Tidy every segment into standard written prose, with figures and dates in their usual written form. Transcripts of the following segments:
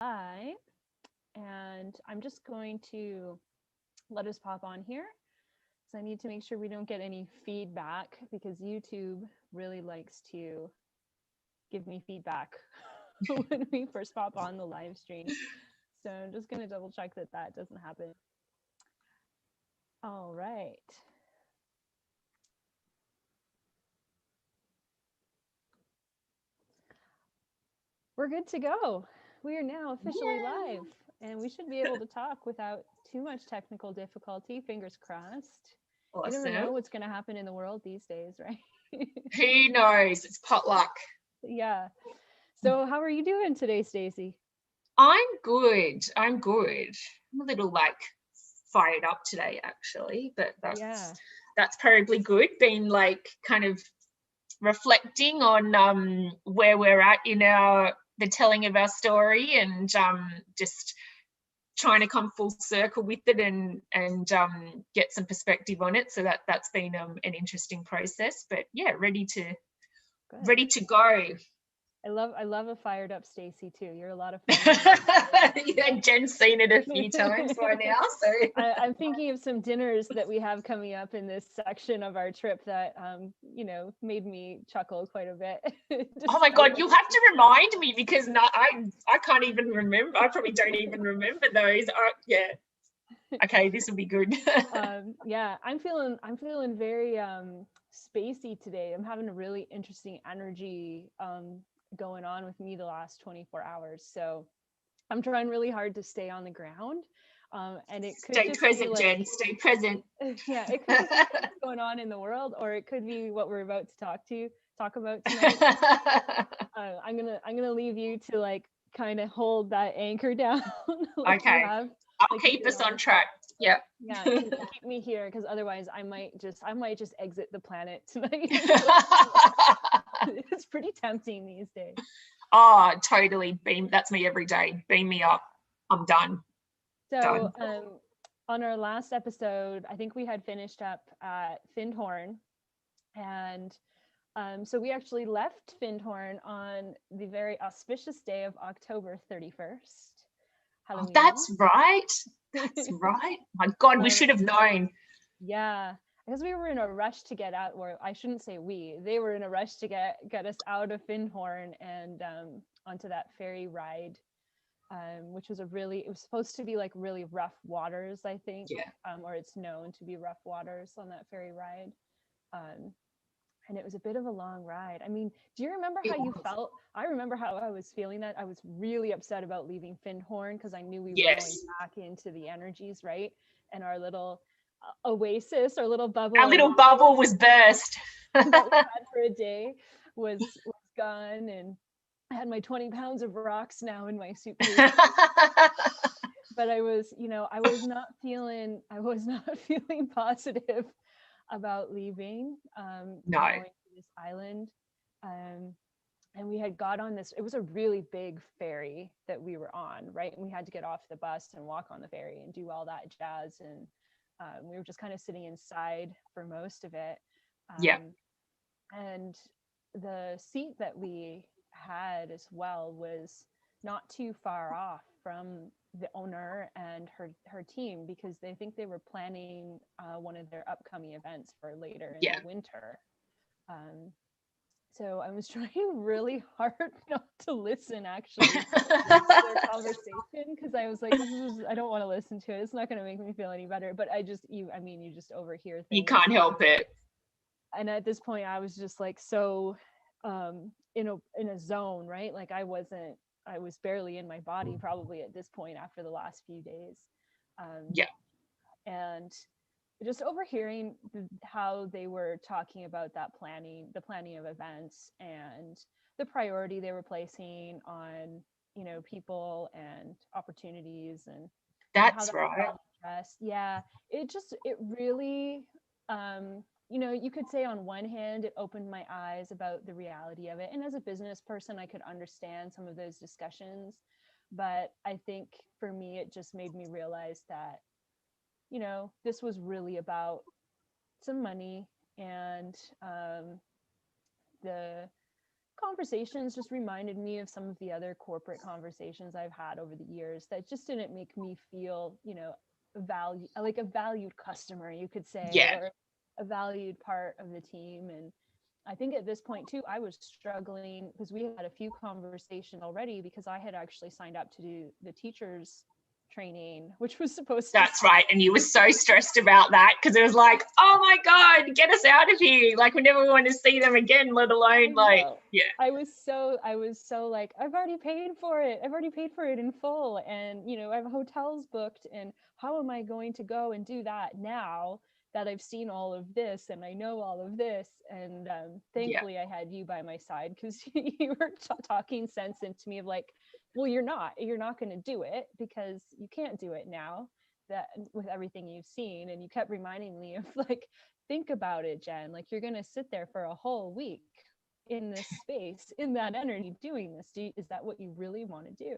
Live, and I'm just going to let us pop on here. So I need to make sure we don't get any feedback because YouTube really likes to give me feedback when we first pop on the live stream. So I'm just going to double check that that doesn't happen. All right. We're good to go. We are now officially live, and we should be able to talk without too much technical difficulty. Fingers crossed. You never know Awesome. what's going to happen in the world these days, right? Who knows? It's potluck. Yeah. So, how are you doing today, Stacey? I'm good. I'm good. I'm a little fired up today actually, but Yeah. that's probably good. Been kind of reflecting on where we're at in the telling of our story and just trying to come full circle with it and get some perspective on it. So that's been an interesting process. But yeah, Good. ready to go. I love a fired up Stacey too. You're a lot of fun. Yeah, Jen's seen it a few times by now. So I'm thinking of some dinners that we have coming up in this section of our trip that made me chuckle quite a bit. oh my god, you'll have to remind me because I can't even remember. I probably don't even remember those. Yeah. Okay, this will be good. Yeah, I'm feeling very spacey today. I'm having a really interesting energy going on with me the last 24 hours. So I'm trying really hard to stay on the ground. And it could Stay just be present, like, Jen. Stay present. yeah, it could just be what's going on in the world, or it could be what we're about to talk about tonight. I'm gonna leave you to like kind of hold that anchor down like you Okay. have, I'll like you keep did us on on the track. Yeah. yeah, keep me here because otherwise I might just exit the planet tonight. It's pretty tempting these days. Oh, totally. That's me every day. Beam me up. I'm done. So Done. on our last episode, I think we had finished up at Findhorn, and so we actually left Findhorn on the very auspicious day of October 31st, Oh, Halloween. that's right. That's right. My God, we um, should have known. Yeah, because we were in a rush to get out, or I shouldn't say we, they were in a rush to get us out of Findhorn and onto that ferry ride, which was it was supposed to be like really rough waters, I think, Yeah. or it's known to be rough waters on that ferry ride. Um, and it was a bit of a long ride. I mean, do you remember how It you was. felt? I remember how I was feeling that. I was really upset about leaving Findhorn because I knew we were going Yes. back into the energies, right? And our little oasis, our little Our bubble of little bubble was burst. that we had for a day was gone, and I had my 20 pounds of rocks now in my suitcase. But I was not feeling positive about leaving and No. going to this island. Um, and we had got on this, it was a really big ferry that we were on, right? And we had to get off the bus and walk on the ferry and do all that jazz. And we were just kind of sitting inside for most of it. Yeah. Um, and the seat that we had as well was not too far off from the owner and her team, because they think they were planning one of their upcoming events for later in the Yeah. winter. Um, so I was trying really hard not to listen actually to their conversation, because I was like, I don't want to listen to it. It's not going to make me feel any better. But you just overhear You things. can't help it. And at this point I was just like so in a zone, right? Like I was barely in my body probably at this point after the last few days. Um, Yeah. and just overhearing how they were talking about the planning of events and the priority they were placing on, people and opportunities, and how That's that was right. all addressed. Yeah, it really, you could say on one hand, it opened my eyes about the reality of it. And as a business person, I could understand some of those discussions. But I think for me, it just made me realize that, this was really about some money and the conversations just reminded me of some of the other corporate conversations I've had over the years that just didn't make me feel, you know, like a valued customer, you could say, Yeah, or a valued part of the team. And I think at this point too, I was struggling because we had a few conversations already, because I had actually signed up to do the teachers training, which was supposed to that's right. And you were so stressed about that because it was like, oh my God, get us out of here. Like, we never want to see them again, let alone I like, know. yeah. I was so like, I've already paid for it. I've already paid for it in full. And, you know, I have hotels booked. And how am I going to go and do that now that I've seen all of this and I know all of this? And Yeah. thankfully, I had you by my side, because you were talking sense into me of like, well, you're not going to do it because you can't do it now, that with everything you've seen. And you kept reminding me of like, think about it, Jen, like you're going to sit there for a whole week in this space, in that energy, doing this. Is that what you really want to do?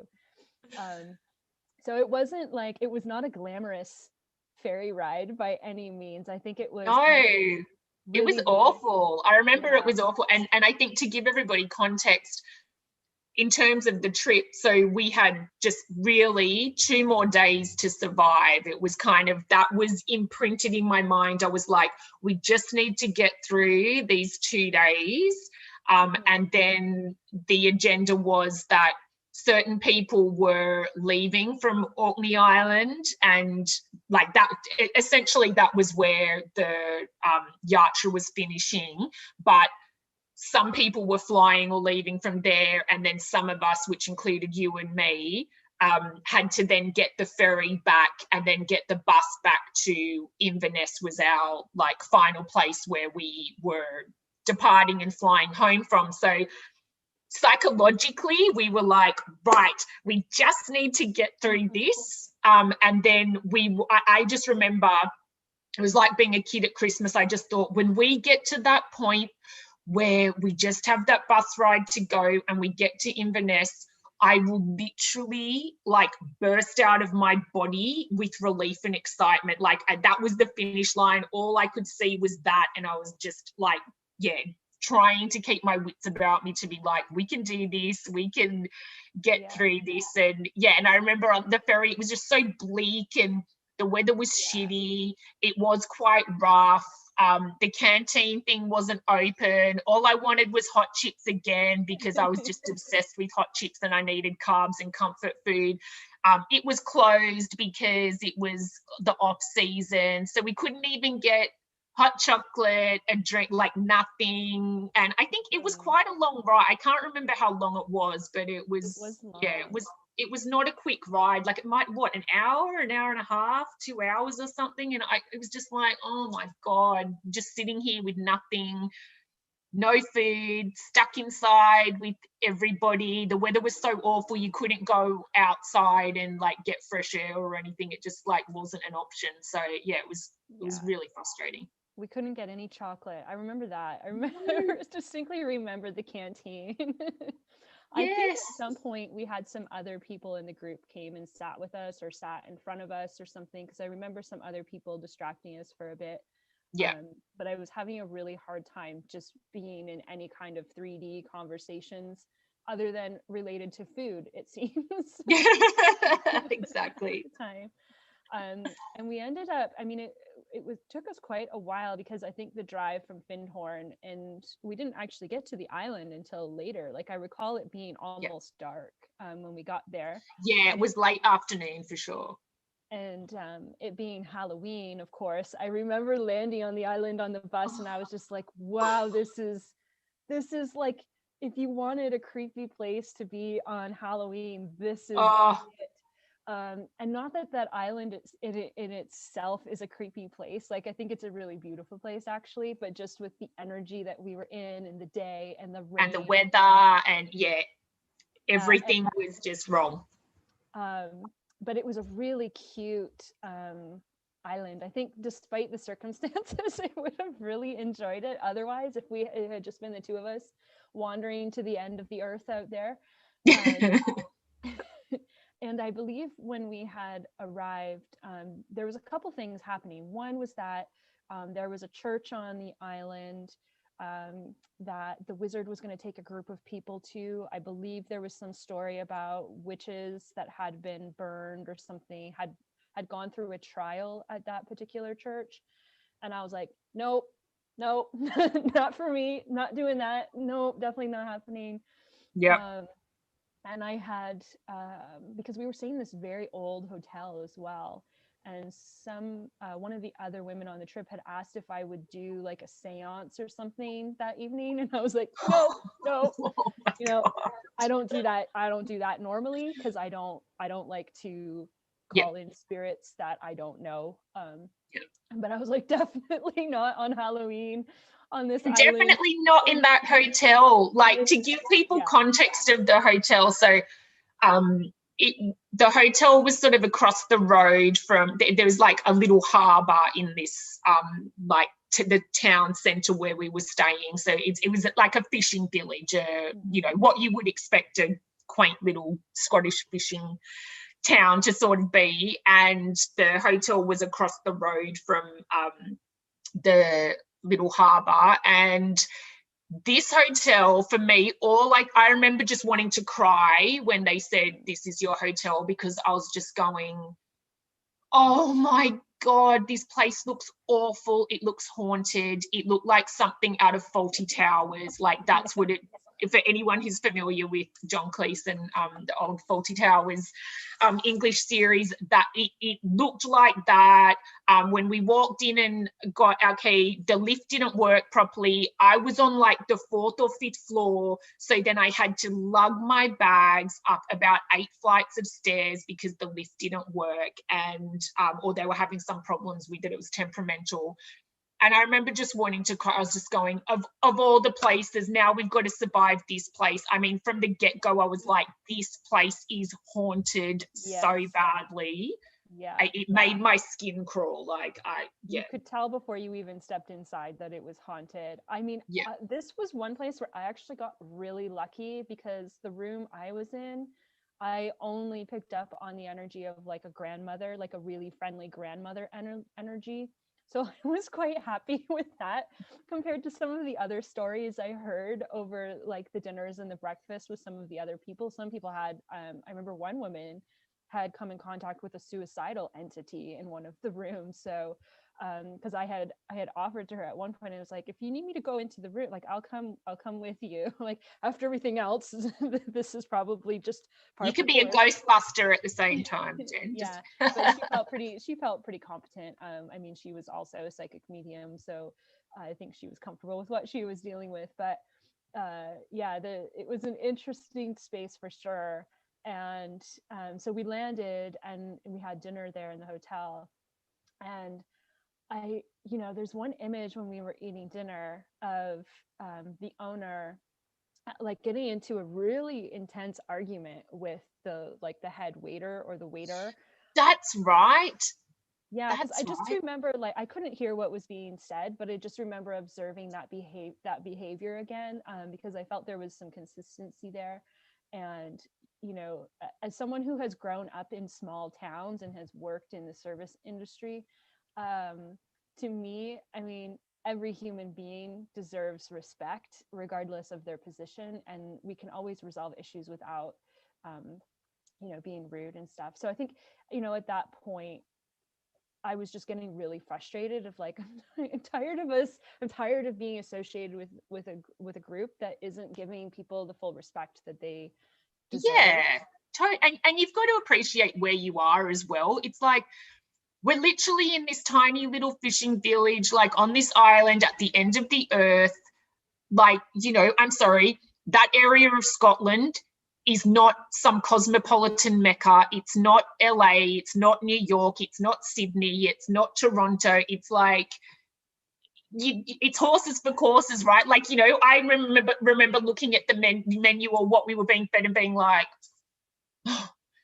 um so it wasn't like, it was not a glamorous fairy ride by any means. I think it was No, kind of it was really, really, awful. I remember it yeah. was awful. And I think, to give everybody context, in terms of the trip, so we had just really 2 more days to survive. It was kind of, that was imprinted in my mind. I was like, we just need to get through these 2 days. And then the agenda was that certain people were leaving from Orkney Island, and like that, essentially that was where the yatra was finishing. But some people were flying or leaving from there, and then some of us, which included you and me, had to then get the ferry back and then get the bus back to Inverness, was our like final place where we were departing and flying home from. So psychologically we were like, right, we just need to get through this. And then I just remember, it was like being a kid at Christmas. I just thought, when we get to that point where we just have that bus ride to go and we get to Inverness, I will literally like burst out of my body with relief and excitement. Like, that was the finish line. All I could see was that. And I was just like, yeah, trying to keep my wits about me to be like, we can do this, we can get through this. And yeah, and I remember on the ferry, it was just so bleak and the weather was shitty. It was quite rough. The canteen thing wasn't open. All I wanted was hot chips again, because I was just obsessed with hot chips and I needed carbs and comfort food. It was closed because it was the off season. So we couldn't even get hot chocolate, a drink, like nothing. And I think it was quite a long ride. I can't remember how long it was, but it was long. yeah, it was not a quick ride. Like, it might, what, an hour and a half, 2 hours or something. And it was just like, oh my God, just sitting here with nothing, no food, stuck inside with everybody. The weather was so awful, you couldn't go outside and like get fresh air or anything. It just like wasn't an option. So yeah, it was really frustrating. We couldn't get any chocolate. I remember that. I distinctly remember the canteen. I think Yes. at some point we had some other people in the group came and sat with us or sat in front of us or something, because I remember some other people distracting us for a bit. Yeah. But I was having a really hard time just being in any kind of 3D conversations other than related to food, it seems. Exactly. At the time. And we ended up, I mean, took us quite a while, because I think the drive from Findhorn, and we didn't actually get to the island until later. Like, I recall it being almost dark when we got there. Yeah, it was late afternoon for sure. And it being Halloween, of course, I remember landing on the island on the bus, and I was just like, wow, this is like, if you wanted a creepy place to be on Halloween, this is it. And not that that island in itself is a creepy place. Like, I think it's a really beautiful place actually, but just with the energy that we were in and the day and the rain and the weather, and yeah, everything and, was just wrong. but it was a really cute island. I think despite the circumstances, I would have really enjoyed it otherwise, if it had just been the two of us wandering to the end of the earth out there. And I believe when we had arrived, there was a couple things happening. One was that there was a church on the island. that the wizard was going to take a group of people to. I believe there was some story about witches that had been burned or something, had gone through a trial at that particular church. And I was like, nope, nope, not for me, not doing that. Nope, definitely not happening. Yeah. And I had, because we were staying in this very old hotel as well. And one of the other women on the trip had asked if I would do like a seance or something that evening. And I was like, no, no, Oh my you know, God. I don't do that. I don't do that normally because I don't like to Yeah. call in spirits that I don't know. Yeah. But I was like, definitely not on Halloween on this island. Definitely not in that hotel. Like, to give people Yeah. context of the hotel, so the hotel was sort of across the road from, there was like a little harbour in this like to the town centre where we were staying. So it was like a fishing village, you know, what you would expect a quaint little Scottish fishing town to sort of be. And the hotel was across the road from the little harbour. And this hotel, for me, I remember just wanting to cry when they said this is your hotel, because I was just going, oh my God, this place looks awful. It looks haunted. It looked like something out of Faulty Towers. Like, that's what it, for anyone who's familiar with John Cleese and the old Faulty Towers English series, that it looked like that. When we walked in and got our key, the lift didn't work properly. I was on like the 4th or 5th floor, so then I had to lug my bags up about 8 flights of stairs because the lift didn't work, and or they were having some problems with it. It was temperamental. And I remember just wanting to cry. I was just going, of all the places, now we've got to survive this place. I mean, from the get-go, I was like, this place is haunted so badly. Yeah. It made my skin crawl. Like, You could tell before you even stepped inside that it was haunted. I mean, this was one place where I actually got really lucky, because the room I was in, I only picked up on the energy of like a grandmother, like a really friendly grandmother energy. So I was quite happy with that, compared to some of the other stories I heard over like the dinners and the breakfast with some of the other people. Some people had, I remember one woman had come in contact with a suicidal entity in one of the rooms. So because I had offered to her at one point, and it was like, if you need me to go into the room, like I'll come with you. Like, after everything else, this is probably just you could be a Ghostbuster at the same time, Jen. Yeah. But she felt pretty competent. I mean, she was also a psychic medium, so I think she was comfortable with what she was dealing with. But it was an interesting space for sure. And so we landed and we had dinner there in the hotel. And there's one image when we were eating dinner of the owner like getting into a really intense argument with the head waiter or the waiter. That's right. Yeah, because I just remember, like, I couldn't hear what was being said, but I just remember observing that behavior again, because I felt there was some consistency there. And as someone who has grown up in small towns and has worked in the service industry, to me, I mean, every human being deserves respect regardless of their position, and we can always resolve issues without being rude and stuff. So I think at that point I was just getting really frustrated of like, I'm tired of being associated with a group that isn't giving people the full respect that they deserve. And you've got to appreciate where you are as well. It's like, we're literally in this tiny little fishing village, like on this island at the end of the earth. Like, I'm sorry, that area of Scotland is not some cosmopolitan mecca. It's not LA, it's not New York, it's not Sydney, it's not Toronto. It's like, it's horses for courses, right? Like, I remember looking at the menu or what we were being fed and being like,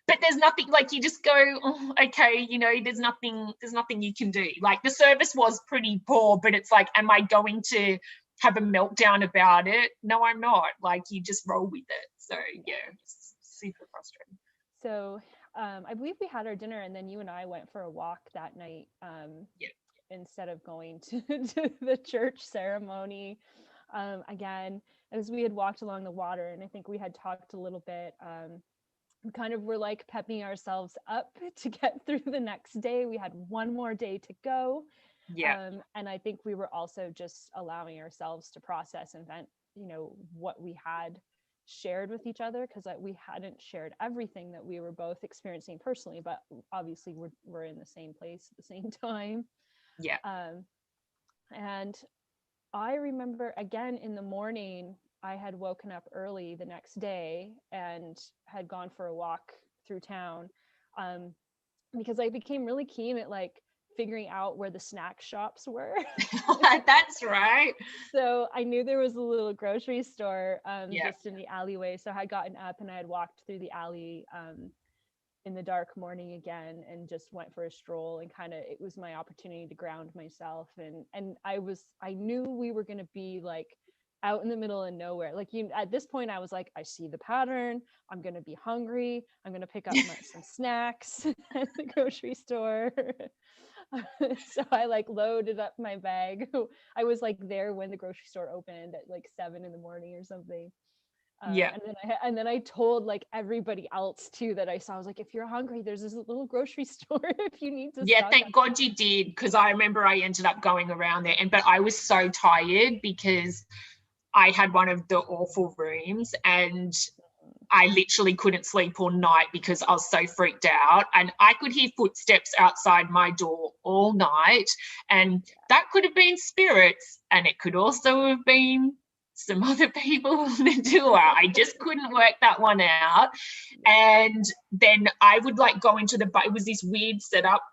but there's nothing, like, you just go, oh, okay, there's nothing you can do. Like, the service was pretty poor, but it's like, am I going to have a meltdown about it? No, I'm not. Like, you just roll with it. So yeah, it's super frustrating. So I believe we had our dinner, and then you and I went for a walk that night, instead of going to the church ceremony. again, as we had walked along the water, and I think we had talked a little bit, we kind of were like pepping ourselves up to get through the next day. We had one more day to go. Yeah. And I think we were also just allowing ourselves to process and vent, what we had shared with each other, because we hadn't shared everything that we were both experiencing personally, but obviously we're in the same place at the same time. Yeah. And I remember, again, in the morning, I had woken up early the next day and had gone for a walk through town, because I became really keen at like figuring out where the snack shops were. That's right. So I knew there was a little grocery store Yeah. just in the alleyway. So I had gotten up and I had walked through the alley in the dark morning again, and just went for a stroll, and kind of, it was my opportunity to ground myself. And I knew we were going to be like out in the middle of nowhere. Like, at this point I was like, I see the pattern. I'm going to be hungry. I'm going to pick up some snacks at the grocery store. So I like loaded up my bag. I was like there when the grocery store opened at like 7 a.m. or something. Yeah. And then I told like everybody else too that I saw. I was like, if you're hungry, there's this little grocery store if you need to. Yeah, thank God you did, because I remember I ended up going around there, but I was so tired because I had one of the awful rooms, and I literally couldn't sleep all night because I was so freaked out, and I could hear footsteps outside my door all night, and that could have been spirits, and it could also have been some other people on the tour. I just couldn't work that one out. And then I would like go into it was this weird setup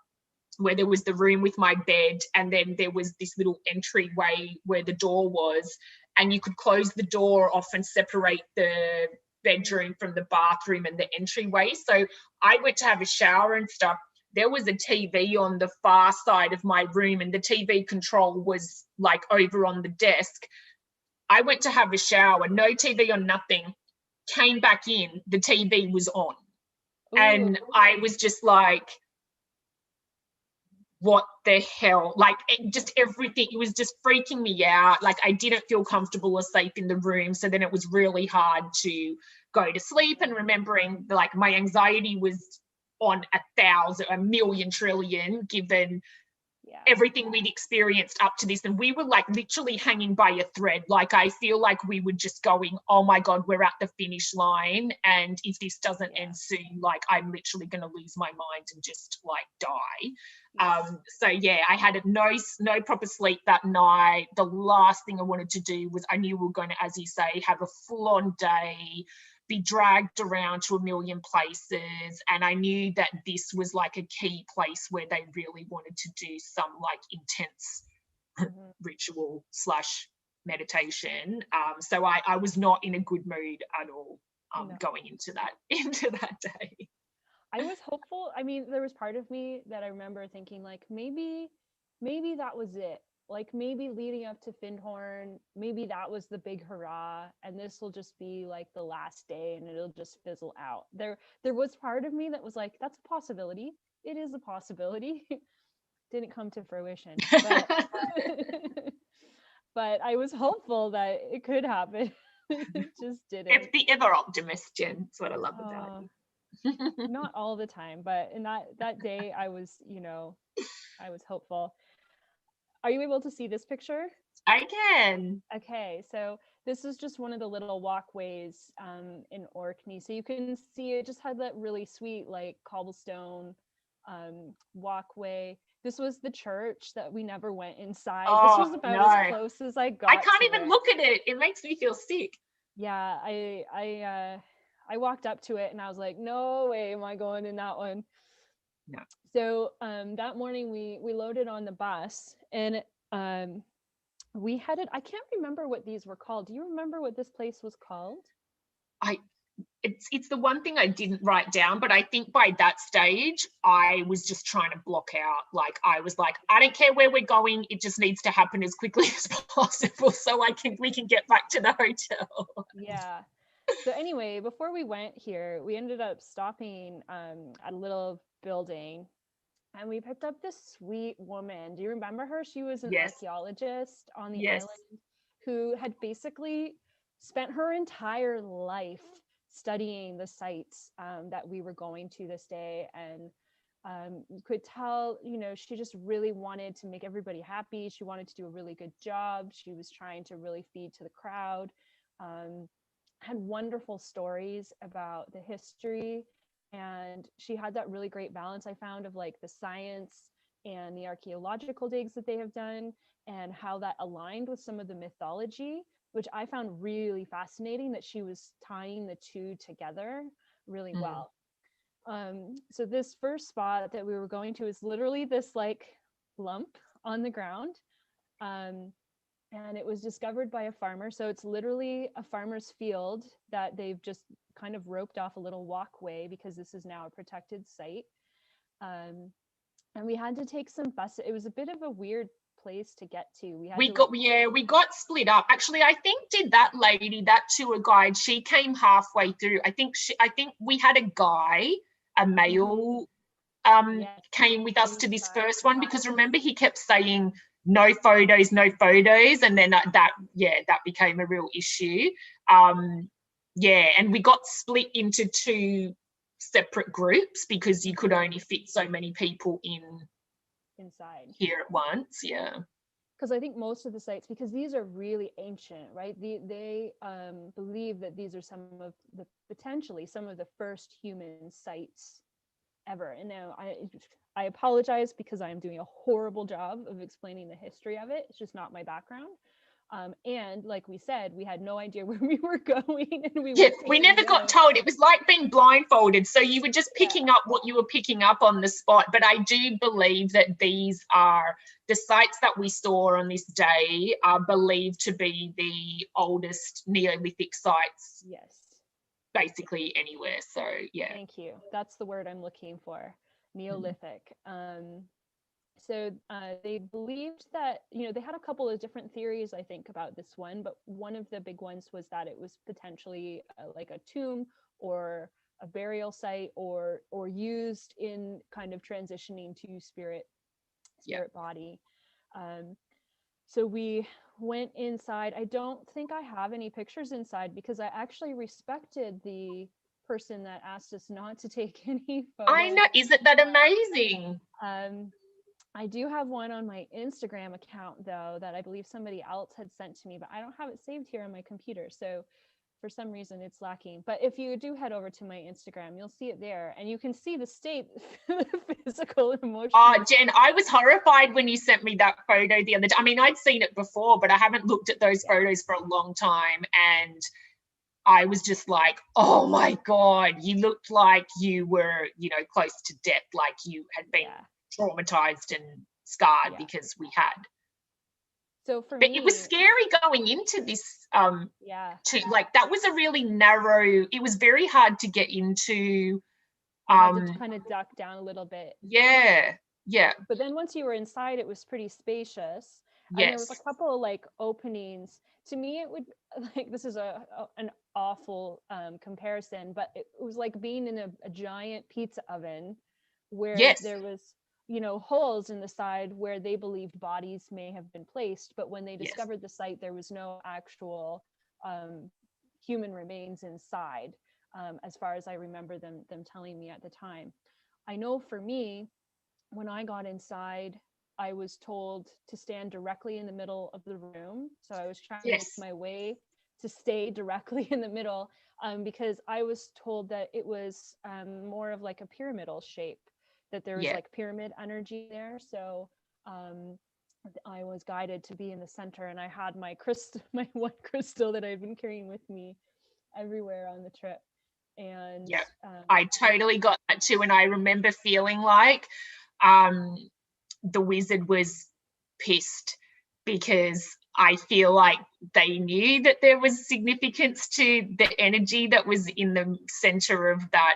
where there was the room with my bed, and then there was this little entryway where the door was, and you could close the door off and separate the bedroom from the bathroom and the entryway. So I went to have a shower and stuff. There was a TV on the far side of my room, and the TV control was like over on the desk. I went to have a shower, no TV on, nothing. Came back in, the TV was on. Ooh. And I was just like, what the hell? Like, just everything, it was just freaking me out. Like, I didn't feel comfortable or safe in the room. So then it was really hard to go to sleep, and remembering like my anxiety was on 1,000, 1,000,000 trillion, given everything we'd experienced up to this. And we were like literally hanging by a thread. Like, I feel like we were just going, oh my God, we're at the finish line. And if this doesn't end soon, like, I'm literally going to lose my mind and just like die. So yeah, I had no proper sleep that night. The last thing I wanted to do was, I knew we were going to, as you say, have a full-on day, be dragged around to 1,000,000 places, and I knew that this was like a key place where they really wanted to do some like intense ritual / meditation. So I was not in a good mood at all going into that day. I was hopeful. I mean, there was part of me that I remember thinking like, maybe that was it. Like, maybe leading up to Findhorn, maybe that was the big hurrah, and this will just be like the last day and it'll just fizzle out. There was part of me that was like, that's a possibility. It is a possibility. Didn't come to fruition. But I was hopeful that it could happen. It just didn't. If the ever optimist, Jen. That's what I love about you. Not all the time, but in that day I was hopeful. Are you able to see this picture? I can. Okay, so this is just one of the little walkways in Orkney. So you can see it just had that really sweet like cobblestone walkway. This was the church that we never went inside. This was about as close as I got. I can't even look at it. It makes me feel sick. Yeah, I walked up to it and I was like, no way am I going in that one. No. So that morning we loaded on the bus, and we headed, I can't remember what these were called. Do you remember what this place was called? It's the one thing I didn't write down, but I think by that stage I was just trying to block out. Like, I was like, I don't care where we're going, it just needs to happen as quickly as possible so we can get back to the hotel. Yeah. So anyway, before we went here, we ended up stopping at a little building, and we picked up this sweet woman. Do you remember her? She was an archaeologist on the island, who had basically spent her entire life studying the sites that we were going to this day. And you could tell, you know, she just really wanted to make everybody happy. She wanted to do a really good job. She was trying to really feed to the crowd. Had wonderful stories about the history. And she had that really great balance, I found, of like the science and the archaeological digs that they have done and how that aligned with some of the mythology, which I found really fascinating, that she was tying the two together really well. So this first spot that we were going to is literally this like lump on the ground. And it was discovered by a farmer. So it's literally a farmer's field that they've just kind of roped off a little walkway because this is now a protected site. And we had to take some buses. It was a bit of a weird place to get to. We got split up. Actually, I think that tour guide, she came halfway through. I think we had a guy, a male, came with us to this first one, because remember he kept saying no photos, and then that became a real issue. And we got split into two separate groups because you could only fit so many people inside here at once. Because I think most of the sites, because these are really ancient, right? They believe that these are potentially some of the first human sites ever. And now I apologize because I'm doing a horrible job of explaining the history of it. It's just not my background. And like we said, we had no idea where we were going, and we never got told. It was like being blindfolded, so you were just picking up what you were picking up on the spot. But I do believe that these are the sites that we saw on this day are believed to be the oldest Neolithic sites, basically anywhere. So thank you, that's the word I'm looking for, Neolithic. So they believed that, you know, they had a couple of different theories, I think, about this one, but one of the big ones was that it was potentially like a tomb or a burial site, or used in kind of transitioning to spirit body. So we went inside. I don't think I have any pictures inside because I actually respected the person that asked us not to take any photos. I know, isn't that amazing? I do have one on my Instagram account, though, that I believe somebody else had sent to me, but I don't have it saved here on my computer. So for some reason it's lacking. But if you do head over to my Instagram, you'll see it there, and you can see the state, the physical and emotional. Oh, Jen, I was horrified when you sent me that photo the other day. I mean, I'd seen it before, but I haven't looked at those photos for a long time. And I was just like, oh my God, you looked like you were, you know, close to death, like you had been traumatized and scarred because we had. So for me, it was scary going into this. Like that was a really narrow. It was very hard to get into. Had to kind of duck down a little bit. Yeah. But then once you were inside, it was pretty spacious. And there was a couple of like openings. To me, it would like, this is an awful comparison, but it was like being in a giant pizza oven where there was, you know, holes in the side where they believed bodies may have been placed. But when they discovered the site, there was no actual human remains inside, as far as I remember them telling me at the time. I know for me, when I got inside, I was told to stand directly in the middle of the room. So I was trying to make my way to stay directly in the middle, because I was told that it was more of like a pyramidal shape, that there was like pyramid energy there. So I was guided to be in the center, and I had my one crystal that I've been carrying with me everywhere on the trip. And I totally got that too. And I remember feeling like the wizard was pissed, because I feel like they knew that there was significance to the energy that was in the center of that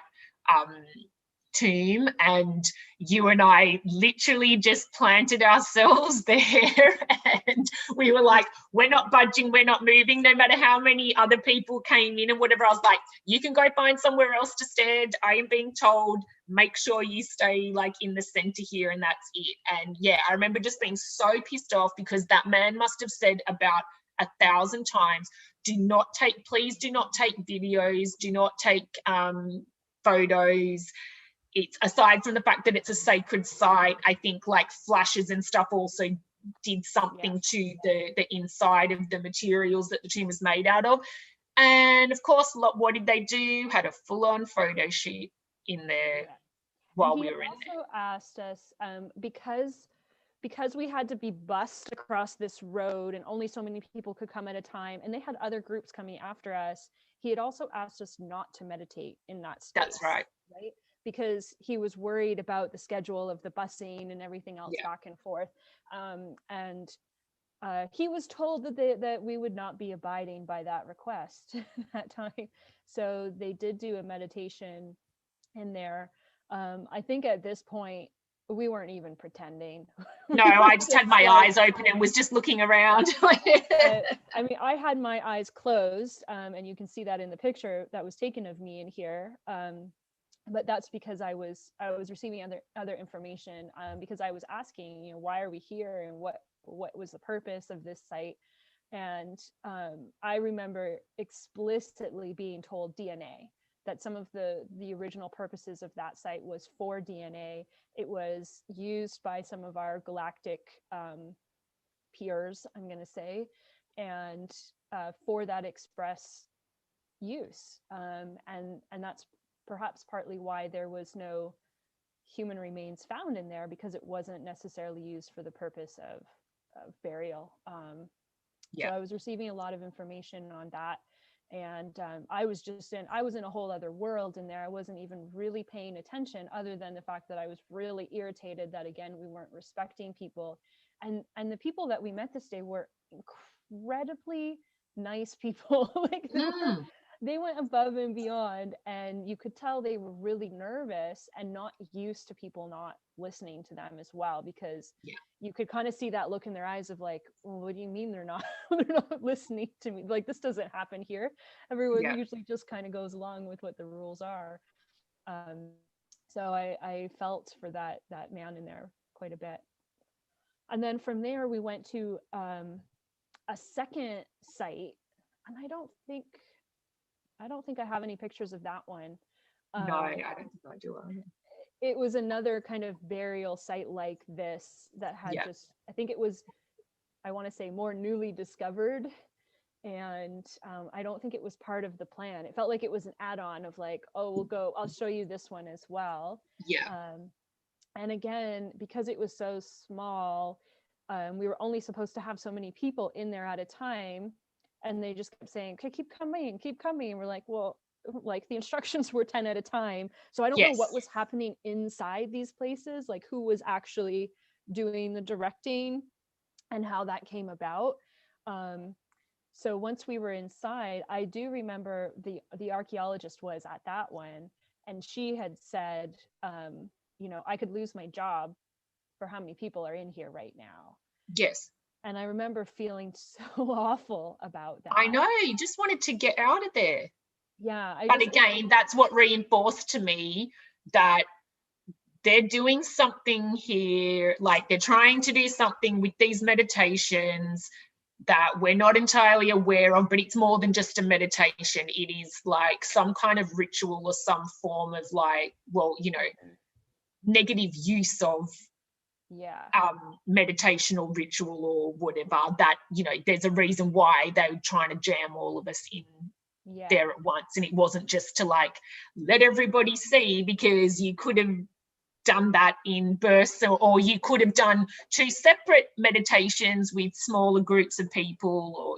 tomb, and you and I literally just planted ourselves there, and we were like, we're not budging, we're not moving, no matter how many other people came in and whatever. I was like, you can go find somewhere else to stand. I am being told, make sure you stay like in the center here, and that's it. And I remember just being so pissed off because that man must have said about 1,000 times, please do not take videos, do not take photos. It's, aside from the fact that it's a sacred site, I think like flashes and stuff also did something to the inside of the materials that the tomb was made out of. And of course, what did they do? Had a full-on photo shoot in there while we were in there. He also asked us, because we had to be bussed across this road and only so many people could come at a time, and they had other groups coming after us, he had also asked us not to meditate in that space. That's right. Right? Because he was worried about the schedule of the busing and everything else back and forth. He was told that we would not be abiding by that request that time. So they did do a meditation in there. I think at this point, we weren't even pretending. No, I just had my eyes open and was just looking around. I mean, I had my eyes closed, and you can see that in the picture that was taken of me in here. But that's because I was receiving other information, because I was asking, why are we here, and what was the purpose of this site? And I remember explicitly being told DNA, that some of the original purposes of that site was for DNA. It was used by some of our galactic peers, I'm going to say, and for that express use. And that's perhaps partly why there was no human remains found in there, because it wasn't necessarily used for the purpose of burial. So I was receiving a lot of information on that. And I was in a whole other world in there. I wasn't even really paying attention, other than the fact that I was really irritated that, again, we weren't respecting people. And the people that we met this day were incredibly nice people. Like they went above and beyond, and you could tell they were really nervous and not used to people not listening to them as well, because you could kind of see that look in their eyes of like, well, what do you mean they're not listening to me? Like, this doesn't happen here. Everyone usually just kind of goes along with what the rules are. So I felt for that man in there quite a bit. And then from there we went to a second site, and I don't think I have any pictures of that one. No, I don't think I do either. It was another kind of burial site like this that had just, I think it was, I want to say, more newly discovered. And I don't think it was part of the plan. It felt like it was an add-on of like, oh, I'll show you this one as well. And again, because it was so small, we were only supposed to have so many people in there at a time. And they just kept saying, okay, keep coming. And we're like, well, like the instructions were 10 at a time. So I don't know what was happening inside these places, like who was actually doing the directing and how that came about. So once we were inside, I do remember the archaeologist was at that one, and she had said, I could lose my job for how many people are in here right now. Yes. And I remember feeling so awful about that. I know, you just wanted to get out of there. Yeah. But again, that's what reinforced to me that they're doing something here, like they're trying to do something with these meditations that we're not entirely aware of, but it's more than just a meditation. It is like some kind of ritual or some form of like, negative use of meditation or ritual or whatever, that there's a reason why they were trying to jam all of us in there at once. And it wasn't just to like let everybody see, because you could have done that in bursts, or you could have done 2 separate meditations with smaller groups of people, or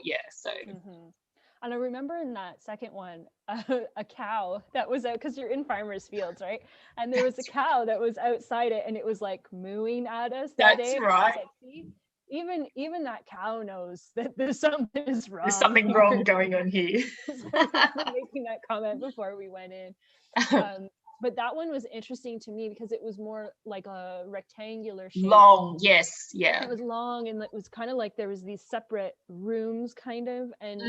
And I remember in that second one, a cow that was out, because you're in farmers' fields, right? And there was a cow that was outside it, and it was like mooing at us that day. That's right. Like, see, even that cow knows that there's something is wrong. There's something wrong going on here. Making that comment before we went in. But that one was interesting to me because it was more like a rectangular shape. Long, yes, yeah. It was long, and it was kind of like there was these separate rooms, kind of, and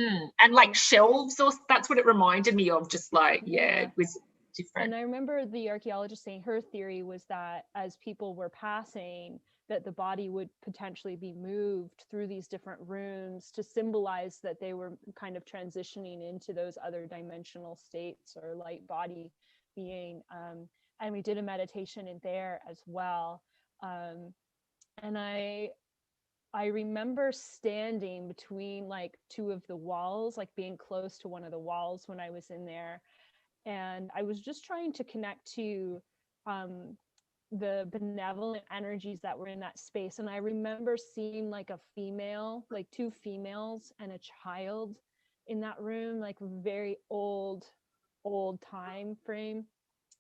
like shelves, or that's what it reminded me of. Just like it was different. And I remember the archaeologist saying her theory was that as people were passing, that the body would potentially be moved through these different rooms to symbolize that they were kind of transitioning into those other dimensional states or light body being. And we did a meditation in there as well. And I remember standing between like two of the walls, like being close to one of the walls when I was in there. And I was just trying to connect to the benevolent energies that were in that space. And I remember seeing like a female, like two females and a child in that room, like very old time frame.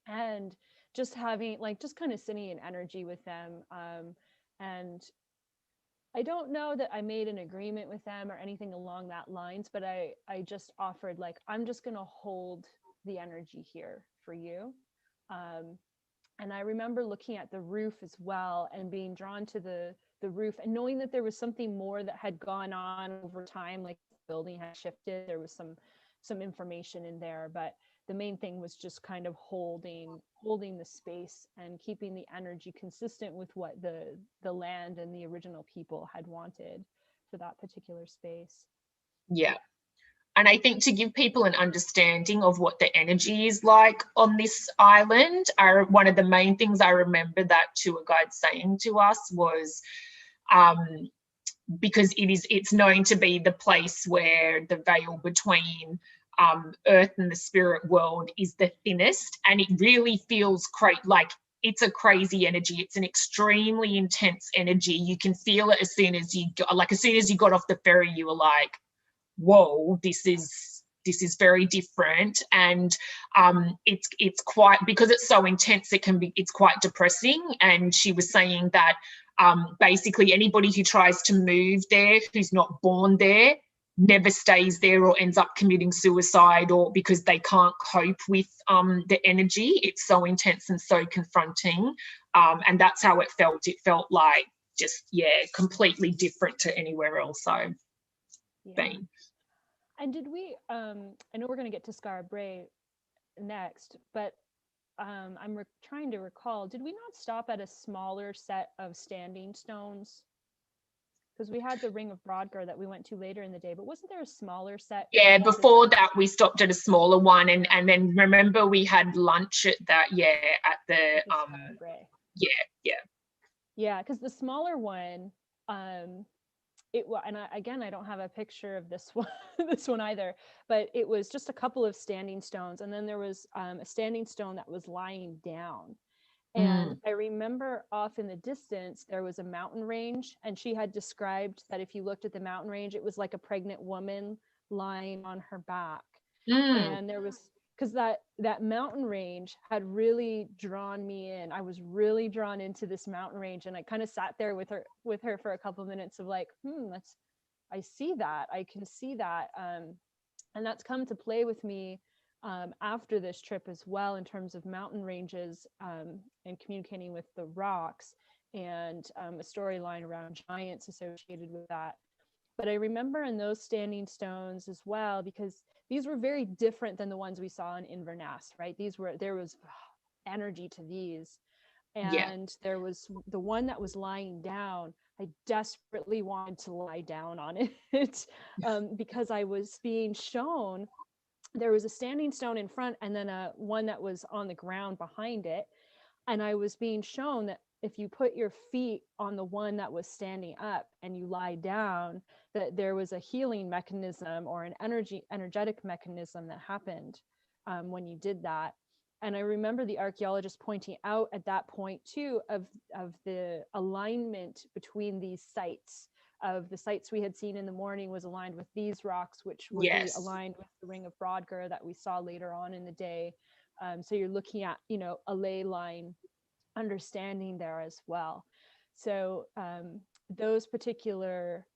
And just having like just kind of sitting in energy with them. And I don't know that I made an agreement with them or anything along that lines, but I just offered like, I'm just going to hold the energy here for you. And I remember looking at the roof as well and being drawn to the roof and knowing that there was something more that had gone on over time, like the building had shifted. There was some information in there, but the main thing was just kind of holding the space and keeping the energy consistent with what the land and the original people had wanted for that particular space. Yeah. And I think to give people an understanding of what the energy is like on this island, one of the main things I remember that tour guide saying to us was, because it's known to be the place where the veil between earth and the spirit world is the thinnest, and it really feels like it's a crazy energy. It's an extremely intense energy. You can feel it as soon as you got off the ferry, you were like, whoa, this is very different. And it's quite, because it's so intense, it's quite depressing. And she was saying that basically anybody who tries to move there, who's not born there, never stays there or ends up committing suicide, or because they can't cope with the energy. It's so intense and so confronting. And that's how it felt. It felt like just, completely different to anywhere else I've been. And did we, I know we're going to get to Skara Brae next, but I'm trying to recall, did we not stop at a smaller set of standing stones? Because we had the Ring of Brodgar that we went to later in the day, but wasn't there a smaller set? Yeah, before that we stopped at a smaller one, and then remember we had lunch at that, at the yeah, because the smaller one, I don't have a picture of this one this one either, but it was just a couple of standing stones, and then there was a standing stone that was lying down. And I remember off in the distance there was a mountain range, and she had described that if you looked at the mountain range, it was like a pregnant woman lying on her back. And there was, because that mountain range had really drawn me in. I was really drawn into this mountain range, and I kind of sat there with her for a couple of minutes of like, I see that, I can see that. And that's come to play with me after this trip as well, in terms of mountain ranges and communicating with the rocks, and a storyline around giants associated with that. But I remember in those standing stones as well, because these were very different than the ones we saw in Inverness, right? There was energy to these. And there was the one that was lying down. I desperately wanted to lie down on it because I was being shown there was a standing stone in front, and then one that was on the ground behind it. And I was being shown that if you put your feet on the one that was standing up and you lie down, that there was a healing mechanism or an energetic mechanism that happened when you did that. And I remember the archaeologist pointing out at that point too of the alignment between these sites. Of the sites we had seen in the morning was aligned with these rocks, which would be aligned with the Ring of Brodgar that we saw later on in the day. So you're looking at, a ley line understanding there as well. So those particular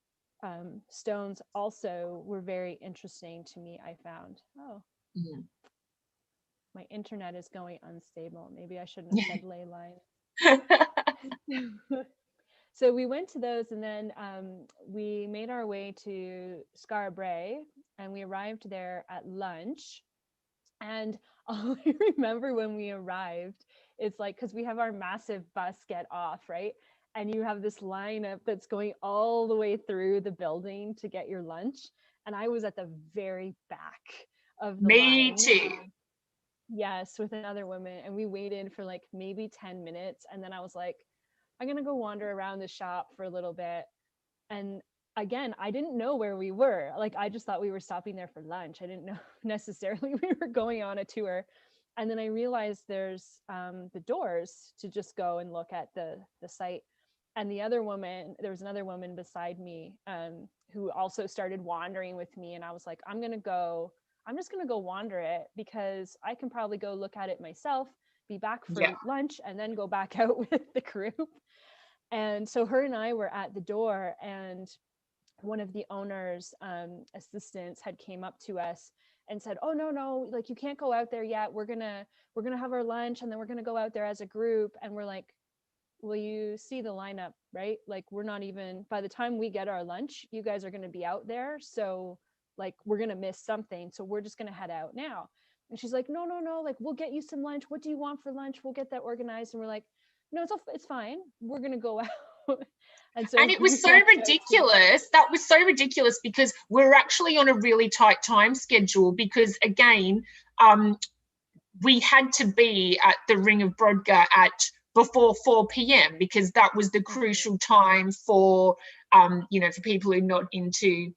stones also were very interesting to me, I found. My internet is going unstable. Maybe I shouldn't have said ley line. So we went to those, and then we made our way to Skara Brae, and we arrived there at lunch. And all I remember when we arrived, it's like, because we have our massive bus get off, right? And you have this lineup that's going all the way through the building to get your lunch. And I was at the very back of the Me line. too. Yes, with another woman. And we waited for like maybe 10 minutes. And then I was like, I'm going to go wander around the shop for a little bit. And again, I didn't know where we were. Like, I just thought we were stopping there for lunch. I didn't know necessarily we were going on a tour. And then I realized there's the doors to just go and look at the site. And the other woman, there was another woman beside me who also started wandering with me. And I was like, I'm just going to go wander it, because I can probably go look at it myself, be back for Yeah. lunch, and then go back out with the group. And so her and I were at the door, and one of the owner's assistants had came up to us and said, oh, no, like, you can't go out there yet. We're gonna have our lunch, and then we're gonna go out there as a group. And we're like, well, you see the lineup, right? Like, we're not even, by the time we get our lunch, you guys are gonna be out there. So like, we're gonna miss something. So we're just gonna head out now. And she's like, no, like, we'll get you some lunch. What do you want for lunch? We'll get that organized. And we're like, no, it's fine. We're gonna go out. And so And it we was so walked out ridiculous. That was so ridiculous because we're actually on a really tight time schedule because, again, we had to be at the Ring of Brodgar at before 4 p.m. because that was the crucial time for, for people who are not into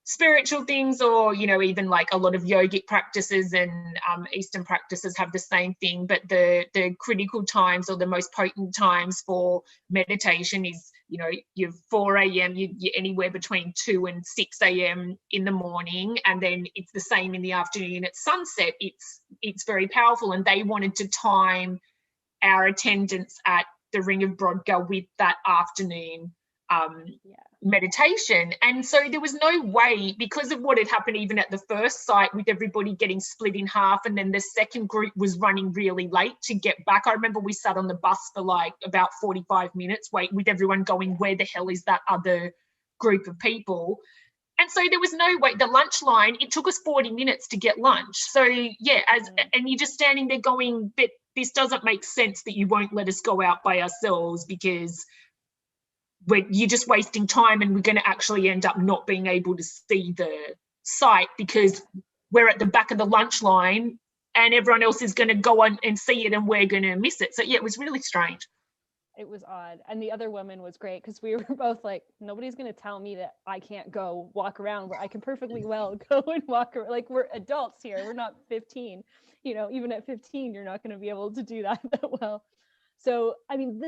spiritual things, or even like a lot of yogic practices and Eastern practices have the same thing, but the critical times, or the most potent times for meditation, is your 4 a.m. you're anywhere between 2 and 6 a.m. in the morning, and then it's the same in the afternoon at sunset. It's very powerful, and they wanted to time our attendance at the Ring of Brodgar with that afternoon meditation. And so there was no way, because of what had happened even at the first site, with everybody getting split in half, and then the second group was running really late to get back. I remember we sat on the bus for like about 45 minutes wait with everyone going, where the hell is that other group of people? And so there was no way. The lunch line, it took us 40 minutes to get lunch. So yeah, and you're just standing there going, but this doesn't make sense that you won't let us go out by ourselves, because you're just wasting time, and we're going to actually end up not being able to see the site because we're at the back of the lunch line and everyone else is going to go on and see it, and we're going to miss it. So yeah, it was really strange. It was odd. And the other woman was great, because we were both like, nobody's going to tell me that I can't go walk around, where I can perfectly well go and walk around. Like, we're adults here. We're not 15. Even at 15, you're not going to be able to do that well. So, I mean,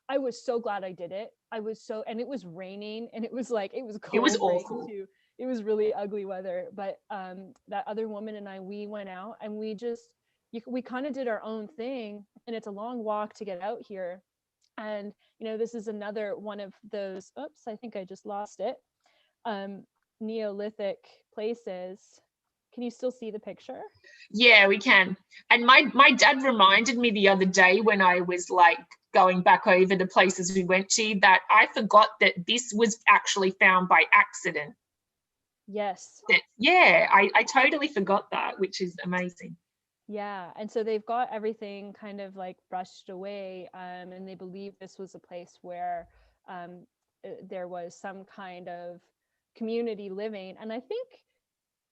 I was so glad I did it. And it was raining, and it was cold. It was awful. Too. It was really ugly weather. But that other woman and we went out, and we kind of did our own thing. And it's a long walk to get out here. And, this is another one of those, oops, I think I just lost it, Neolithic places. Can you still see the picture? Yeah, we can. And my dad reminded me the other day, when I was like going back over the places we went to, that I forgot that this was actually found by accident. Yes. Yeah, I totally forgot that, which is amazing. Yeah, and so they've got everything kind of like brushed away, and they believe this was a place where there was some kind of community living. And I think,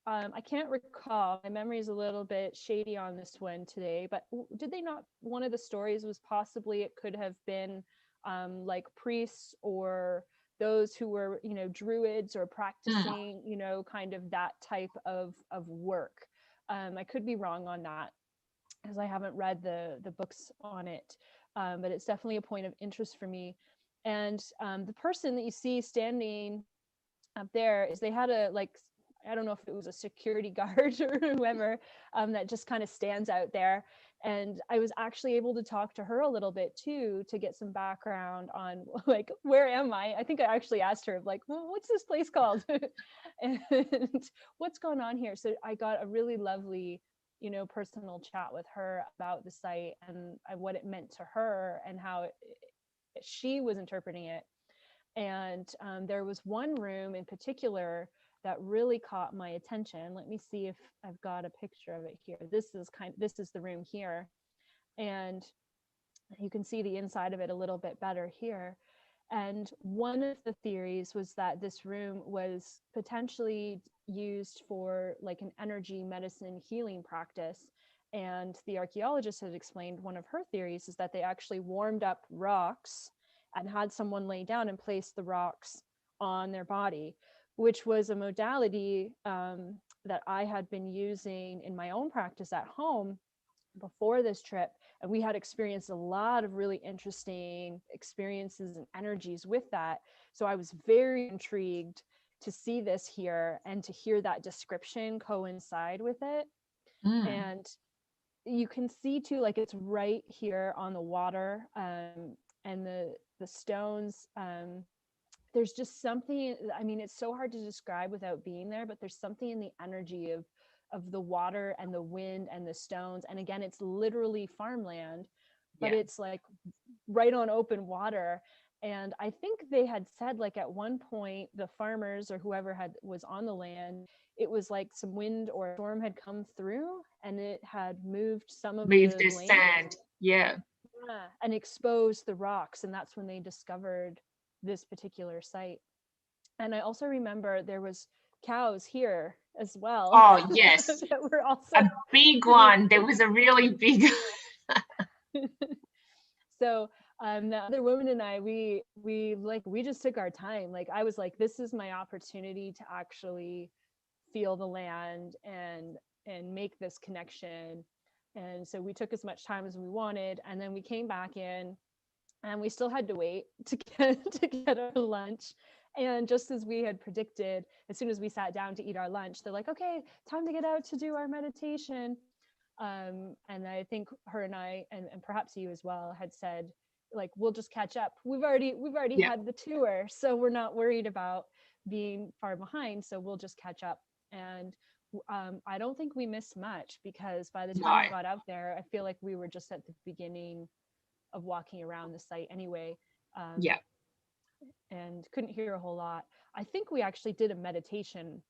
I can't recall, my memory is a little bit shady on this one today, but did they not, one of the stories was possibly it could have been like priests, or those who were, druids, or practicing, kind of that type of work. I could be wrong on that, because I haven't read the books on it, but it's definitely a point of interest for me. And the person that you see standing up there they had I don't know if it was a security guard or whoever, that just kind of stands out there. And I was actually able to talk to her a little bit too, to get some background on like, where am I? I think I actually asked her, like, well, what's this place called? And what's going on here? So I got a really lovely, personal chat with her about the site, and what it meant to her, and how she was interpreting it. And there was one room in particular that really caught my attention. Let me see if I've got a picture of it here. This is the room here, and you can see the inside of it a little bit better here. And one of the theories was that this room was potentially used for like an energy medicine healing practice. And the archaeologist had explained one of her theories is that they actually warmed up rocks and had someone lay down and place the rocks on their body, which was a modality that I had been using in my own practice at home before this trip, and we had experienced a lot of really interesting experiences and energies with that. So I was very intrigued to see this here and to hear that description coincide with it. And you can see too, like it's right here on the water, and the stones. There's just something, I mean, it's so hard to describe without being there, but there's something in the energy of the water and the wind and the stones. And again, it's literally farmland, but it's like right on open water. And I think they had said, like, at one point the farmers or whoever was on the land, it was like some wind or storm had come through and it had moved some of the sand. Yeah, and exposed the rocks, and that's when they discovered this particular site. And I also remember there was cows here as well. Oh yes. That were also a big one. There was a really big so the other woman and I, we just took our time. Like I was like, this is my opportunity to actually feel the land and make this connection. And so we took as much time as we wanted, and then we came back in and we still had to wait to get our lunch. And just as we had predicted, as soon as we sat down to eat our lunch, they're like, okay, time to get out to do our meditation. And I think her and I, and perhaps you as well, had said, like, we'll just catch up. We've already had the tour, so we're not worried about being far behind. So we'll just catch up. And I don't think we missed much, because by the time we got out there, I feel like we were just at the beginning of walking around the site anyway. And couldn't hear a whole lot. I think we actually did a meditation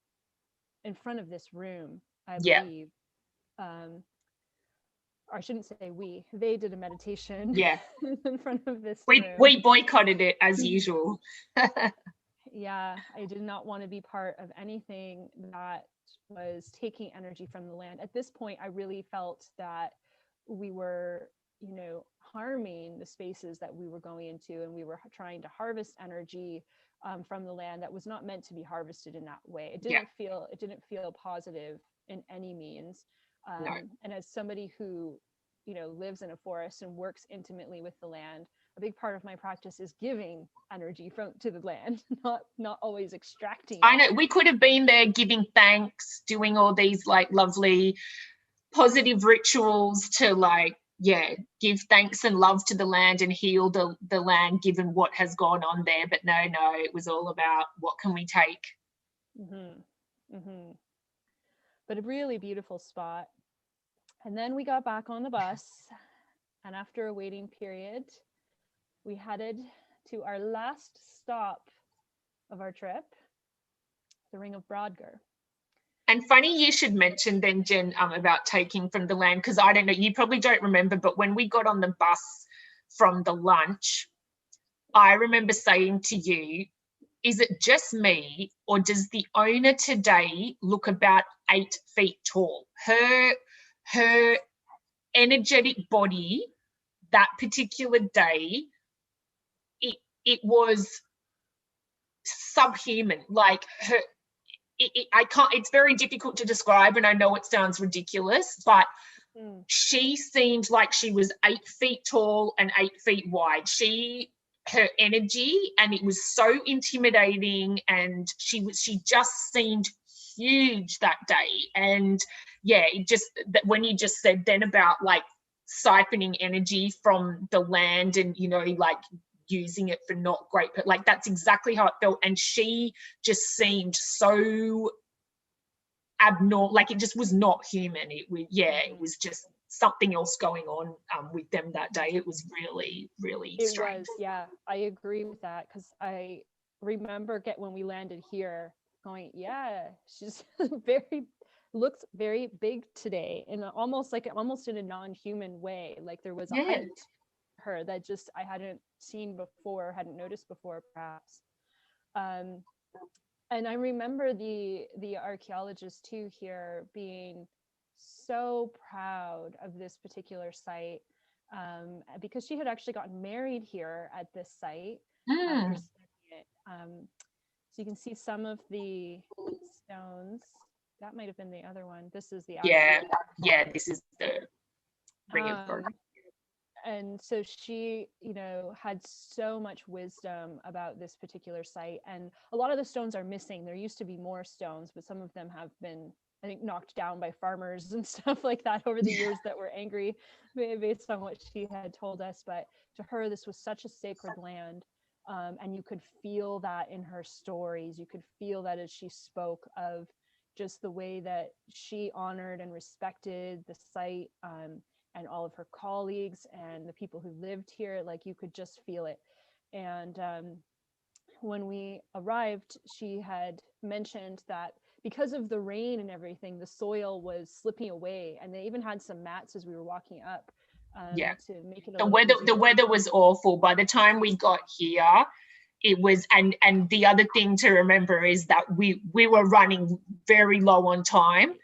in front of this room, I believe. Or I shouldn't say they did a meditation in front of this room. We boycotted it as usual. Yeah, I did not want to be part of anything that was taking energy from the land. At this point, I really felt that we were, harming the spaces that we were going into, and we were trying to harvest energy from the land that was not meant to be harvested in that way. It didn't feel positive in any means. No. And as somebody who, lives in a forest and works intimately with the land, a big part of my practice is giving energy to the land, not always extracting it. I know, we could have been there giving thanks, doing all these like lovely positive rituals to give thanks and love to the land and heal the land given what has gone on there. But no, it was all about what can we take. But a really beautiful spot. And then we got back on the bus, and after a waiting period, we headed to our last stop of our trip, the Ring of Brodgar. And funny you should mention then, Jen, about taking from the land, because I don't know, you probably don't remember, but when we got on the bus from the lunch, I remember saying to you, is it just me, or does the owner today look about 8 feet tall? Her energetic body that particular day, it was subhuman. Like her, I can't, it's very difficult to describe, and I know it sounds ridiculous, but she seemed like she was 8 feet tall and 8 feet wide. Her energy, and it was so intimidating, and she just seemed huge that day. And it just, that when you just said then about like siphoning energy from the land and like using it for not great, but like that's exactly how it felt. And she just seemed so abnormal, like it just was not human. It was just something else going on with them that day. It was really, really strange. I agree with that, because I remember when we landed here, going, yeah, she's looks very big today, and almost in a non-human way. Like there was a Yeah. height to her that just I hadn't seen before, hadn't noticed before, perhaps. Um, and I remember the archaeologists too here being so proud of this particular site, because she had actually gotten married here at this site after Mm. studying it. So you can see some of the stones. That might have been the other one. This is the Yeah. actual. Yeah. This is the ring of Brodgar. Um, and so she, had so much wisdom about this particular site, and a lot of the stones are missing. There used to be more stones, but some of them have been, I think, knocked down by farmers and stuff like that over the years that were angry based on what she had told us. But to her, this was such a sacred land. And you could feel that in her stories. You could feel that as she spoke of just the way that she honored and respected the site, and all of her colleagues and the people who lived here. Like you could just feel it. And when we arrived, she had mentioned that because of the rain and everything, the soil was slipping away, and they even had some mats as we were walking up, Yeah. to make it a The little weather, easier. the weather was awful. By the time we got here, it was, and the other thing to remember is that we were running very low on time.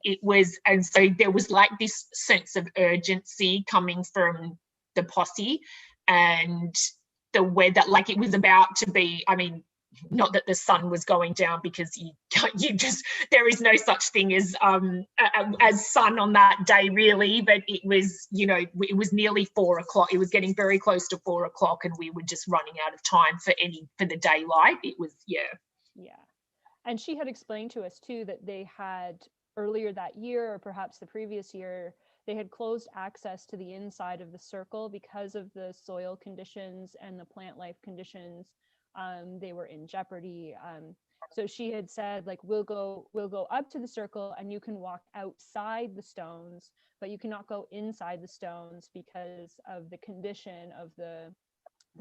It was, and so there was like this sense of urgency coming from the posse, and the weather, like it was about to be, I mean, not that the sun was going down, because you just, there is no such thing as sun on that day really, but it was, it was nearly 4 o'clock. It was getting very close to 4 o'clock, and we were just running out of time for the daylight. It was, yeah. And she had explained to us too that they had earlier that year, or perhaps the previous year, they had closed access to the inside of the circle because of the soil conditions and the plant life conditions. They were in jeopardy. So she had said, like, we'll go up to the circle and you can walk outside the stones, but you cannot go inside the stones because of the condition of the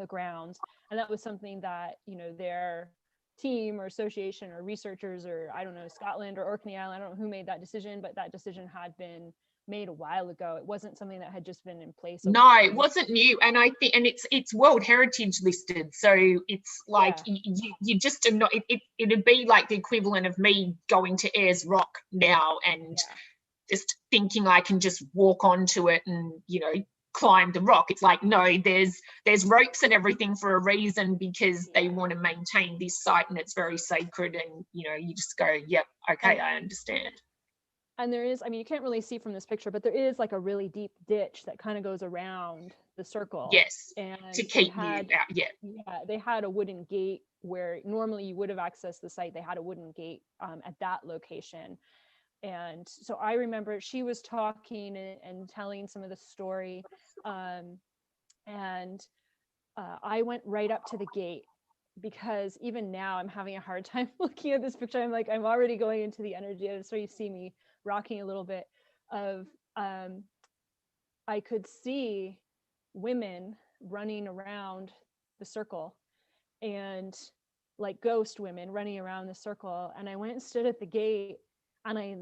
grounds. And that was something that, their team or association or researchers, or I don't know, Scotland or Orkney Island, I don't know who made that decision, but that decision had been made a while ago. It wasn't something that had just been in place. No, it wasn't new, and I think, and it's World Heritage listed, so it's like, you just are not. It'd be like the equivalent of me going to Ayers Rock now and just thinking I can just walk onto it and climb the rock. It's like, no, there's ropes and everything for a reason, because they want to maintain this site and it's very sacred, and you just go, yep, okay, I understand. And there is, I mean, you can't really see from this picture, but there is like a really deep ditch that kind of goes around the circle. Yes. And to keep you out. Yeah. Yeah, they had a wooden gate where normally you would have accessed the site. They had a wooden gate at that location. And so I remember she was talking and telling some of the story. And I went right up to the gate, because even now I'm having a hard time looking at this picture. I'm like, I'm already going into the energy. So you see me rocking a little bit of, I could see women running around the circle, and like ghost women running around the circle. And I went and stood at the gate, and I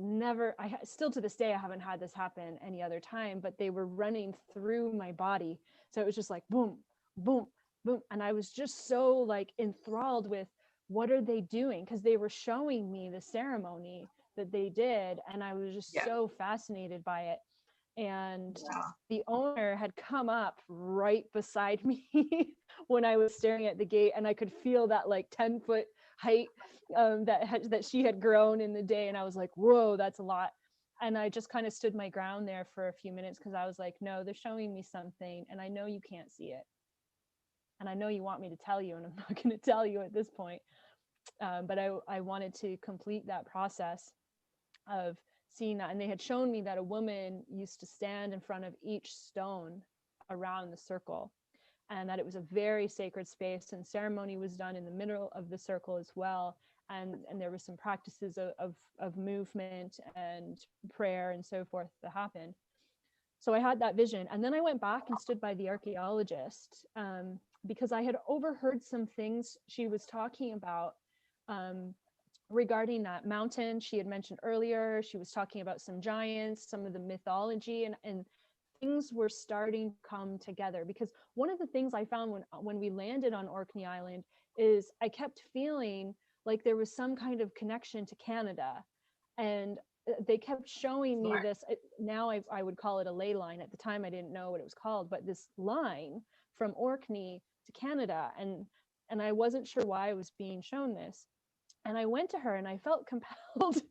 still to this day, I haven't had this happen any other time, but they were running through my body. So it was just like boom, boom, boom. And I was just so like enthralled with, what are they doing? Because they were showing me the ceremony that they did, and I was just so fascinated by it. And the owner had come up right beside me when I was staring at the gate, and I could feel that like 10-foot height that she had grown in the day. And I was like, whoa, that's a lot. And I just kind of stood my ground there for a few minutes, because I was like, no, they're showing me something, and I know you can't see it, and I know you want me to tell you, and I'm not going to tell you at this point. But I wanted to complete that process of seeing that. And they had shown me that a woman used to stand in front of each stone around the circle, and that it was a very sacred space, and ceremony was done in the middle of the circle as well. And there was some practices of movement and prayer and so forth that happened. So I had that vision. And then I went back and stood by the archaeologist, because I had overheard some things she was talking about, regarding that mountain she had mentioned earlier. She was talking about some giants, some of the mythology, and things were starting to come together. Because one of the things I found when we landed on Orkney Island is I kept feeling like there was some kind of connection to Canada. And they kept showing me this, now I would call it a ley line. At the time I didn't know what it was called, but this line from Orkney to Canada, and I wasn't sure why I was being shown this. And I went to her and I felt compelled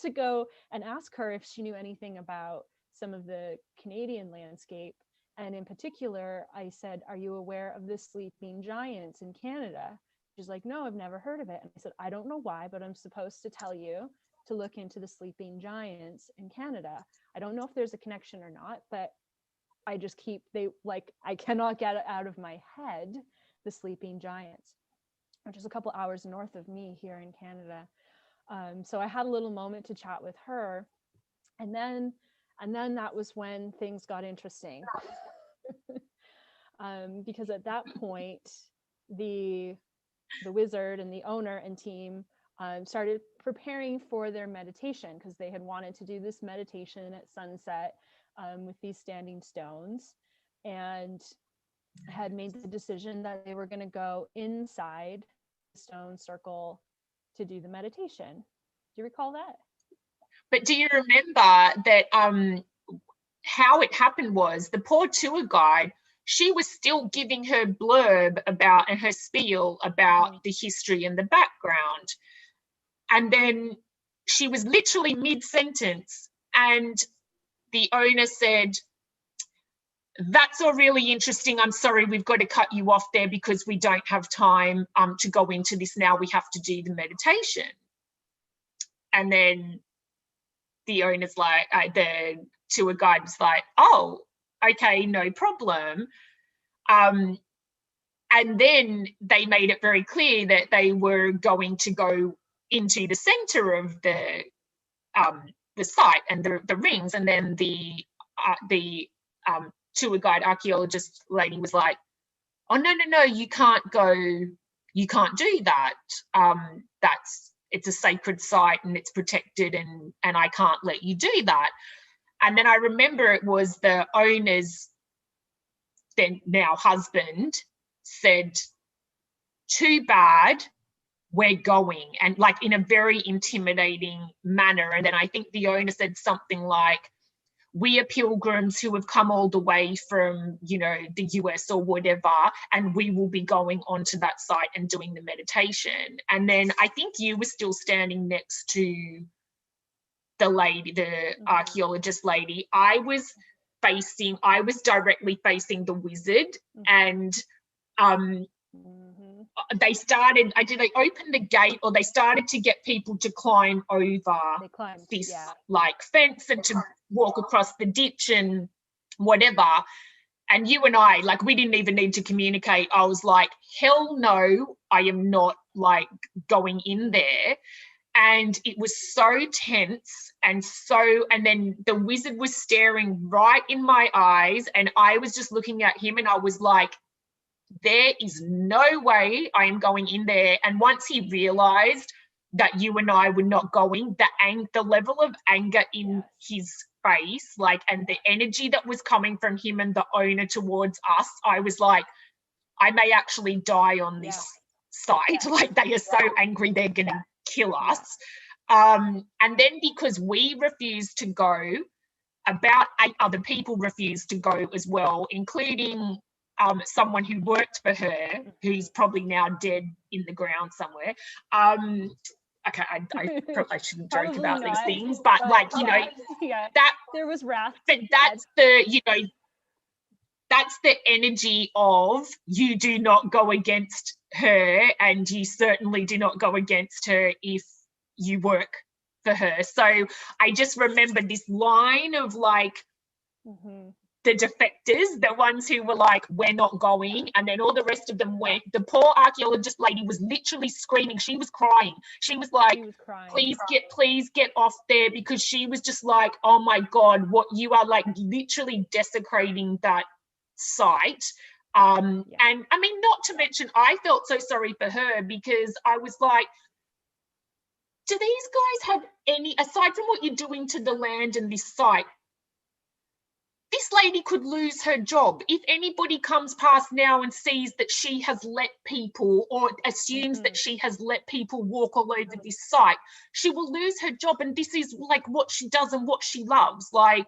to go and ask her if she knew anything about some of the Canadian landscape. And in particular, I said, are you aware of the sleeping giants in Canada? She's like, no, I've never heard of it. And I said, I don't know why, but I'm supposed to tell you to look into the sleeping giants in Canada. I don't know if there's a connection or not, but I just I cannot get it out of my head, the sleeping giants, which is a couple hours north of me here in Canada. So I had a little moment to chat with her, and then that was when things got interesting. Because at that point, the wizard and the owner and team started preparing for their meditation, because they had wanted to do this meditation at sunset with these standing stones, and had made the decision that they were going to go inside the stone circle to do the meditation. Do you recall that? But do you remember that how it happened was the poor tour guide, she was still giving her blurb about and her spiel about the history and the background. And then she was literally mid-sentence, and the owner said, that's all really interesting. I'm sorry, we've got to cut you off there because we don't have time to go into this now. We have to do the meditation. And then the owner's like, the tour guide was like, oh, okay, no problem. And then they made it very clear that they were going to go into the center of the site and the rings. And then the tour guide archaeologist lady was like, oh, no, you can't go, you can't do that. It's a sacred site and it's protected, and I can't let you do that. And then I remember it was the owner's then now husband said, too bad, we're going, and like in a very intimidating manner. And then I think the owner said something like, we are pilgrims who have come all the way from, the US or whatever, and we will be going onto that site and doing the meditation. And then I think you were still standing next to the lady, the archaeologist lady. I was directly facing the wizard, and they opened the gate, or they started to get people to climb over this like fence and to walk across the ditch and whatever. And you and I, like, we didn't even need to communicate. I was like, hell no, I am not like going in there. And it was so tense, and then the wizard was staring right in my eyes, and I was just looking at him, and I was like, there is no way I am going in there. And once he realized that you and I were not going, the level of anger in his face, like, and the energy that was coming from him and the owner towards us, I was like, I may actually die on this site. Like, they are so angry, they're going to kill us. And then because we refused to go, about 8 other people refused to go as well, including someone who worked for her, who's probably now dead in the ground somewhere. Okay, I probably shouldn't joke about these things, but like, that there was wrath. But that's that's the energy of, you do not go against her, and you certainly do not go against her if you work for her. So I just remember this line of like, the defectors, the ones who were like, we're not going, and then all the rest of them went. The poor archaeologist lady was literally screaming. She was crying. She was like, please get off there, because she was just like, oh my God, what, you are like literally desecrating that site. And I mean, not to mention, I felt so sorry for her, because I was like, do these guys have any, aside from what you're doing to the land and this site, this lady could lose her job. If anybody comes past now and sees that she has let people, or assumes that she has let people walk all over this site, she will lose her job. And this is like what she does and what she loves. Like,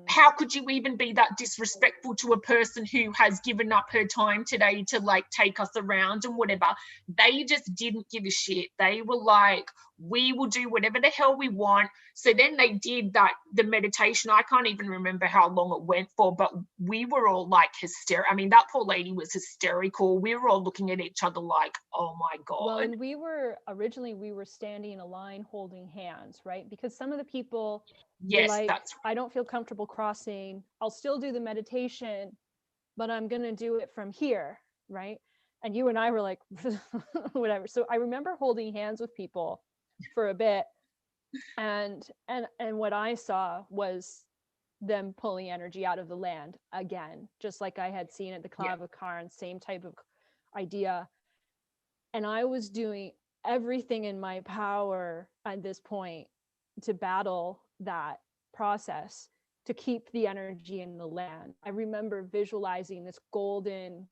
how could you even be that disrespectful to a person who has given up her time today to like take us around and whatever? They just didn't give a shit. They were like, we will do whatever the hell we want. So then they did that, the meditation. I can't even remember how long it went for, but we were all like hysterical. I mean, that poor lady was hysterical. We were all looking at each other like, oh my God. Well, and we were standing in a line holding hands, right? Because some of the people, yes, like, that's I don't feel comfortable crossing. I'll still do the meditation, but I'm going to do it from here, right? And you and I were like, whatever. So I remember holding hands with people for a bit, and what I saw was them pulling energy out of the land again, just like I had seen at the Clavicarn, same type of idea. And I was doing everything in my power at this point to battle that process, to keep the energy in the land. I remember visualizing this golden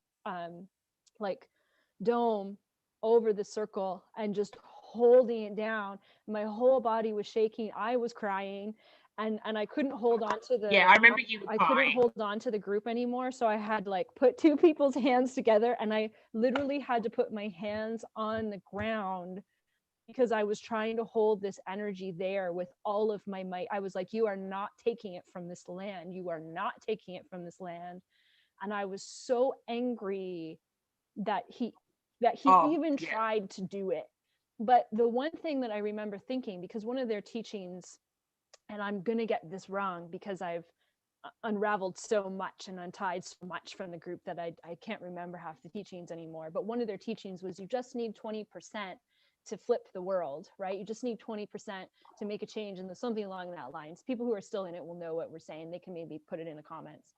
like dome over the circle and just holding it down. My whole body was shaking. I was crying, and I couldn't hold on to the, I remember you I couldn't hold on to the group anymore. So I had like put two people's hands together, and I literally had to put my hands on the ground because I was trying to hold this energy there with all of my might. I was like, you are not taking it from this land. You are not taking it from this land. And I was so angry that he even tried to do it. But the one thing that I remember thinking, because one of their teachings, and I'm going to get this wrong because I've unraveled so much and untied so much from the group that I can't remember half the teachings anymore. But one of their teachings was, you just need 20% to flip the world, right? You just need 20% to make a change. And there's something along that lines. People who are still in it will know what we're saying. They can maybe put it in the comments.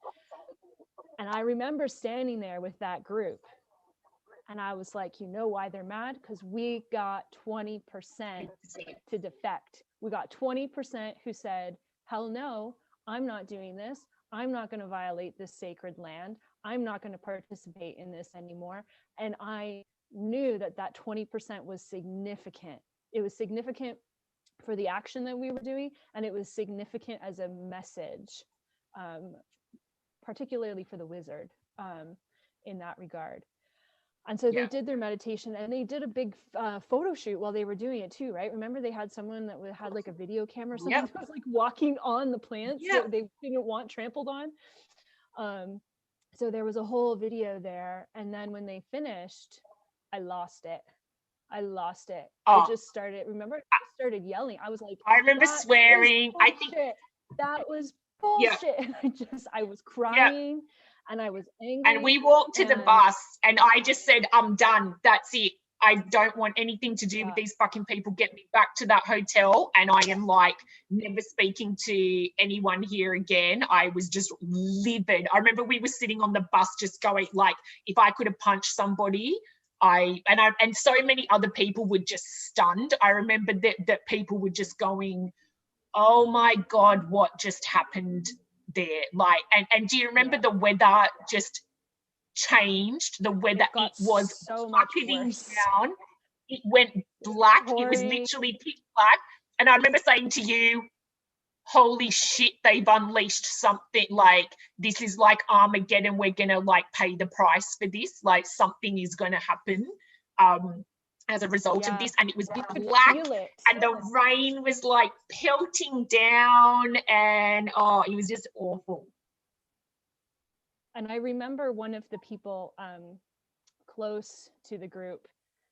And I remember standing there with that group, and I was like, you know why they're mad? Because we got 20% to defect. We got 20% who said, hell no, I'm not doing this. I'm not going to violate this sacred land. I'm not going to participate in this anymore. And I knew that that 20% was significant. It was significant for the action that we were doing, and it was significant as a message, particularly for the wizard, in that regard. And so they did their meditation, and they did a big photo shoot while they were doing it too, right? Remember, they had someone that had like a video camera or something that was like walking on the plants that they didn't want trampled on. So there was a whole video there. And then when they finished, I lost it. I just started, remember, I started yelling. I was like, I remember swearing. I think that was bullshit. I was crying. And I was angry. And we walked to the bus, and I just said, I'm done. That's it. I don't want anything to do with these fucking people. Get me back to that hotel. And I am like never speaking to anyone here again. I was just livid. I remember we were sitting on the bus just going like, if I could have punched somebody, and so many other people were just stunned. I remember that people were just going, oh my God, what just happened there? Like, and do you remember the weather just changed? The weather, it was so much worse. Down. It went black. It was literally pitch black. And I remember saying to you, holy shit, they've unleashed something. Like, this is like Armageddon. We're gonna like pay the price for this. Like, something is gonna happen as a result of this. And it was black, and the rain was like pelting down, and it was just awful. And I remember one of the people close to the group,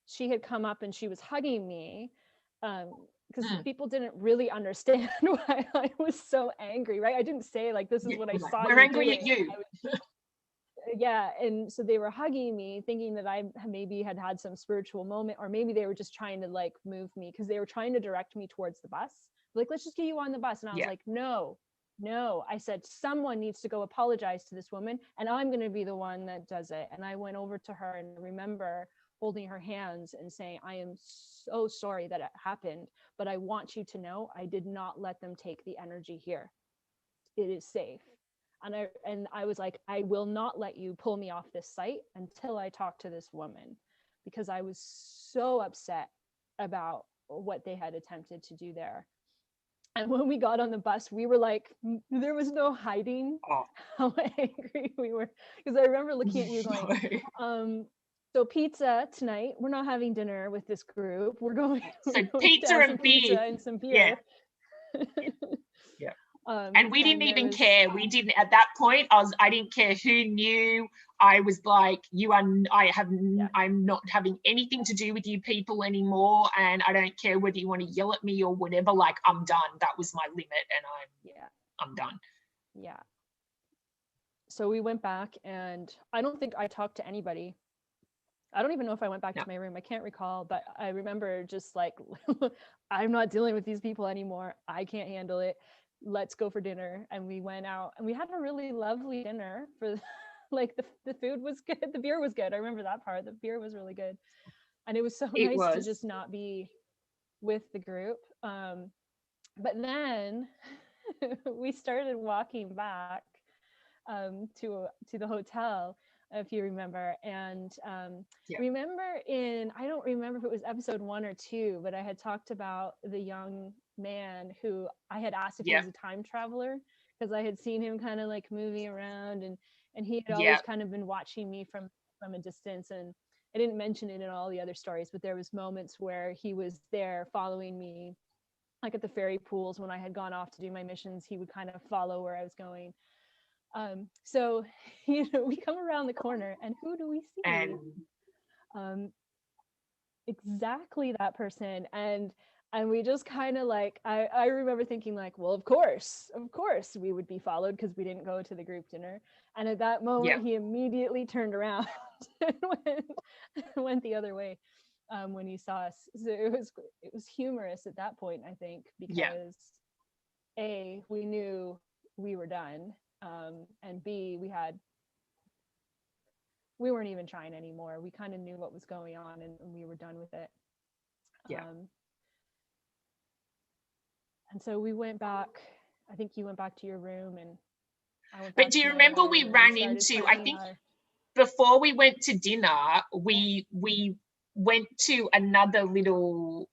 she had come up and she was hugging me because people didn't really understand why I was so angry, right? I didn't say like, this is what I saw. We're angry at you. And so they were hugging me thinking that I maybe had some spiritual moment, or maybe they were just trying to like move me, because they were trying to direct me towards the bus. Like, let's just get you on the bus. And I was like, no, no, I said, someone needs to go apologize to this woman, and I'm going to be the one that does it. And I went over to her and remember holding her hands and saying, I am so sorry that it happened, but I want you to know I did not let them take the energy here. It is safe. And I was like, I will not let you pull me off this site until I talk to this woman, because I was so upset about what they had attempted to do there. And when we got on the bus, we were like, there was no hiding how angry we were. Because I remember looking at you going, so pizza tonight, we're not having dinner with this group. We're going pizza to have and some beer. Pizza and some beer. Yeah. And we didn't even care. We didn't, at that point, I didn't care who knew. I was like, I'm not having anything to do with you people anymore, and I don't care whether you want to yell at me or whatever. Like, I'm done. That was my limit, and I'm done. Yeah. So we went back, and I don't think I talked to anybody. I don't even know if I went back to my room. I can't recall, but I remember just like, I'm not dealing with these people anymore. I can't handle it. Let's go for dinner. And we went out and we had a really lovely dinner. For like the food was good, the beer was good. I remember that part. The beer was really good, and it was so nice to just not be with the group. But then we started walking back to the hotel, if you remember. And remember I don't remember if it was episode 1 or 2, but I had talked about the young man who I had asked if he was a time traveler, because I had seen him kind of like moving around, and he had always kind of been watching me from a distance. And I didn't mention it in all the other stories, but there was moments where he was there following me, like at the fairy pools when I had gone off to do my missions. He would kind of follow where I was going. So, we come around the corner, and who do we see? Exactly that person. And we just kind of like, I remember thinking like, well, of course we would be followed, because we didn't go to the group dinner. And at that moment, he immediately turned around and went the other way when he saw us. So it was humorous at that point, I think, because A, we knew we were done, and B, we weren't even trying anymore. We kind of knew what was going on, and we were done with it. And so we went back. I think you went back to your room, and I went back. But do you remember we ran into, I think before we went to dinner, we went to another little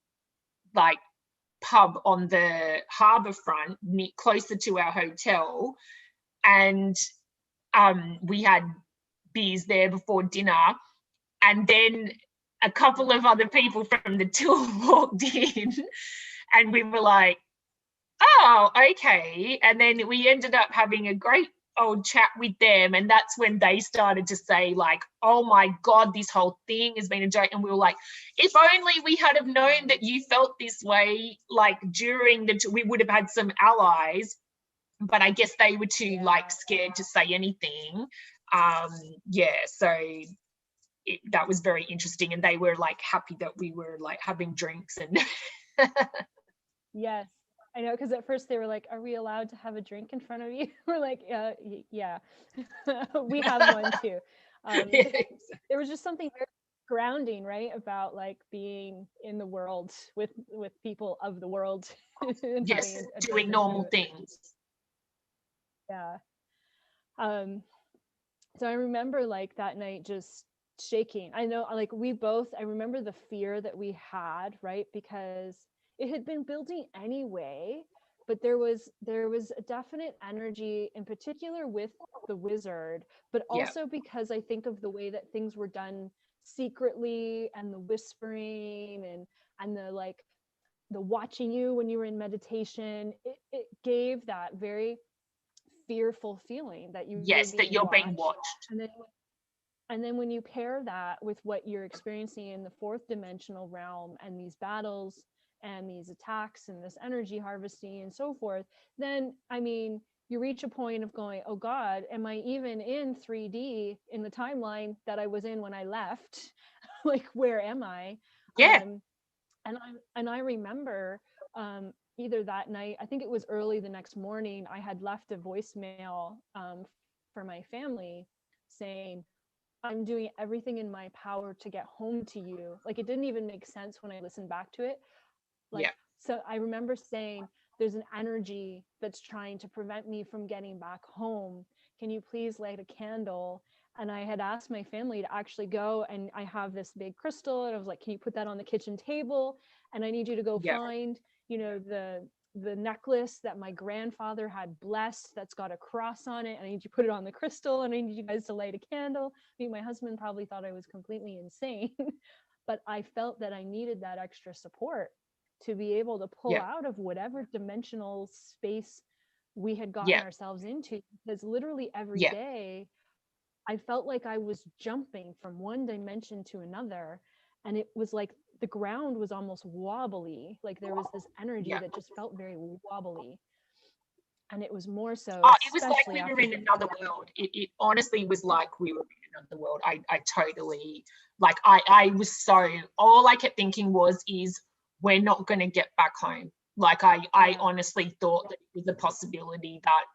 like pub on the harbour front, closer to our hotel, and we had beers there before dinner. And then a couple of other people from the tour walked in, and we were like, oh, okay. And then we ended up having a great old chat with them, and that's when they started to say like, oh my God, this whole thing has been a joke. And we were like, if only we had have known that you felt this way, like during we would have had some allies. But I guess they were too like scared to say anything. So that was very interesting, and they were like happy that we were like having drinks and Yes, I know, because at first they were like, are we allowed to have a drink in front of you? We're like, yeah. We have one too. There was just something very grounding, right, about like being in the world with people of the world. And yes, doing normal things. So I remember like that night just shaking. I know, like I remember the fear that we had, right, because it had been building anyway, but there was a definite energy in particular with the wizard, but also because I think of the way that things were done secretly, and the whispering, and the like the watching you when you were in meditation. It gave that very fearful feeling that you're being watched. And then when you pair that with what you're experiencing in the 4th dimensional realm, and these battles and these attacks and this energy harvesting and so forth, then I mean, you reach a point of going, oh God, am I even in 3D in the timeline that I was in when I left? Like, where am I? And I remember either that night, I think it was early the next morning, I had left a voicemail for my family saying, I'm doing everything in my power to get home to you. Like, it didn't even make sense when I listened back to it. Yeah. Like, so I remember saying, there's an energy that's trying to prevent me from getting back home. Can you please light a candle? And I had asked my family to actually go, and I have this big crystal, and I was like, can you put that on the kitchen table? And I need you to go Yeah. find, you know, the necklace that my grandfather had blessed that's got a cross on it, and I need you to put it on the crystal, and I need you guys to light a candle. I mean, my husband probably thought I was completely insane, but I felt that I needed that extra support to be able to pull Yeah. out of whatever dimensional space we had gotten Yeah. ourselves into, because literally every Yeah. day I felt like I was jumping from one dimension to another, and it was like the ground was almost wobbly, like there was this energy Yeah. that just felt very wobbly. And it was more so, Oh, it was like especially we were after in another world. It honestly was like we were in another world. I totally, like, I was so, all I kept thinking is we're not going to get back home. Like, I honestly thought that it was a possibility that,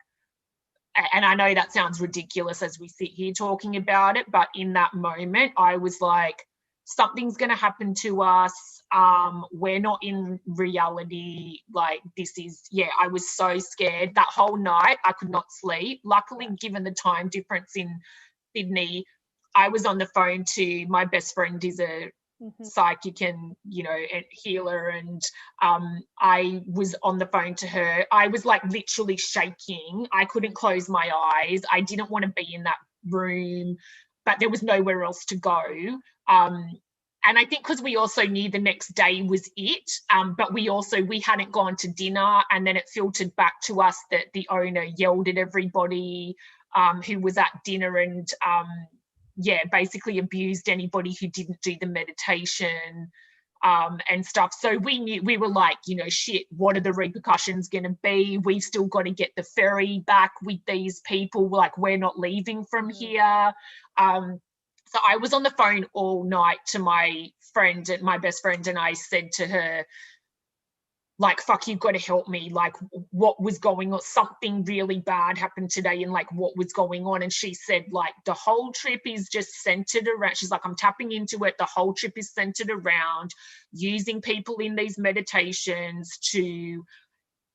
and I know that sounds ridiculous as we sit here talking about it, but in that moment, I was like, something's going to happen to us. We're not in reality. Like, this is, yeah, I was so scared. That whole night, I could not sleep. Luckily, given the time difference in Sydney, I was on the phone to my best friend, is a psychic and, you know, a healer, and I was on the phone to her. I was like literally shaking. I couldn't close my eyes. I didn't want to be in that room, but there was nowhere else to go. And I think because we also knew the next day was it, but we hadn't gone to dinner, and then it filtered back to us that the owner yelled at everybody who was at dinner, and yeah, basically abused anybody who didn't do the meditation and stuff. So we were like, you know, shit, what are the repercussions going to be? We've still got to get the ferry back with these people. Like, we're not leaving from here. So I was on the phone all night to my friend, my best friend, and I said to her, like, fuck, you've got to help me. Like, what was going on? Something really bad happened today, and like, what was going on? And she said, like, the whole trip is just centered around, she's like, I'm tapping into it. The whole trip is centered around using people in these meditations to,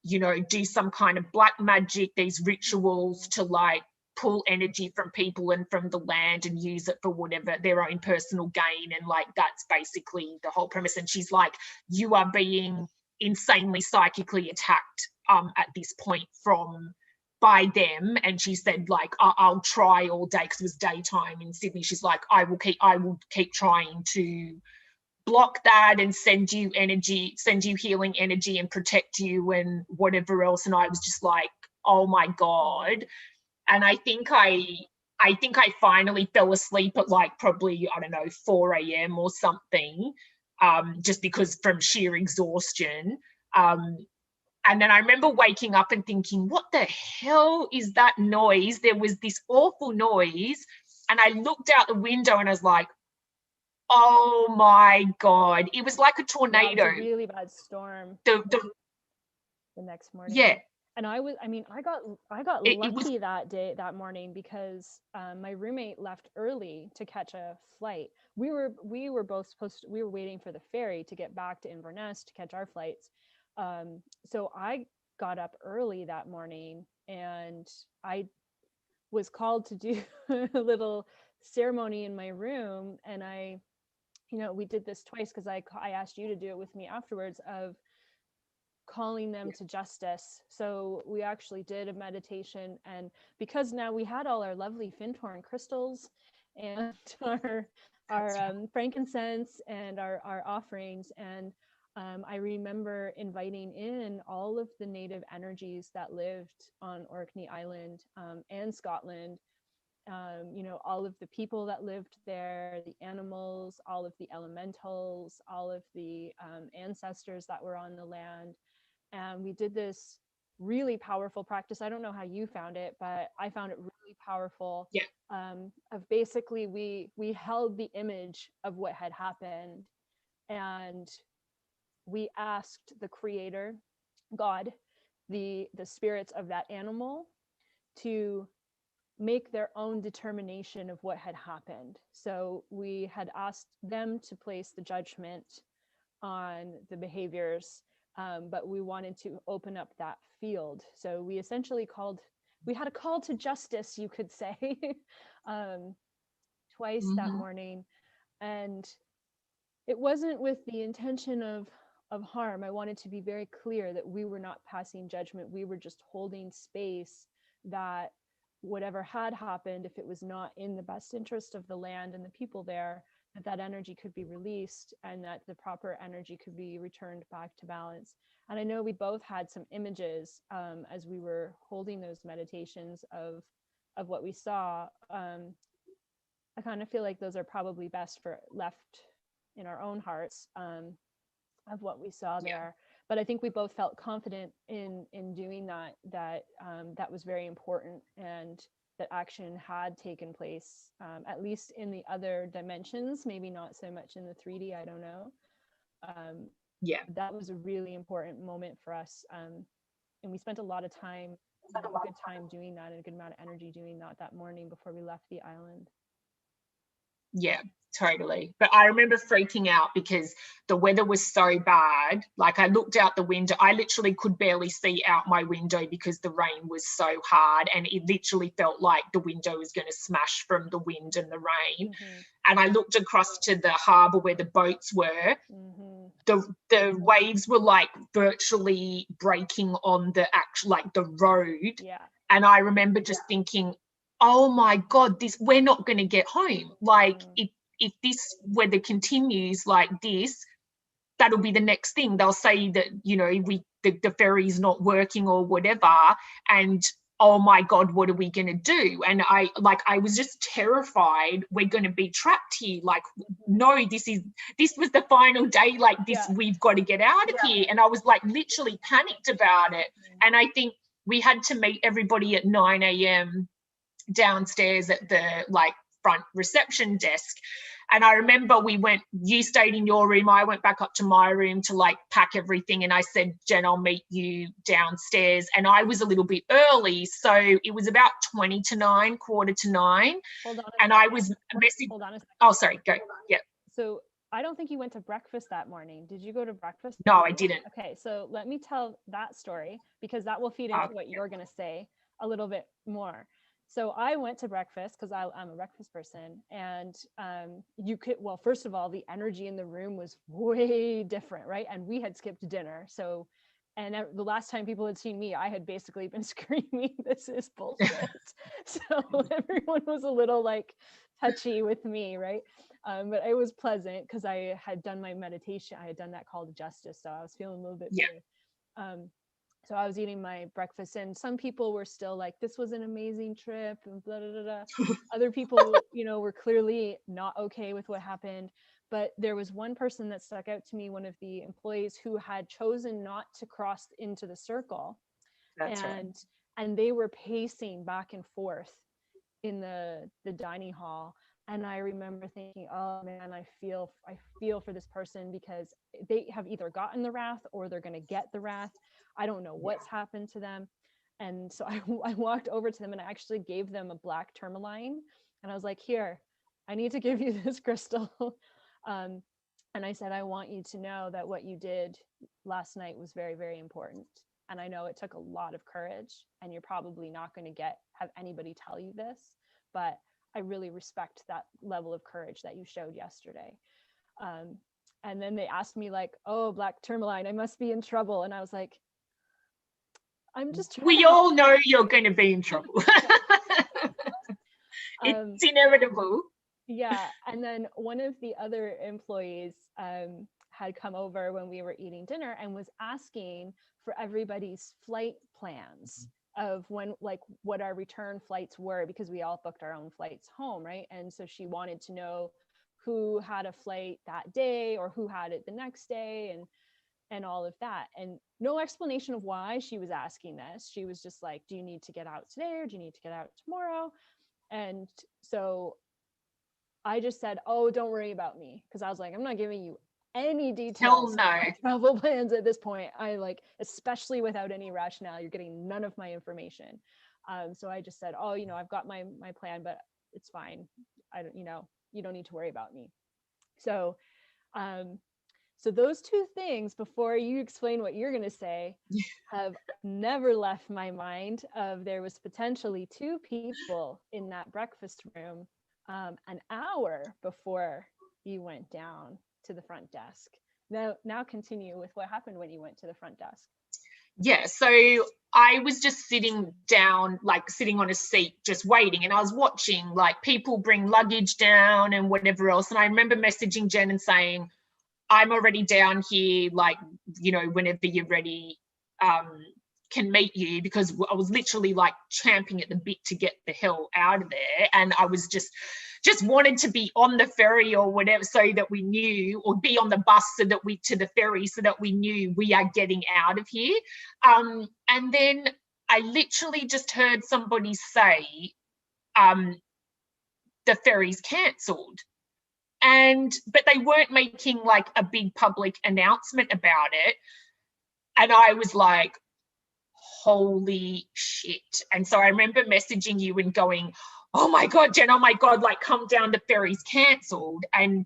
you know, do some kind of black magic, these rituals to like pull energy from people and from the land and use it for whatever their own personal gain. And like, that's basically the whole premise. And she's like, you are being insanely psychically attacked at this point by them. And she said, like, I'll try all day, because it was daytime in Sydney. She's like, I will keep trying to block that and send you healing energy and protect you and whatever else. And I was just like, oh my God. And I think I finally fell asleep at like probably, I don't know, 4 a.m. or something, just because from sheer exhaustion. And then I remember waking up and thinking, what the hell is that noise? There was this awful noise. And I looked out the window and I was like, oh my God. It was like a tornado. Yeah, it was a really bad storm the next morning. Yeah. And I got lucky that morning, because my roommate left early to catch a flight. We were waiting for the ferry to get back to Inverness to catch our flights. So I got up early that morning, and I was called to do a little ceremony in my room. And we did this twice, because I asked you to do it with me afterwards, of calling them to justice. So we actually did a meditation, and because now we had all our lovely Fintorn crystals and our frankincense and our offerings, and I remember inviting in all of the native energies that lived on Orkney Island and Scotland. All of the people that lived there, the animals, all of the elementals, all of the ancestors that were on the land. And we did this really powerful practice. I don't know how you found it, but I found it really powerful. Yeah. Of basically, we held the image of what had happened, and we asked the creator God, the spirits of that animal, to make their own determination of what had happened. So we had asked them to place the judgment on the behaviors, but we wanted to open up that field. So we essentially we had a call to justice, you could say, twice that morning. And it wasn't with the intention of harm. I wanted to be very clear that we were not passing judgment. We were just holding space that whatever had happened, if it was not in the best interest of the land and the people there, that energy could be released and that the proper energy could be returned back to balance. And I know we both had some images as we were holding those meditations of what we saw. I kind of feel like those are probably best for left in our own hearts, of what we saw there. But I think we both felt confident in doing that, that was very important, and that action had taken place, at least in the other dimensions, maybe not so much in the 3D, I don't know. That was a really important moment for us. And we spent a lot of time, a good time doing that, and a good amount of energy doing that morning before we left the island. Yeah, totally. But I remember freaking out because the weather was so bad. Like, I looked out the window, I literally could barely see out my window because the rain was so hard, and it literally felt like the window was going to smash from the wind and the rain. And I looked across to the harbour where the boats were. The waves were like virtually breaking on the actual, like, the road. And I remember just thinking, oh my God, we're not going to get home. Like, if this weather continues like this, that'll be the next thing. They'll say that, you know, the ferry's not working or whatever, and oh my God, what are we going to do? And I was just terrified we're going to be trapped here. Like, no, this was the final day. Like this, we've got to get out of here. And I was like literally panicked about it. And I think we had to meet everybody at 9 a.m. downstairs at the like front reception desk. And I remember you stayed in your room, I went back up to my room to like pack everything, and I said, Jen, I'll meet you downstairs. And I was a little bit early, so it was about 20 to 9, quarter to 9. Hold on and I was messaging. Hold on a second. Oh, sorry, go. Yeah. So I don't think you went to breakfast that morning. Did you go to breakfast? No, I didn't. Okay, so let me tell that story, because that will feed into what you're going to say a little bit more. So I went to breakfast because I'm a breakfast person, and first of all, the energy in the room was way different, right? And we had skipped dinner. So, and the last time people had seen me, I had basically been screaming, this is bullshit. So everyone was a little like touchy with me, right? But it was pleasant because I had done my meditation. I had done that call to justice. So I was feeling a little bit better. So I was eating my breakfast, and some people were still like, this was an amazing trip and blah, blah, blah, blah. Other people, were clearly not okay with what happened. But there was one person that stuck out to me, one of the employees who had chosen not to cross into the circle. And they were pacing back and forth in the dining hall. And I remember thinking, oh man, I feel for this person, because they have either gotten the wrath or they're going to get the wrath. I don't know what's happened to them. And so I walked over to them, and I actually gave them a black tourmaline. And I was like, here, I need to give you this crystal. And I said, I want you to know that what you did last night was very, very important. And I know it took a lot of courage, and you're probably not going to have anybody tell you this, but I really respect that level of courage that you showed yesterday. And then they asked me like, oh, black tourmaline, I must be in trouble. And I was like, I'm just trying. We all know you're going to be in trouble. It's inevitable. Yeah. And then one of the other employees had come over when we were eating dinner and was asking for everybody's flight plans of what our return flights were, because we all booked our own flights home, right? And so she wanted to know who had a flight that day or who had it the next day, and all of that. And no explanation of why she was asking this. She was just like, do you need to get out today, or do you need to get out tomorrow? And so I just said, oh, don't worry about me, because I was like, I'm not giving you any Hell details no. of my travel plans at this point. I like, especially without any rationale, you're getting none of my information. So I just said, oh, I've got my plan, but it's fine. I don't, you don't need to worry about me. So, so those two things, before you explain what you're going to say, have never left my mind. There was potentially two people in that breakfast room an hour before you went down to the front desk. Now continue with what happened when you went to the front desk. Yeah, so I was just sitting down, like sitting on a seat, just waiting. And I was watching like people bring luggage down and whatever else. And I remember messaging Jen and saying, I'm already down here, like, whenever you're ready, can meet you, because I was literally like champing at the bit to get the hell out of there. And I was just wanted to be on the ferry or whatever, so that we knew, or be on the bus to the ferry, so that we knew we are getting out of here. And then I literally just heard somebody say, the ferry's cancelled. But they weren't making like a big public announcement about it. And I was like, holy shit. And so I remember messaging you and going, oh my God, Jen, oh my God, like, come down, the ferry's cancelled and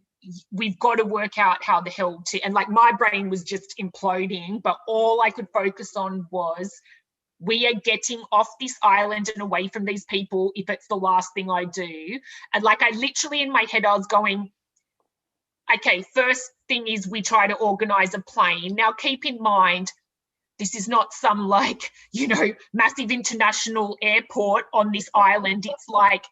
we've got to work out how the hell to, and like my brain was just imploding, but all I could focus on was, we are getting off this island and away from these people if it's the last thing I do. And like, I literally in my head, I was going, okay, first thing is we try to organise a plane. Now, keep in mind, this is not some like, massive international airport on this island. It's like,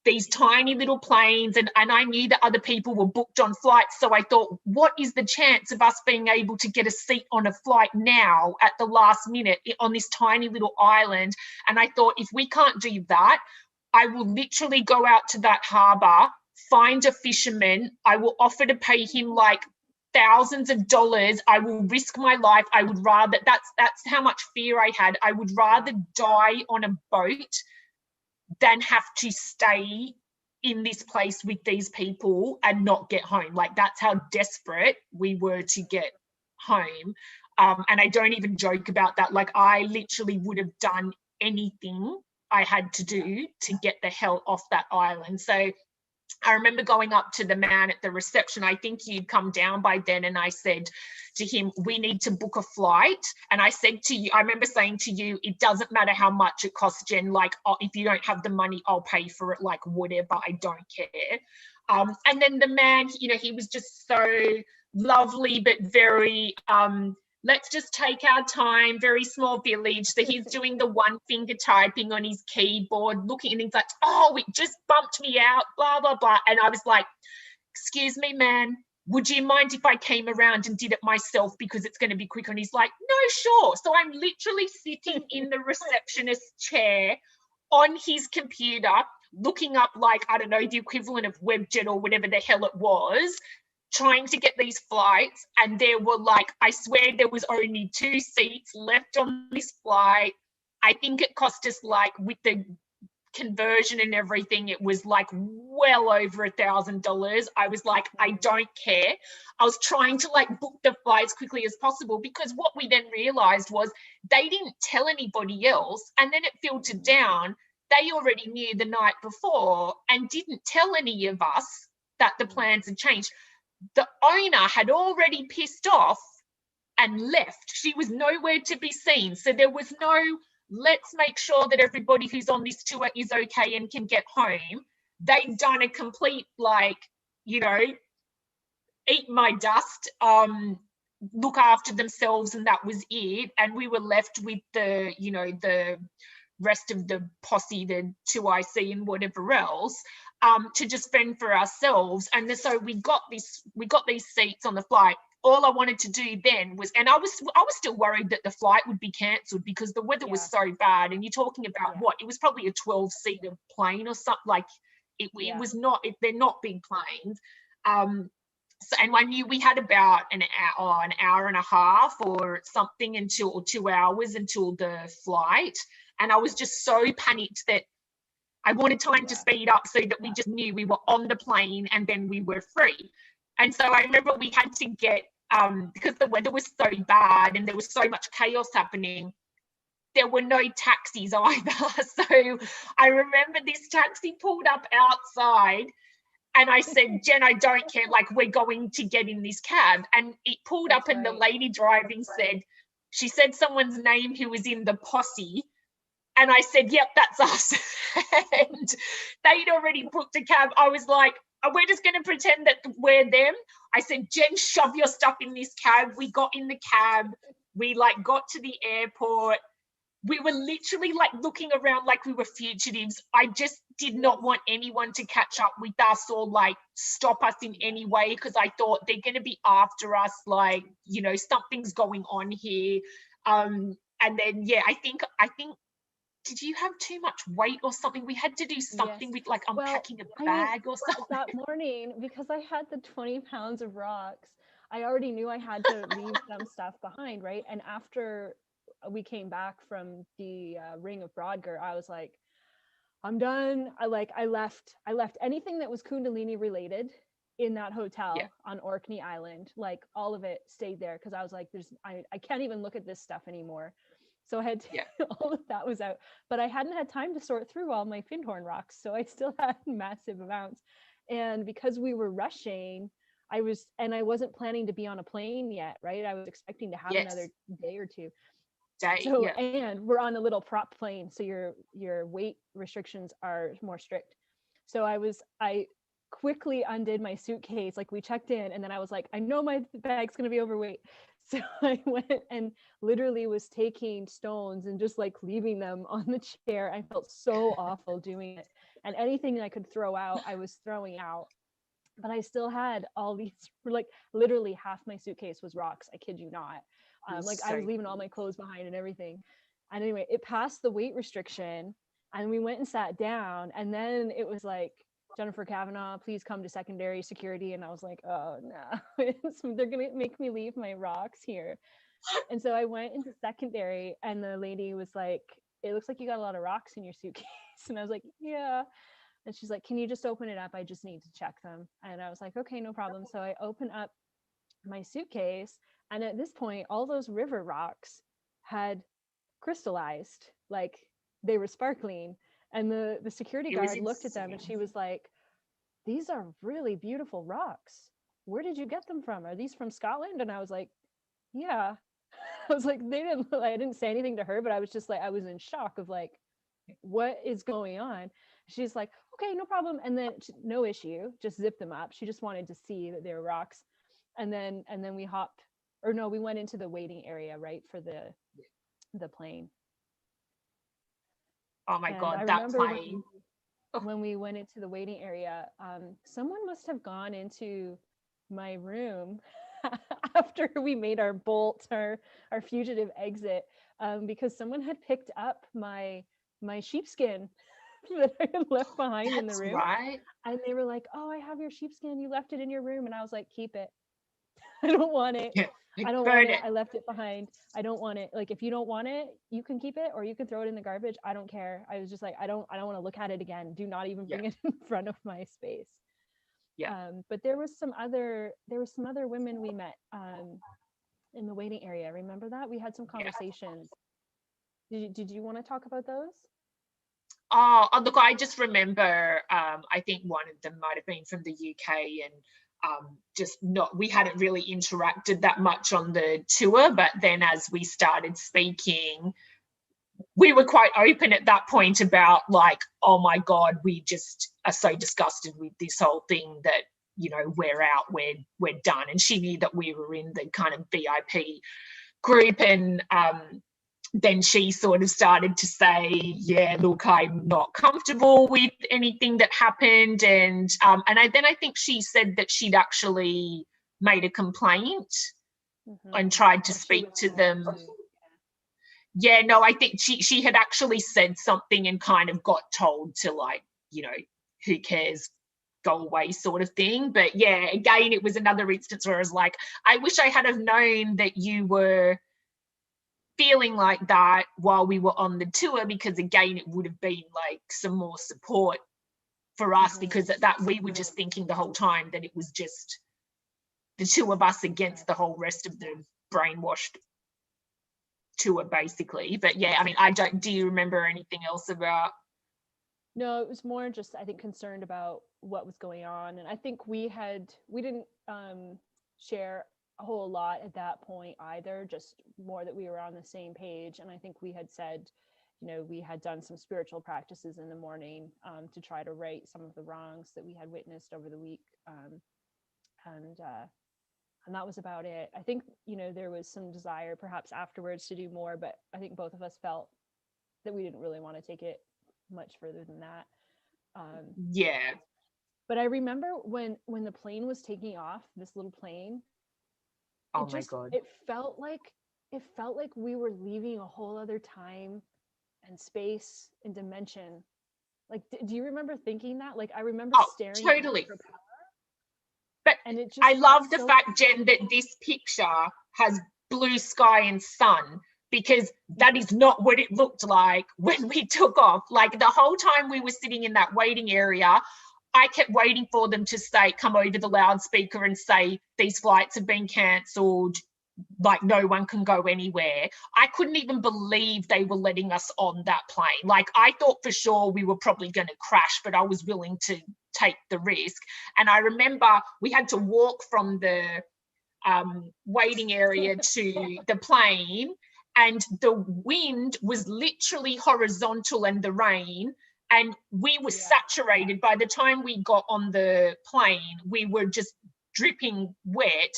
these tiny little planes. And I knew that other people were booked on flights. So I thought, what is the chance of us being able to get a seat on a flight now at the last minute on this tiny little island? And I thought, if we can't do that, I will literally go out to that harbour, find a fisherman. I will offer to pay him like thousands of dollars. I will risk my life. I would rather, that's how much fear I had. I would rather die on a boat than have to stay in this place with these people and not get home. Like, that's how desperate we were to get home. And I don't even joke about that. Like, I literally would have done anything I had to do to get the hell off that island. So I remember going up to the man at the reception. I think you'd come down by then, and I said to him, we need to book a flight. And I said to you, I remember saying to you, it doesn't matter how much it costs, Jen, like, if you don't have the money, I'll pay for it, like, whatever, I don't care. And then the man, he was just so lovely, but very, let's just take our time, very small village. So he's doing the one finger typing on his keyboard, looking, and he's like, oh, it just bumped me out, blah, blah, blah. And I was like, excuse me, man, would you mind if I came around and did it myself, because it's going to be quicker? And he's like, no, sure. So I'm literally sitting in the receptionist's chair on his computer, looking up, like, I don't know, the equivalent of WebJet or whatever the hell it was, trying to get these flights. And there were, like, I swear there was only 2 seats left on this flight. I think it cost us, like, with the conversion and everything, it was like well over $1,000. I was like, I don't care. I was trying to like book the flight as quickly as possible, because what we then realized was they didn't tell anybody else, and then it filtered down. They already knew the night before and didn't tell any of us that the plans had changed. The owner had already pissed off and left. She was nowhere to be seen. So there was no, let's make sure that everybody who's on this tour is okay and can get home. They'd done a complete, like, eat my dust, look after themselves, and that was it. And we were left with the, the rest of the posse, the 2IC and whatever else, to just fend for ourselves. And so we got these seats on the flight. All I wanted to do then was, and I was still worried that the flight would be cancelled because the weather was so bad. And you're talking about what? It was probably a 12-seater plane or something. Like, it was not. They're not big planes. So, and I knew we had about an hour and a half or something or 2 hours until the flight. And I was just so panicked that I wanted time to speed up so that we just knew we were on the plane and then we were free. And so I remember we had to get, because the weather was so bad and there was so much chaos happening, there were no taxis either. So I remember this taxi pulled up outside and I said, Jen, I don't care, like, we're going to get in this cab. And it pulled up and the lady driving said, she said someone's name who was in the posse. And I said, yep, that's us. And they'd already booked a cab. I was like, we're just going to pretend that we're them. I said, Jen, shove your stuff in this cab. We got in the cab. We like got to the airport. We were literally like looking around like we were fugitives. I just did not want anyone to catch up with us or like stop us in any way, because I thought they're going to be after us, like, you know, something's going on here. And then, yeah, I think, did you have too much weight or something? We had to do something with like unpacking a bag or something. That morning, because I had the 20 pounds of rocks, I already knew I had to leave some stuff behind, right? And after we came back from the ring of Brodgar, I was like, I'm done. I left anything that was kundalini related in that hotel on Orkney Island. Like all of it stayed there, because I was like, I can't even look at this stuff anymore. So I had to, all of that was out, but I hadn't had time to sort through all my Findhorn rocks. So I still had massive amounts. And because we were rushing, I wasn't planning to be on a plane yet, right? I was expecting to have another day or two. And we're on a little prop plane, so your weight restrictions are more strict. So I quickly undid my suitcase, like we checked in, and then I was like, I know my bag's gonna be overweight. So I went and literally was taking stones and just like leaving them on the chair. I felt so awful doing it. And anything I could throw out, I was throwing out. But I still had all these, like literally half my suitcase was rocks. I kid you not. I was leaving all my clothes behind and everything. And anyway, it passed the weight restriction and we went and sat down. And then it was like, Jennifer Kavanaugh, please come to secondary security. And I was like, oh no, they're going to make me leave my rocks here. And so I went into secondary and the lady was like, it looks like you got a lot of rocks in your suitcase. And I was like, yeah. And she's like, can you just open it up? I just need to check them. And I was like, okay, no problem. So I open up my suitcase. And at this point, all those river rocks had crystallized, like they were sparkling. And the security guard looked at them and she was like, these are really beautiful rocks. Where did you get them from? Are these from Scotland? And I was like, yeah. I was like, I didn't say anything to her, but I was just like, I was in shock of like, what is going on? She's like, okay, no problem. And then no issue, just zip them up. She just wanted to see that they were rocks. And then we went into the waiting area, right, for the plane. Oh my God, that plane. When we went into the waiting area, someone must have gone into my room after we made our bolt, our fugitive exit, because someone had picked up my sheepskin that I had left behind in the room. Right. And they were like, oh, I have your sheepskin. You left it in your room. And I was like, keep it. I don't want it. I don't want it. I left it behind. I don't want it. Like, if you don't want it, you can keep it or you can throw it in the garbage. I don't care. I was just like, I don't want to look at it again. Do not even bring it in front of my space. But there was some other women we met in the waiting area. Remember that? We had some conversations. Did you want to talk about those? Oh, look, I just remember, I think one of them might have been from the UK, and we hadn't really interacted that much on the tour, but then as we started speaking, we were quite open at that point about like, oh my God, we just are so disgusted with this whole thing that, you know, we're out, we're done. And she knew that we were in the kind of VIP group, and then she sort of started to say, yeah, look, I'm not comfortable with anything that happened. And then I think she said that she'd actually made a complaint and tried to speak to them. Yeah, no, I think she had actually said something and kind of got told to, like, you know, who cares, go away sort of thing. But yeah, again, it was another instance where I was like, I wish I had have known that you were feeling like that while we were on the tour, because again, it would have been like some more support for us, because at that we were just thinking the whole time that it was just the two of us against the whole rest of the brainwashed tour, basically. But yeah, I mean, do you remember anything else about? No, it was more just, I think, concerned about what was going on. And I think we didn't share a whole lot at that point either, just more that we were on the same page. And I think we had said, we had done some spiritual practices in the morning to try to right some of the wrongs that we had witnessed over the week. And that was about it. I think, there was some desire perhaps afterwards to do more, but I think both of us felt that we didn't really want to take it much further than that. Yeah. But I remember when the plane was taking off, this little plane, oh my God, it felt like we were leaving a whole other time and space and dimension. Like, do you remember thinking that? Like, I remember staring totally. at the propeller. But and it just I love the fact, Jen, that this picture has blue sky and sun, because that is not what it looked like when we took off. Like, the whole time we were sitting in that waiting area, I kept waiting for them to come over the loudspeaker and say, these flights have been cancelled, like no one can go anywhere. I couldn't even believe they were letting us on that plane. Like, I thought for sure we were probably going to crash, but I was willing to take the risk. And I remember we had to walk from the waiting area to the plane, and the wind was literally horizontal and the rain, and we were saturated. By the time we got on the plane, we were just dripping wet.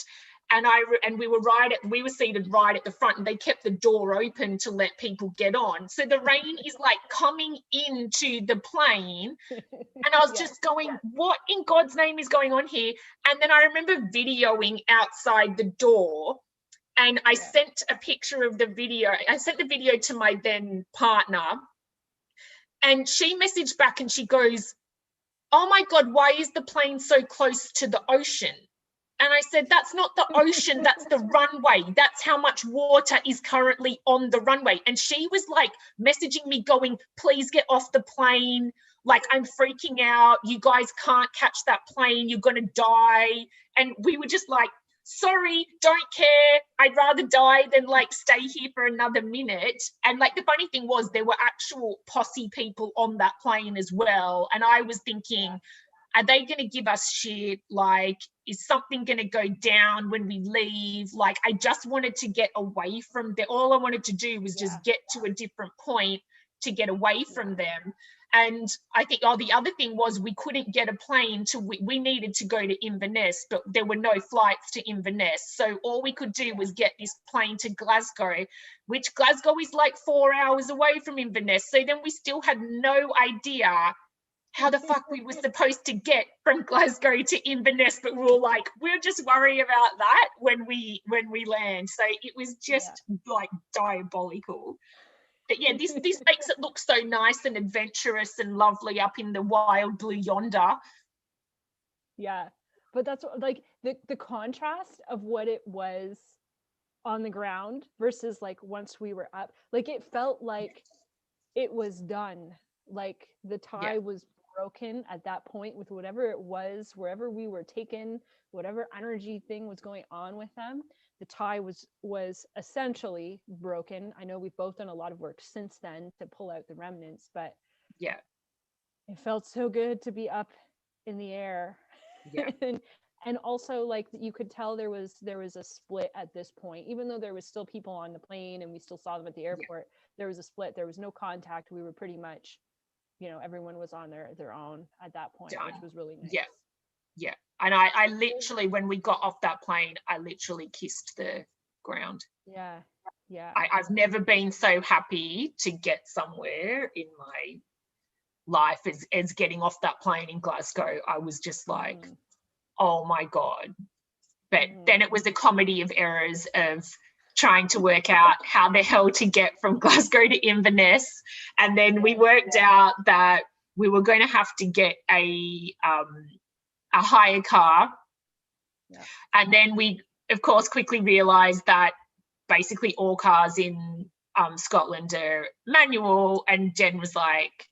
And we were seated right at the front, and they kept the door open to let people get on. So the rain is like coming into the plane, and I was just going, what in God's name is going on here? And then I remember videoing outside the door, and I sent a picture of the video. I sent the video to my then partner, and she messaged back and she goes, oh my God, why is the plane so close to the ocean? And I said, that's not the ocean, that's the runway. That's how much water is currently on the runway. And she was like messaging me going, please get off the plane. Like, I'm freaking out. You guys can't catch that plane. You're going to die. And we were just like, sorry, don't care. I'd rather die than like stay here for another minute. And like, the funny thing was, there were actual posse people on that plane as well. And I was thinking, are they going to give us shit? Like, is something going to go down when we leave? Like, I just wanted to get away from there. All I wanted to do was just get to a different point to get away from them. And I think, the other thing was, we couldn't get a plane we needed to go to Inverness, but there were no flights to Inverness. So all we could do was get this plane to Glasgow, which Glasgow is like 4 hours away from Inverness. So then we still had no idea how the fuck we were supposed to get from Glasgow to Inverness, but we were like, we'll just worry about that when we land. So it was just like diabolical. But yeah, this makes it look so nice and adventurous and lovely up in the wild blue yonder. Yeah, but that's like the contrast of what it was on the ground versus like once we were up. Like, it felt like it was done. Like, the tie was broken at that point with whatever it was, wherever we were taken, whatever energy thing was going on with them. The tie was essentially broken. I know we've both done a lot of work since then to pull out the remnants, but it felt so good to be up in the air. And also, like, you could tell there was a split at this point, even though there was still people on the plane and we still saw them at the airport. There was a split. There was no contact. We were pretty much, everyone was on their own at that point, which was really nice. Yeah. And I literally, when we got off that plane, I literally kissed the ground. Yeah. I've never been so happy to get somewhere in my life as getting off that plane in Glasgow. I was just like, oh my God. But then it was a comedy of errors of trying to work out how the hell to get from Glasgow to Inverness. And then we worked out that we were going to have to get a hire car. And then we, of course, quickly realised that basically all cars in Scotland are manual. And Jen was like,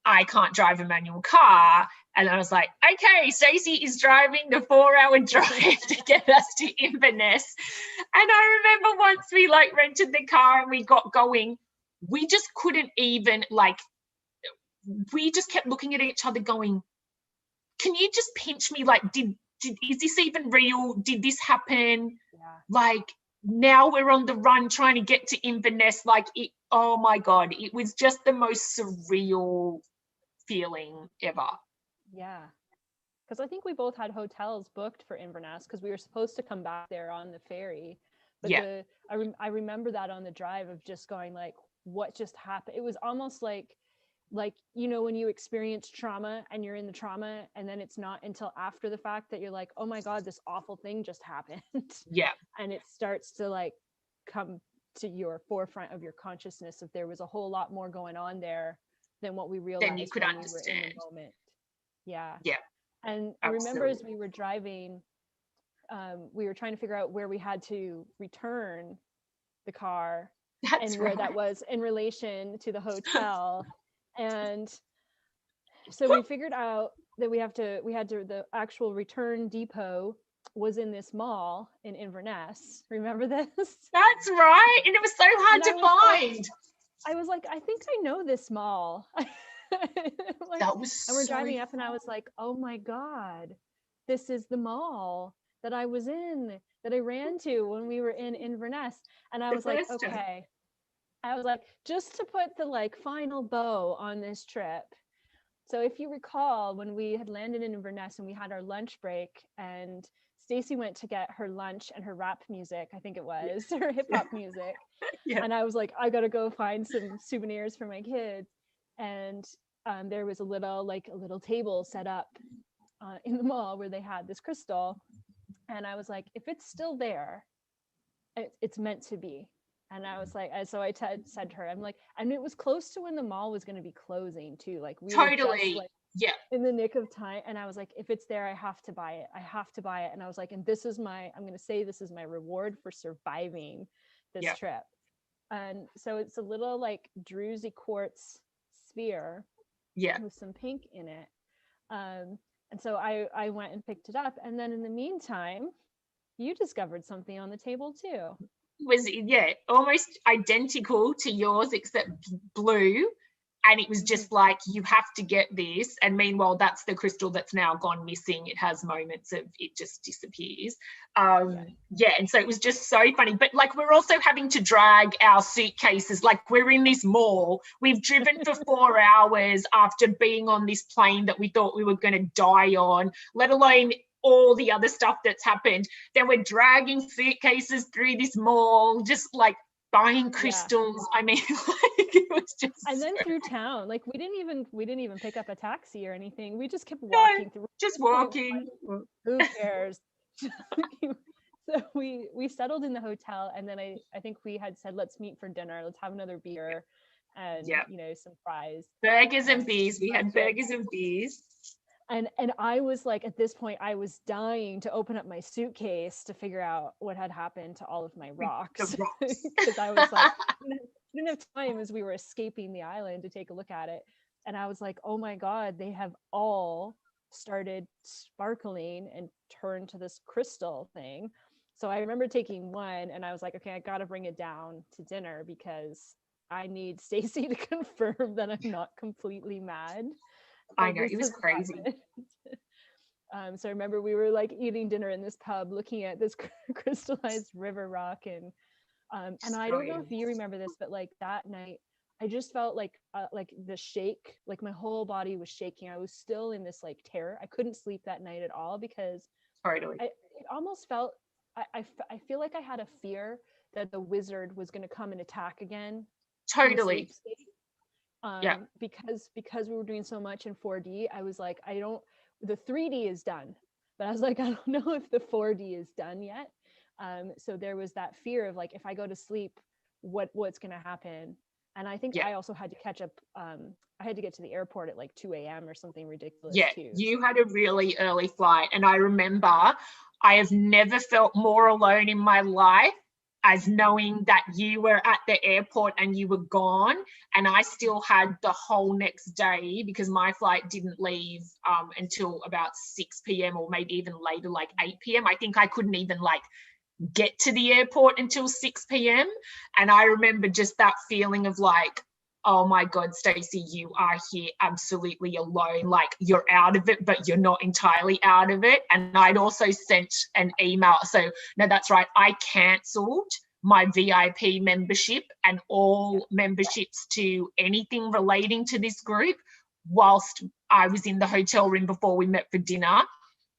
I can't drive a manual car. And I was like, okay, Stacey is driving the 4-hour drive to get us to Inverness. And I remember once we like rented the car and we got going, we just couldn't even like, we just kept looking at each other going, can you just pinch me? Like, is this even real? Did this happen? Yeah. Like, now we're on the run trying to get to Inverness. Like, oh my God, it was just the most surreal feeling ever. Yeah. Because I think we both had hotels booked for Inverness because we were supposed to come back there on the ferry. But Yeah. I remember that on the drive of just going like, what just happened? It was almost like, you know, when you experience trauma and you're in the trauma and then it's not until after the fact that you're like, oh my God, this awful thing just happened. Yeah. And it starts to like come to your forefront of your consciousness if there was a whole lot more going on there than what we realized Then you could when understand. we were in the moment. Yeah. Yeah. And I Absolutely. remember as we were driving, we were trying to figure out where we had to return the car That's and where right. that was in relation to the hotel. And so we figured out that the actual return depot was in this mall in Inverness. Remember this? That's right. And it was so hard And to find. I was like, I think I know this mall. Like, That was and we're so driving up and I was like, oh my God, this is the mall that I was in, that I ran to when we were in Inverness. And I the was like, first time. okay. I was like, just to put the like final bow on this trip. So if you recall, when we had landed in Inverness and we had our lunch break and Stacey went to get her lunch and her rap music, I think it was, her hip hop music. Yeah. And I was like, I gotta go find some souvenirs for my kids. And there was a little table set up in the mall where they had this crystal. And I was like, if it's still there, it's meant to be. And I was like, so I said to her, I'm like, and it was close to when the mall was going to be closing too. Like we were just like in the nick of time. And I was like, if it's there, I have to buy it. I have to buy it. And I was like, and this is I'm going to say this is my reward for surviving this trip. And so it's a little like druzy quartz sphere with some pink in it. And so I went and picked it up. And then in the meantime, you discovered something on the table too. Was almost identical to yours except blue, and it was just like, you have to get this. And meanwhile, that's the crystal that's now gone missing. It has moments of it just disappears. And so it was just so funny. But like, we're also having to drag our suitcases, like we're in this mall, we've driven for 4 hours after being on this plane that we thought we were going to die on, let alone all the other stuff that's happened. Then we're dragging suitcases through this mall, just like buying crystals. I mean, like, it was just. And then through town, like we didn't even pick up a taxi or anything. We just kept walking through. Just walking. Who cares? So we settled in the hotel, and then I think we had said, let's meet for dinner. Let's have another beer, and some fries. Burgers and beers. We had burgers and beers. And I was like, at this point, I was dying to open up my suitcase to figure out what had happened to all of my rocks. Because I was like, I didn't have time as we were escaping the island to take a look at it. And I was like, oh my God, they have all started sparkling and turned to this crystal thing. So I remember taking one and I was like, okay, I got to bring it down to dinner because I need Stacey to confirm that I'm not completely mad. I know, it was crazy. So I remember we were like eating dinner in this pub looking at this crystallized river rock, and I don't know if you remember this, but like that night I just felt like the shake, like my whole body was shaking. I was still in this like terror. I couldn't sleep that night at all because it almost felt I feel like I had a fear that the wizard was going to come and attack again. Totally. Because we were doing so much in 4D, I was like, the 3D is done, but I was like, I don't know if the 4D is done yet. So there was that fear of like, if I go to sleep, what's going to happen? And I think I also had to catch up. I had to get to the airport at like 2 a.m. or something ridiculous too. You had a really early flight. And I remember I have never felt more alone in my life as knowing that you were at the airport and you were gone, and I still had the whole next day, because my flight didn't leave until about 6 p.m. or maybe even later, like 8 p.m. I think I couldn't even like get to the airport until 6 p.m. And I remember just that feeling of like, oh my God, Stacey, you are here absolutely alone. Like, you're out of it, but you're not entirely out of it. And I'd also sent an email. So, no, that's right. I cancelled my VIP membership and all memberships to anything relating to this group whilst I was in the hotel room before we met for dinner.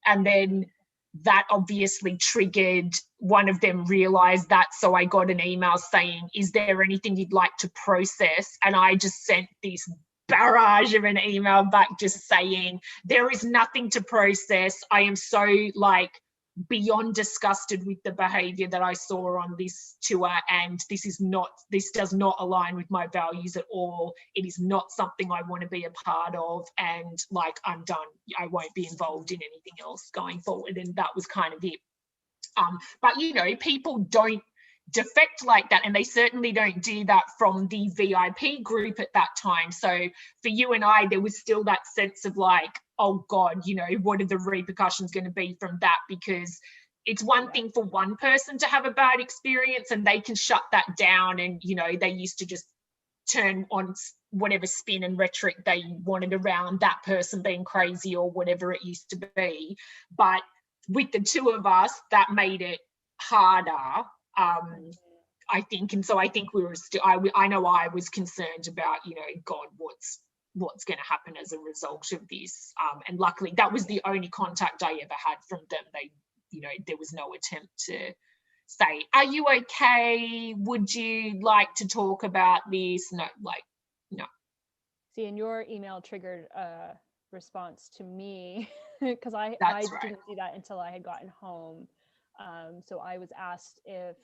And then that obviously triggered, one of them realized that, so I got an email saying, is there anything you'd like to process? And I just sent this barrage of an email back just saying, there is nothing to process. I am so like beyond disgusted with the behavior that I saw on this tour, and this does not align with my values at all. It is not something I want to be a part of, and like, I'm done. I won't be involved in anything else going forward. And that was kind of it. But you know, people don't defect like that, and they certainly don't do that from the VIP group at that time. So for you and I, there was still that sense of like, oh God, you know, what are the repercussions going to be from that? Because it's one thing for one person to have a bad experience and they can shut that down, and you know, they used to just turn on whatever spin and rhetoric they wanted around that person being crazy or whatever it used to be. But with the two of us, that made it harder, I think. And so I think we were still, I know I was concerned about, you know, God, what's going to happen as a result of this. And luckily that was the only contact I ever had from them. They, you know, there was no attempt to say, are you okay? Would you like to talk about this? No, like, no. See, and your email triggered a response to me because I didn't see that until I had gotten home. So I was asked if,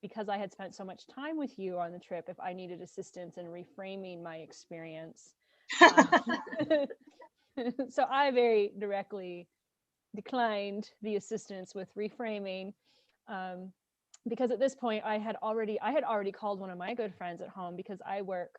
because I had spent so much time with you on the trip, if I needed assistance in reframing my experience. So I very directly declined the assistance with reframing, because at this point I had already called one of my good friends at home, because I work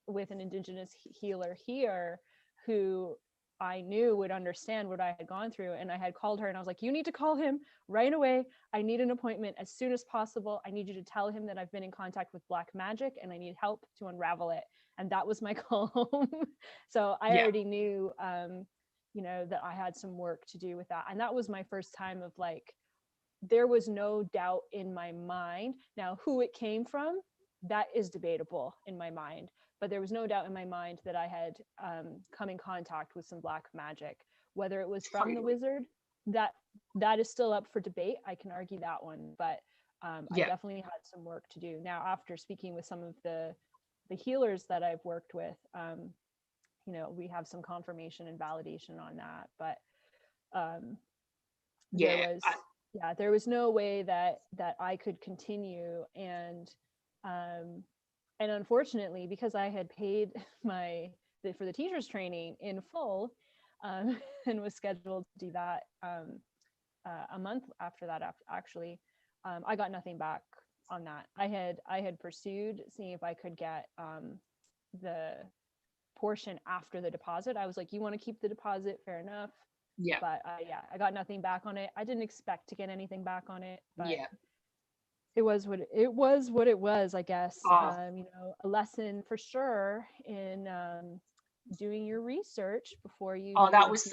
with an Indigenous healer here who I knew would understand what I had gone through. And I had called her and I was like, you need to call him right away. I need an appointment as soon as possible. I need you to tell him that I've been in contact with black magic and I need help to unravel it. And that was my call home. So I already knew, you know, that I had some work to do with that. And that was my first time of like, there was no doubt in my mind. Now, who it came from, that is debatable in my mind. But there was no doubt in my mind that I had come in contact with some black magic. Whether it was from the wizard, that is still up for debate. I can argue that one, but I definitely had some work to do. Now, after speaking with some of the healers that I've worked with, you know, we have some confirmation and validation on that. But there was no way that I could continue. And unfortunately, because I had paid for the teacher's training in full, and was scheduled to do that a month after that, actually, I got nothing back on that. I had pursued seeing if I could get the portion after the deposit. I was like, you want to keep the deposit, fair enough. Yeah. But I got nothing back on it. I didn't expect to get anything back on it, but it was what it was, I guess. You know, a lesson for sure in doing your research before you. That was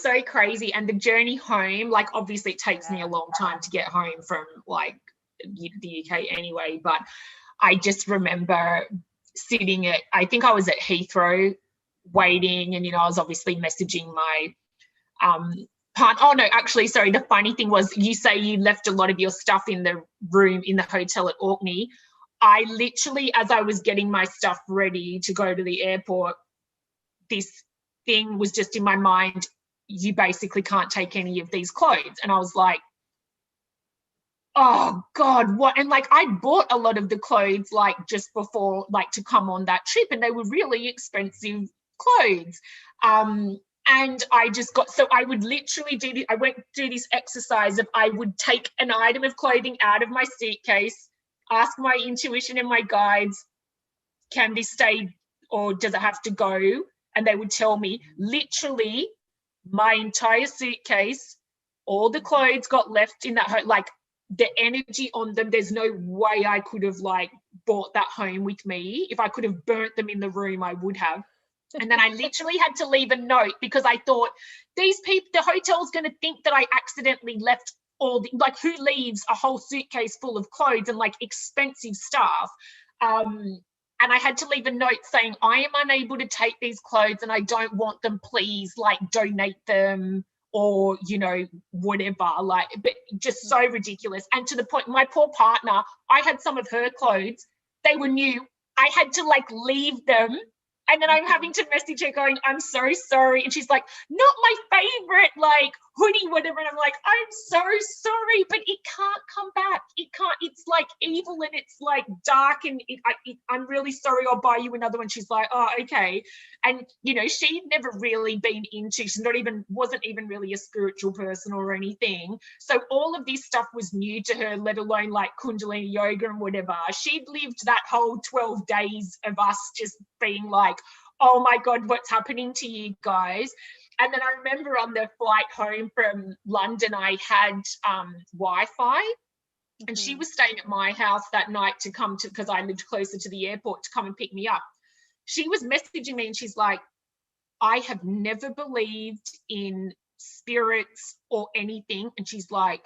so crazy. And the journey home, like, obviously it takes me a long time to get home from like the UK anyway, but I just remember sitting I think I was at Heathrow waiting, and you know, I was obviously messaging my the funny thing was, you say you left a lot of your stuff in the room in the hotel at Orkney. I literally, as I was getting my stuff ready to go to the airport, this thing was just in my mind, you basically can't take any of these clothes. And I was like, oh God, what? And like, I bought a lot of the clothes like just before, like to come on that trip, and they were really expensive clothes. And I just got, so I would literally I went through this exercise of, I would take an item of clothing out of my suitcase, ask my intuition and my guides, can this stay or does it have to go? And they would tell me, literally my entire suitcase, all the clothes got left in that, like the energy on them, there's no way I could have like brought that home with me. If I could have burnt them in the room, I would have. And then I literally had to leave a note because I thought, these people, the hotel's going to think that I accidentally left all the, like, who leaves a whole suitcase full of clothes and like expensive stuff? And I had to leave a note saying, I am unable to take these clothes and I don't want them, please, like, donate them or, you know, whatever, like, but just so ridiculous. And to the point, my poor partner, I had some of her clothes, they were new. I had to like leave them. And then I'm having to message her going, I'm so sorry. And she's like, not my favorite, like, hoodie, whatever. And I'm like, I'm so sorry, but it can't come back. It can't, it's like evil and it's like dark and I'm really sorry, I'll buy you another one. She's like, oh, okay. And, you know, she'd never really been into, wasn't even really a spiritual person or anything. So all of this stuff was new to her, let alone like kundalini yoga and whatever. She'd lived that whole 12 days of us just being like, oh my God, what's happening to you guys? And then I remember on the flight home from London, I had Wi-Fi, and she was staying at my house that night to come to, because I lived closer to the airport, to come and pick me up. She was messaging me and she's like, I have never believed in spirits or anything. And she's like,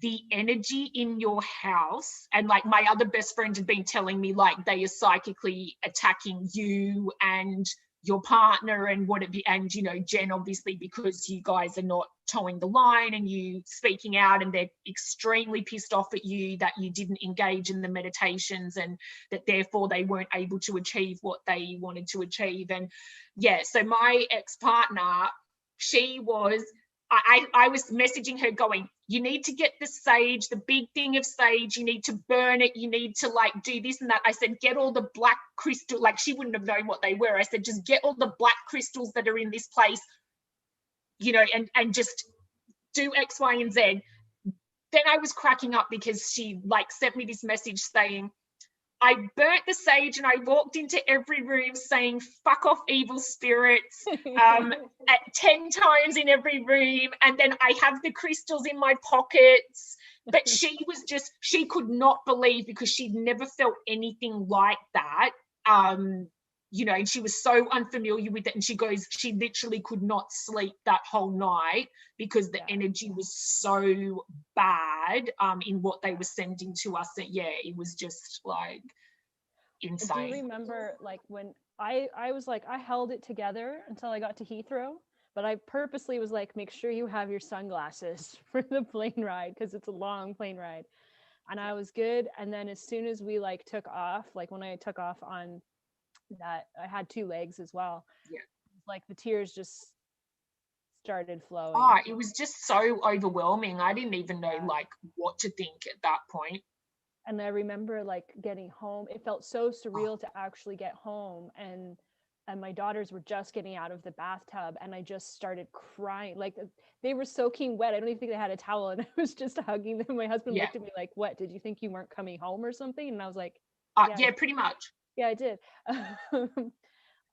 the energy in your house, and like my other best friend had been telling me like they are psychically attacking you and your partner and what it be, and you know, Jen, obviously because you guys are not towing the line and you speaking out, and they're extremely pissed off at you that you didn't engage in the meditations and that therefore they weren't able to achieve what they wanted to achieve. And yeah, so my ex-partner, she was, I was messaging her going, you need to get the sage, the big thing of sage, you need to burn it, you need to like do this and that. I said, get all the black crystal, like she wouldn't have known what they were. I said, just get all the black crystals that are in this place, you know, and just do X, Y, and Z. Then I was cracking up because she like sent me this message saying, I burnt the sage and I walked into every room saying, fuck off evil spirits, at 10 times in every room. And then I have the crystals in my pockets. But she was just, she could not believe, because she'd never felt anything like that. You know, and she was so unfamiliar with it. And she goes, she literally could not sleep that whole night because the energy was so bad in what they were sending to us. That, yeah, it was just like insane. Do you remember like when I was like, I held it together until I got to Heathrow, but I purposely was like, make sure you have your sunglasses for the plane ride because it's a long plane ride. And I was good. And then as soon as we like took off, like when I took off on that, I had 2 legs as well. Yeah. Like the tears just started flowing. Oh, it was just so overwhelming. I didn't even know like what to think at that point. And I remember like getting home, it felt so surreal to actually get home, and my daughters were just getting out of the bathtub and I just started crying. Like they were soaking wet. I don't even think they had a towel, and I was just hugging them. My husband looked at me like, what, did you think you weren't coming home or something? And I was like, yeah, pretty much. Yeah, I did.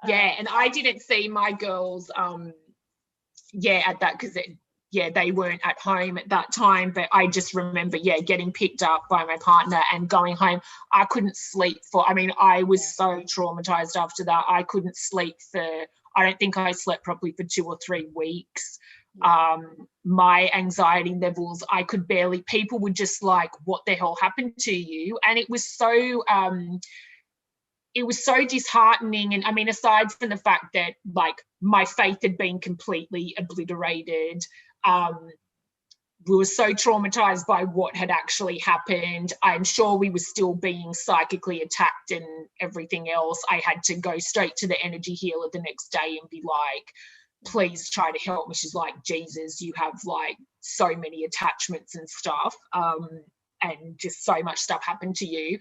Yeah, and I didn't see my girls at that, because they weren't at home at that time. But I just remember getting picked up by my partner and going home. I couldn't sleep I was so traumatized after that. I couldn't sleep I don't think I slept properly for 2 or 3 weeks. My anxiety levels, I could barely, people were just like, what the hell happened to you? And it was so disheartening. And I mean, aside from the fact that like my faith had been completely obliterated, we were so traumatized by what had actually happened. I'm sure we were still being psychically attacked and everything else. I had to go straight to the energy healer the next day and be like, please try to help me. She's like, Jesus, you have like so many attachments and stuff. and just so much stuff happened to you.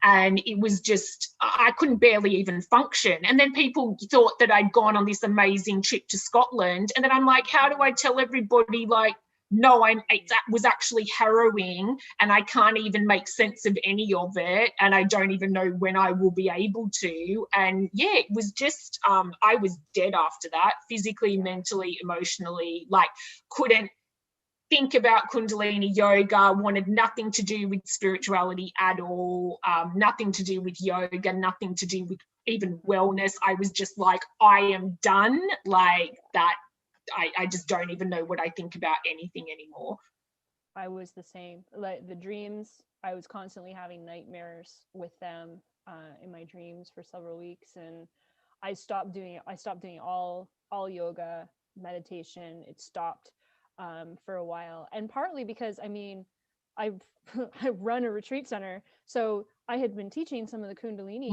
And it was just, I couldn't barely even function. And then people thought that I'd gone on this amazing trip to Scotland. And then I'm like, how do I tell everybody, like, no, that was actually harrowing, and I can't even make sense of any of it, and I don't even know when I will be able to. And yeah, it was just, I was dead after that, physically, mentally, emotionally, like couldn't think about kundalini yoga, wanted nothing to do with spirituality at all, nothing to do with yoga, nothing to do with even wellness. I was just like, I am done, like that. I just don't even know what I think about anything anymore. I was the same. Like the dreams, I was constantly having nightmares with them in my dreams for several weeks, and I stopped doing it. I stopped doing all yoga, meditation. It stopped for a while, and partly because I mean, I've I run a retreat center, so I had been teaching some of the kundalini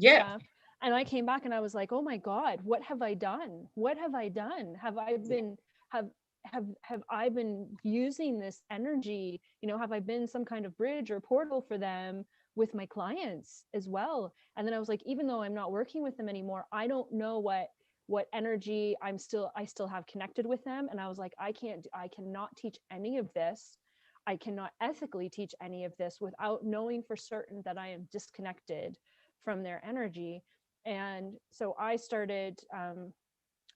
stuff, and I came back and I was like, oh my God, what have I done? What have I done? Have I been have I been using this energy? You know, have I been some kind of bridge or portal for them with my clients as well? And then I was like, even though I'm not working with them anymore, I don't know what energy I still have connected with them. And I was like, I cannot teach any of this. I cannot ethically teach any of this without knowing for certain that I am disconnected from their energy. And so I started,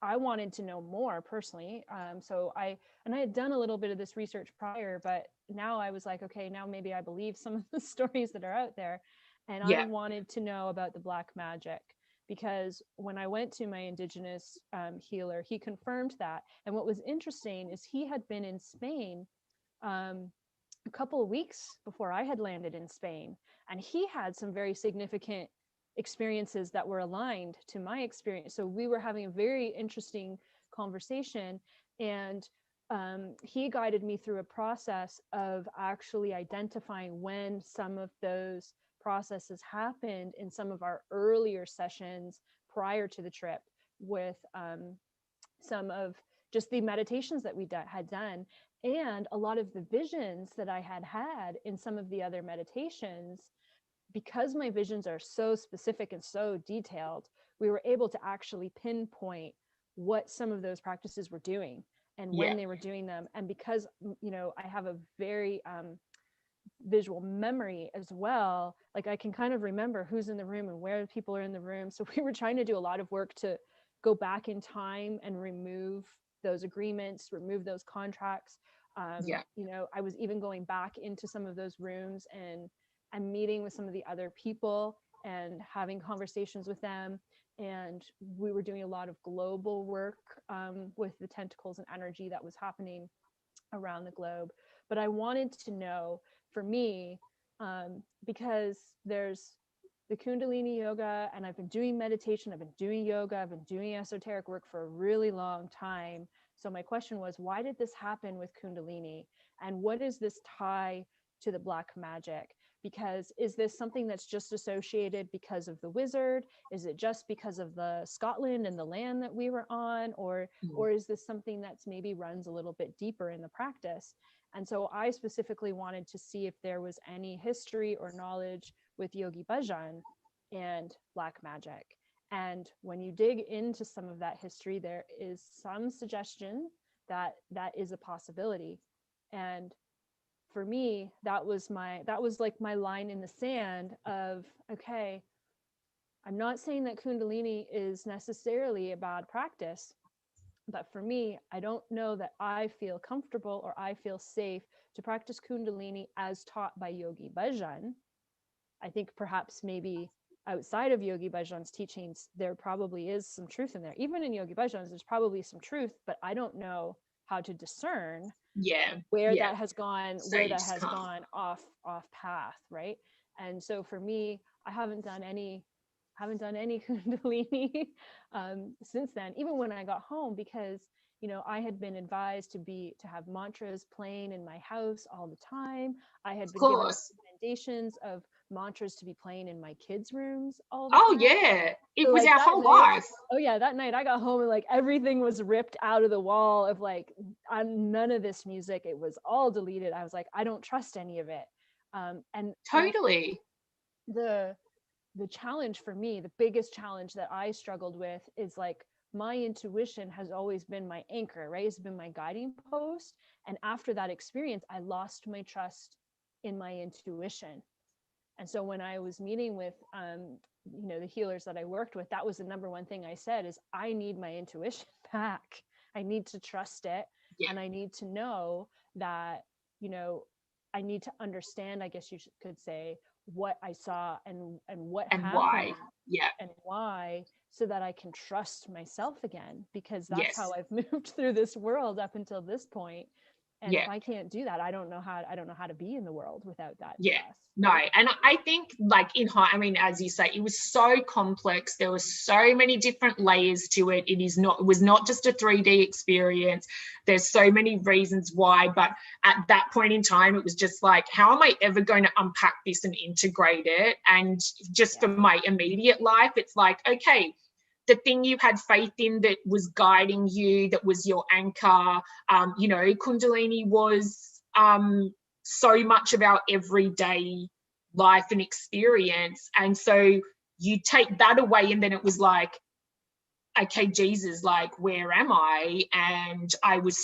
I wanted to know more personally. So I had done a little bit of this research prior, but now I was like, okay, now maybe I believe some of the stories that are out there. And I wanted to know about the black magic, because when I went to my indigenous healer, he confirmed that. And what was interesting is he had been in Spain a couple of weeks before I had landed in Spain, and he had some very significant experiences that were aligned to my experience. So we were having a very interesting conversation, and he guided me through a process of actually identifying when some of those processes happened in some of our earlier sessions prior to the trip, with some of just the meditations that we had done, and a lot of the visions that I had in some of the other meditations. Because my visions are so specific and so detailed, we were able to actually pinpoint what some of those practices were doing and when they were doing them. And because, you know, I have a very visual memory as well, like I can kind of remember who's in the room and where people are in the room. So we were trying to do a lot of work to go back in time and remove those agreements, remove those contracts. You know, I was even going back into some of those rooms and meeting with some of the other people and having conversations with them. And we were doing a lot of global work with the tentacles and energy that was happening around the globe. But I wanted to know, for me, because there's the kundalini yoga, and I've been doing meditation, I've been doing yoga, I've been doing esoteric work for a really long time. So my question was, why did this happen with kundalini? And what is this tie to the black magic? Because is this something that's just associated because of the wizard? Is it just because of the Scotland and the land that we were on? Or is this something that's maybe runs a little bit deeper in the practice? And so I specifically wanted to see if there was any history or knowledge with Yogi Bhajan and black magic. And when you dig into some of that history, there is some suggestion that that is a possibility. And for me, that was like my line in the sand of, okay, I'm not saying that kundalini is necessarily a bad practice, but for me, I don't know that I feel comfortable or I feel safe to practice kundalini as taught by Yogi Bhajan. I think perhaps maybe outside of Yogi Bhajan's teachings, there probably is some truth in there. Even in Yogi Bhajan's, there's probably some truth, but I don't know how to discern where that has gone, off path, right? And so for me, I haven't done any kundalini since then, even when I got home, because you know, I had been advised to have mantras playing in my house all the time. I had been given recommendations of mantras to be playing in my kids' rooms all the time. It was our whole life. Oh yeah, that night I got home and like everything was ripped out of the wall of like none of this music. It was all deleted. I was like, I don't trust any of it. And Totally. the challenge for me, the biggest challenge that I struggled with is like, my intuition has always been my anchor, right? It's been my guiding post. And after that experience, I lost my trust in my intuition. And so when I was meeting with, the healers that I worked with, that was the number one thing I said is, I need my intuition back. I need to trust it. Yeah. And I need to know that, I need to understand, I guess you could say, what I saw and what And happened why. Yeah. and why, so that I can trust myself again, because that's Yes. how I've moved through this world up until this point. And Yeah. if I can't do that, I don't know how to be in the world without that Yeah. trust. No, and I think like I mean, as you say, it was so complex. There were so many different layers to it. It was not just a 3D experience. There's so many reasons why, but at that point in time, it was just like, how am I ever going to unpack this and integrate it? And just for my immediate life, it's like, okay, the thing you had faith in that was guiding you, that was your anchor, kundalini was so much of our everyday life and experience. And so you take that away, and then it was like, okay, Jesus, like, where am I? And I was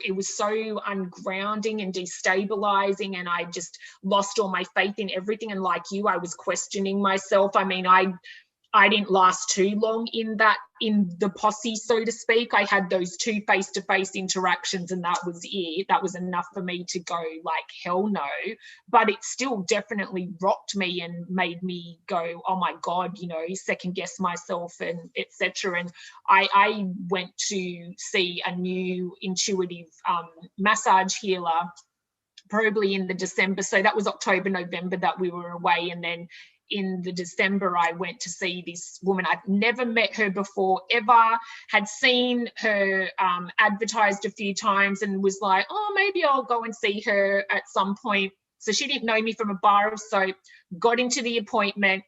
it was so ungrounding and destabilizing, and I just lost all my faith in everything. And like you, I was questioning myself. I mean, I didn't last too long in the posse, so to speak. I had those 2 face-to-face interactions, and that was it. That was enough for me to go like, hell no. But it still definitely rocked me and made me go, oh my God, second guess myself and etc. And I went to see a new intuitive massage healer probably in the December. So that was October, November that we were away. And then in the December, I went to see this woman. I'd never met her before, ever, had seen her advertised a few times, and was like, oh, maybe I'll go and see her at some point. So she didn't know me from a bar of soap, got into the appointment,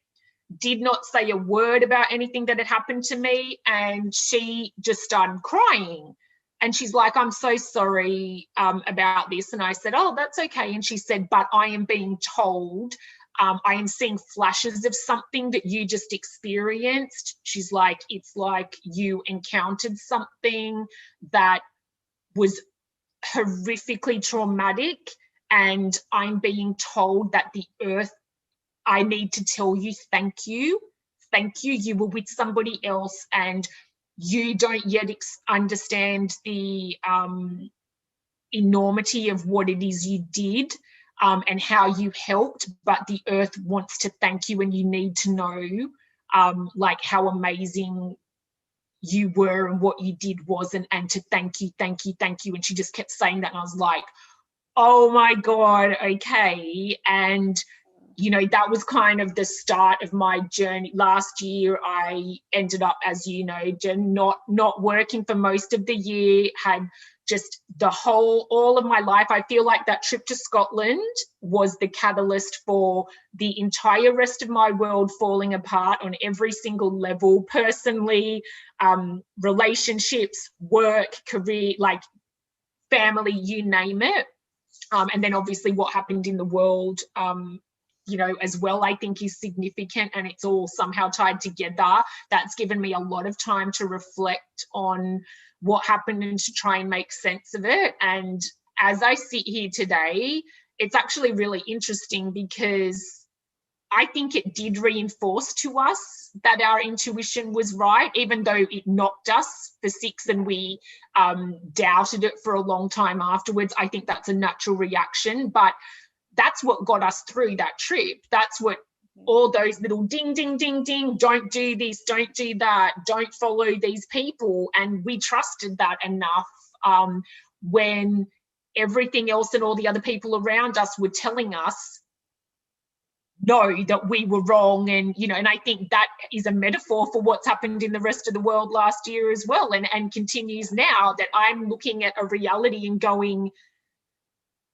did not say a word about anything that had happened to me, and she just started crying. And she's like, I'm so sorry about this. And I said, oh, that's okay. And she said, but I am being told, I am seeing flashes of something that you just experienced. She's like, it's like you encountered something that was horrifically traumatic, and I'm being told that the earth, I need to tell you, thank you. Thank you. You were with somebody else, and you don't yet understand the enormity of what it is you did and how you helped, but the earth wants to thank you, and you need to know like how amazing you were and what you did was, and to thank you, thank you, thank you. And she just kept saying that, and I was like, oh my God, okay. And that was kind of the start of my journey. Last year, I ended up, as you know, not working for most of the year, had just all of my life. I feel like that trip to Scotland was the catalyst for the entire rest of my world falling apart on every single level, personally, relationships, work, career, like family, you name it. And then obviously what happened in the world, as well, I think is significant, and it's all somehow tied together. That's given me a lot of time to reflect on what happened and to try and make sense of it. And as I sit here today, it's actually really interesting, because I think it did reinforce to us that our intuition was right, even though it knocked us for 6 and we doubted it for a long time afterwards. I think that's a natural reaction, but that's what got us through that trip. That's what all those little ding, ding, ding, ding, don't do this, don't do that, don't follow these people. And we trusted that enough when everything else and all the other people around us were telling us, no, that we were wrong. And, and I think that is a metaphor for what's happened in the rest of the world last year as well, and continues now, that I'm looking at a reality and going,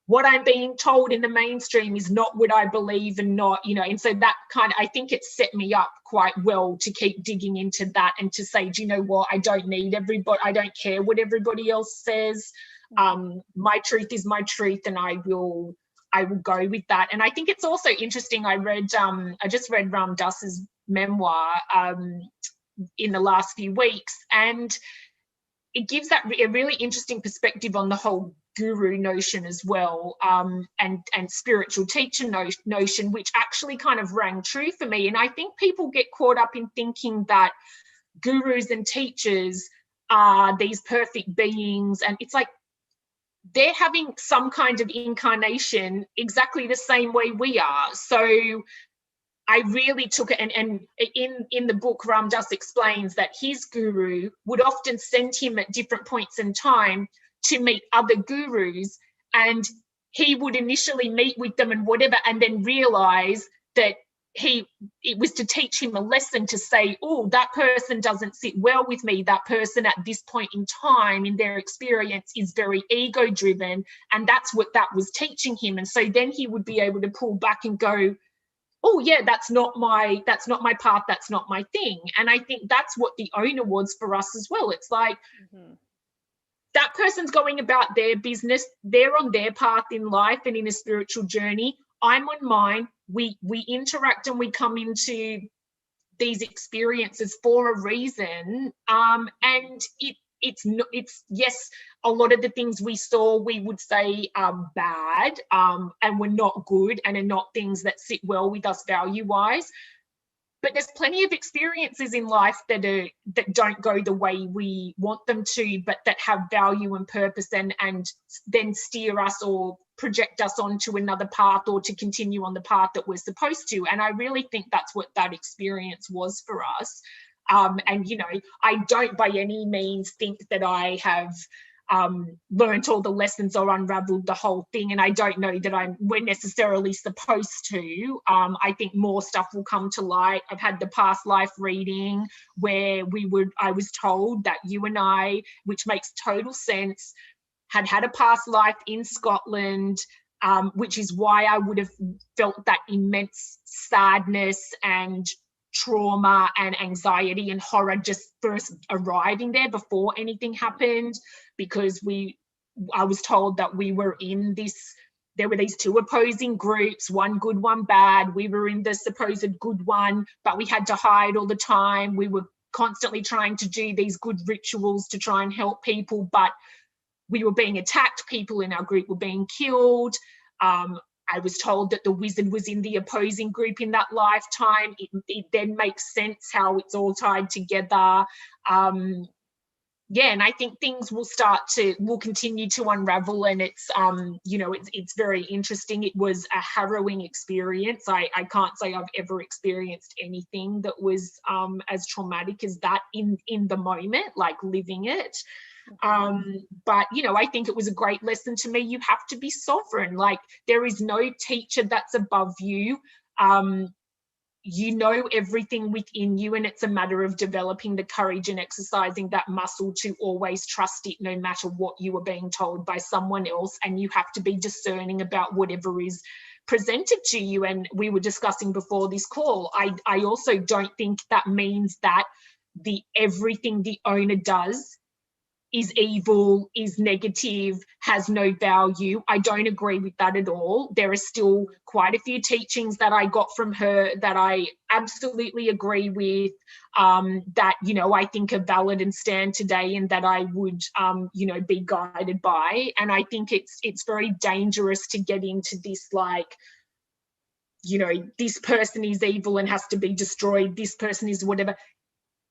what I'm being told in the mainstream is not what I believe, and not, and so that I think it set me up quite well to keep digging into that, and to say, do you know what, I don't need everybody, I don't care what everybody else says. My truth is my truth, and I will I will go with that. And I think it's also interesting. I just read Ram Dass's memoir in the last few weeks, and it gives that a really interesting perspective on the whole guru notion as well, and spiritual teacher notion, which actually kind of rang true for me. And I think people get caught up in thinking that gurus and teachers are these perfect beings, and it's like they're having some kind of incarnation exactly the same way we are. So I really took it, and in the book, Ram Dass explains that his guru would often send him at different points in time to meet other gurus, and he would initially meet with them and whatever, and then realize that it was to teach him a lesson, to say, oh, that person doesn't sit well with me. That person at this point in time in their experience is very ego driven, and that's what that was teaching him. And so then he would be able to pull back and go, oh yeah, that's not my path, that's not my thing. And I think that's what the owner was for us as well. It's like, that person's going about their business, they're on their path in life and in a spiritual journey, I'm on mine. We interact and we come into these experiences for a reason, and it's yes, a lot of the things we saw we would say are bad, and were not good, and are not things that sit well with us value wise. But there's plenty of experiences in life that don't go the way we want them to, but that have value and purpose, and then steer us or project us onto another path, or to continue on the path that we're supposed to. And I really think that's what that experience was for us. And, you know, I don't by any means think that I have learned all the lessons or unraveled the whole thing, and I don't know that we're necessarily supposed to. I think more stuff will come to light. I've had the past life reading where I was told that you and I, which makes total sense, had a past life in Scotland, which is why I would have felt that immense sadness and trauma and anxiety and horror just first arriving there before anything happened, because I was told that we were in this, there were these two opposing groups, one good, one bad. We were in the supposed good one, but we had to hide all the time. We were constantly trying to do these good rituals to try and help people, but we were being attacked. People in our group were being killed. I was told that the wizard was in the opposing group in that lifetime. It then makes sense how it's all tied together. Yeah, and I think things will continue to unravel, and it's, you know, it's very interesting. It was a harrowing experience. I can't say I've ever experienced anything that was as traumatic as that in the moment, like living it. But, you know, I think it was a great lesson to me. You have to be sovereign. Like, there is no teacher that's above you. You know everything within you, and it's a matter of developing the courage and exercising that muscle to always trust it, no matter what you are being told by someone else. And you have to be discerning about whatever is presented to you. And we were discussing before this call, I also don't think that means that everything the owner does is evil, is negative, has no value. I don't agree with that at all. There are still quite a few teachings that I got from her that I absolutely agree with, that, you know, I think are valid and stand today, and that I would, you know, be guided by. And I think it's very dangerous to get into this, like, you know, this person is evil and has to be destroyed, this person is whatever.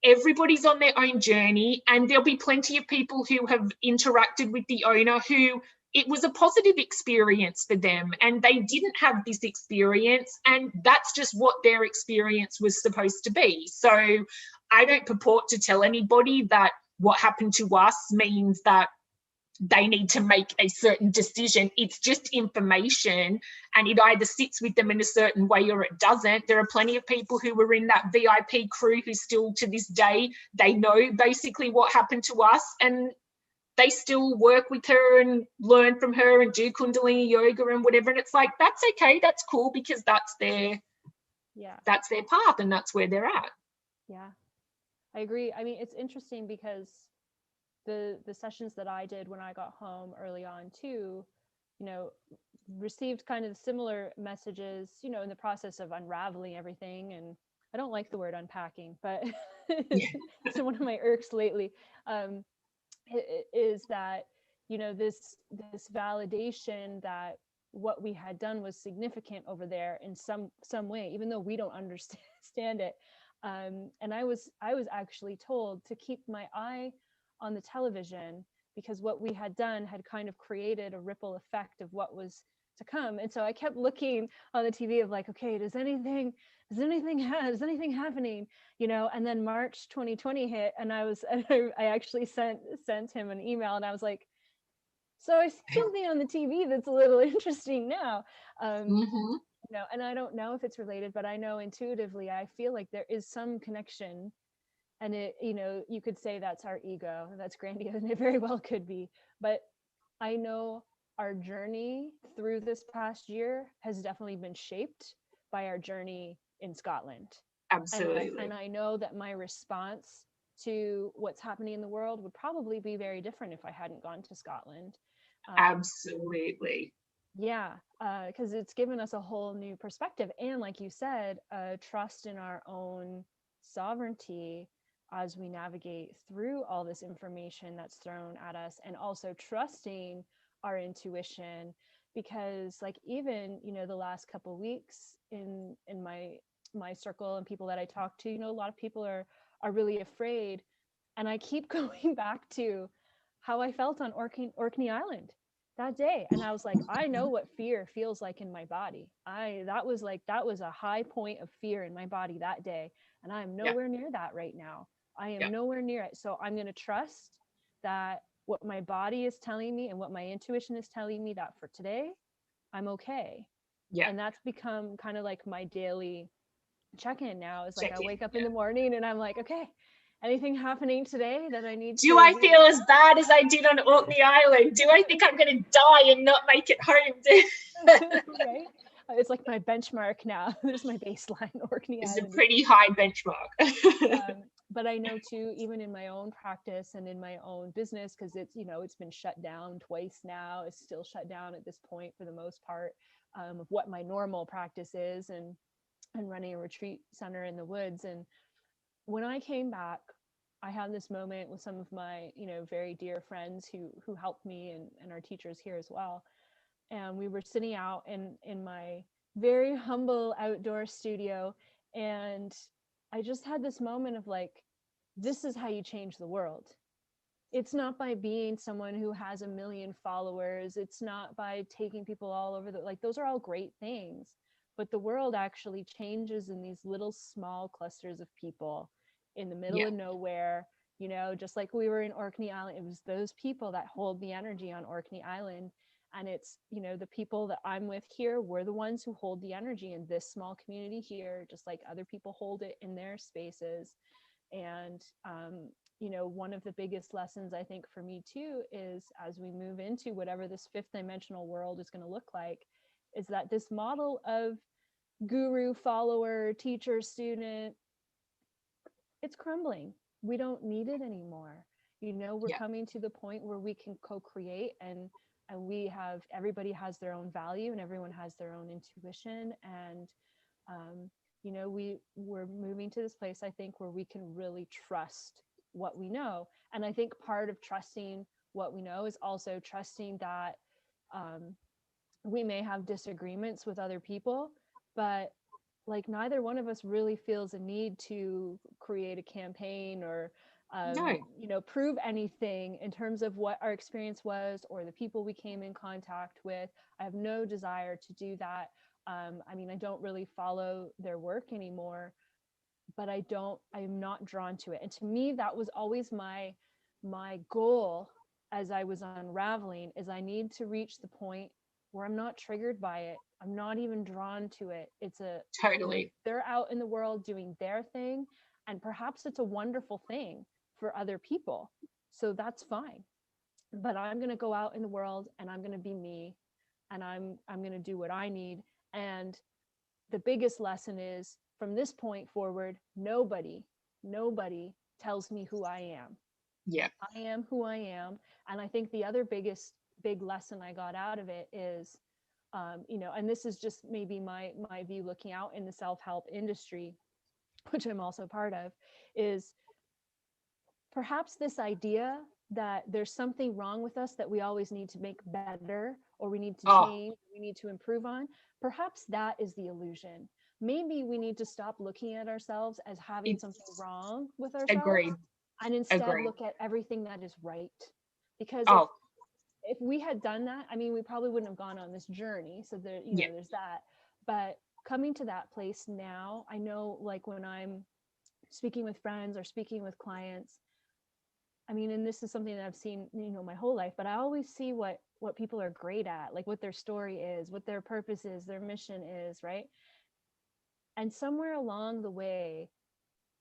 Everybody's on their own journey, and there'll be plenty of people who have interacted with the owner who it was a positive experience for them, and they didn't have this experience, and that's just what their experience was supposed to be. So I don't purport to tell anybody that what happened to us means that they need to make a certain decision. It's just information, and it either sits with them in a certain way or it doesn't. There are plenty of people who were in that VIP crew who still to this day, they know basically what happened to us, and they still work with her and learn from her and do kundalini yoga and whatever. And it's like, that's okay, that's cool, because that's their path, and that's where they're at. Yeah, I agree. I mean, it's interesting because the sessions that I did when I got home early on too, you know, received kind of similar messages, you know, in the process of unraveling everything. And I don't like the word unpacking, but Yeah. it's one of my irks lately. Um, is that, you know, this validation that what we had done was significant over there in some way, even though we don't understand it. And I was actually told to keep my eye on the television, because what we had done had kind of created a ripple effect of what was to come. And so I kept looking on the TV of like, okay, is anything happening, you know? And then March 2020 hit, and I actually sent him an email, and I was like, so I see something on the TV that's a little interesting now. Mm-hmm. You know, and I don't know if it's related, but I know intuitively I feel like there is some connection. And it, you know, you could say that's our ego, that's grandiose, and it very well could be. But I know our journey through this past year has definitely been shaped by our journey in Scotland. And Absolutely. I know that my response to what's happening in the world would probably be very different if I hadn't gone to Scotland. Um, Absolutely. yeah, because it's given us a whole new perspective. And like you said, trust in our own sovereignty as we navigate through all this information that's thrown at us, and also trusting our intuition. Because like, even, you know, the last couple of weeks in my circle and people that I talk to, you know, a lot of people are really afraid. And I keep going back to how I felt on Orkney Island that day, and I was like, I know what fear feels like in my body. That was a high point of fear in my body that day, and I'm Yeah. nowhere near that right now. I am Yeah. nowhere near it. So I'm going to trust that what my body is telling me and what my intuition is telling me, that for today I'm okay. Yeah. And that's become kind of like my daily check-in now. Is like, Check I in. wake up in Yeah. the morning and I'm like, okay, anything happening today that I need Do to I be feel as bad as I did on Orkney Island? Do I think I'm going to die and not make it home? right? It's like my benchmark now. There's my baseline. Orkney It's a Island. pretty high benchmark. But I know too, even in my own practice and in my own business, because it's, you know, it's been shut down twice now. It's still shut down at this point for the most part, of what my normal practice is, and running a retreat center in the woods. And when I came back, I had this moment with some of my, you know, very dear friends who helped me, and our teachers here as well. And we were sitting out in my very humble outdoor studio, and I just had this moment of like, this is how you change the world. It's not by being someone who has a million followers. It's not by taking people all over like, those are all great things, but the world actually changes in these little small clusters of people in the middle Yeah. of nowhere. You know, just like we were in Orkney Island, it was those people that hold the energy on Orkney Island. And it's, you know, the people that I'm with here, we're the ones who hold the energy in this small community here, just like other people hold it in their spaces. And you know, one of the biggest lessons I think for me too is, as we move into whatever this fifth dimensional world is going to look like, is that this model of guru, follower, teacher, student, it's crumbling. We don't need it anymore. You know, we're Yeah. coming to the point where we can co-create, and we have, everybody has their own value and everyone has their own intuition. And um, you know, we're moving to this place, I think, where we can really trust what we know. And I think part of trusting what we know is also trusting that um, we may have disagreements with other people, but like, neither one of us really feels a need to create a campaign or No. you know, prove anything in terms of what our experience was or the people we came in contact with. I have no desire to do that. I mean, I don't really follow their work anymore, but I'm not drawn to it. And to me, that was always my goal as I was unraveling, is I need to reach the point where I'm not triggered by it. I'm not even drawn to it. It's a, you know, Totally. they're out in the world doing their thing, and perhaps it's a wonderful thing for other people. So that's fine. But I'm going to go out in the world and I'm going to be me, and I'm going to do what I need. And the biggest lesson is, from this point forward, nobody tells me who I am. Yeah. I am who I am. And I think the other biggest big lesson I got out of it is, you know, and this is just maybe my view looking out in the self-help industry, which I'm also part of, is perhaps this idea that there's something wrong with us that we always need to make better, or we need to Oh, change, we need to improve on. Perhaps that is the illusion. Maybe we need to stop looking at ourselves as having it's something wrong with ourselves, agreed. and instead Agreed. look at everything that is right. Because Oh, if we had done that, I mean, we probably wouldn't have gone on this journey. So there, you yeah. know, there's that. But coming to that place now, I know, like when I'm speaking with friends or speaking with clients, I mean, and this is something that I've seen, you know, my whole life, but I always see what people are great at, like what their story is, what their purpose is, their mission is, right? And somewhere along the way,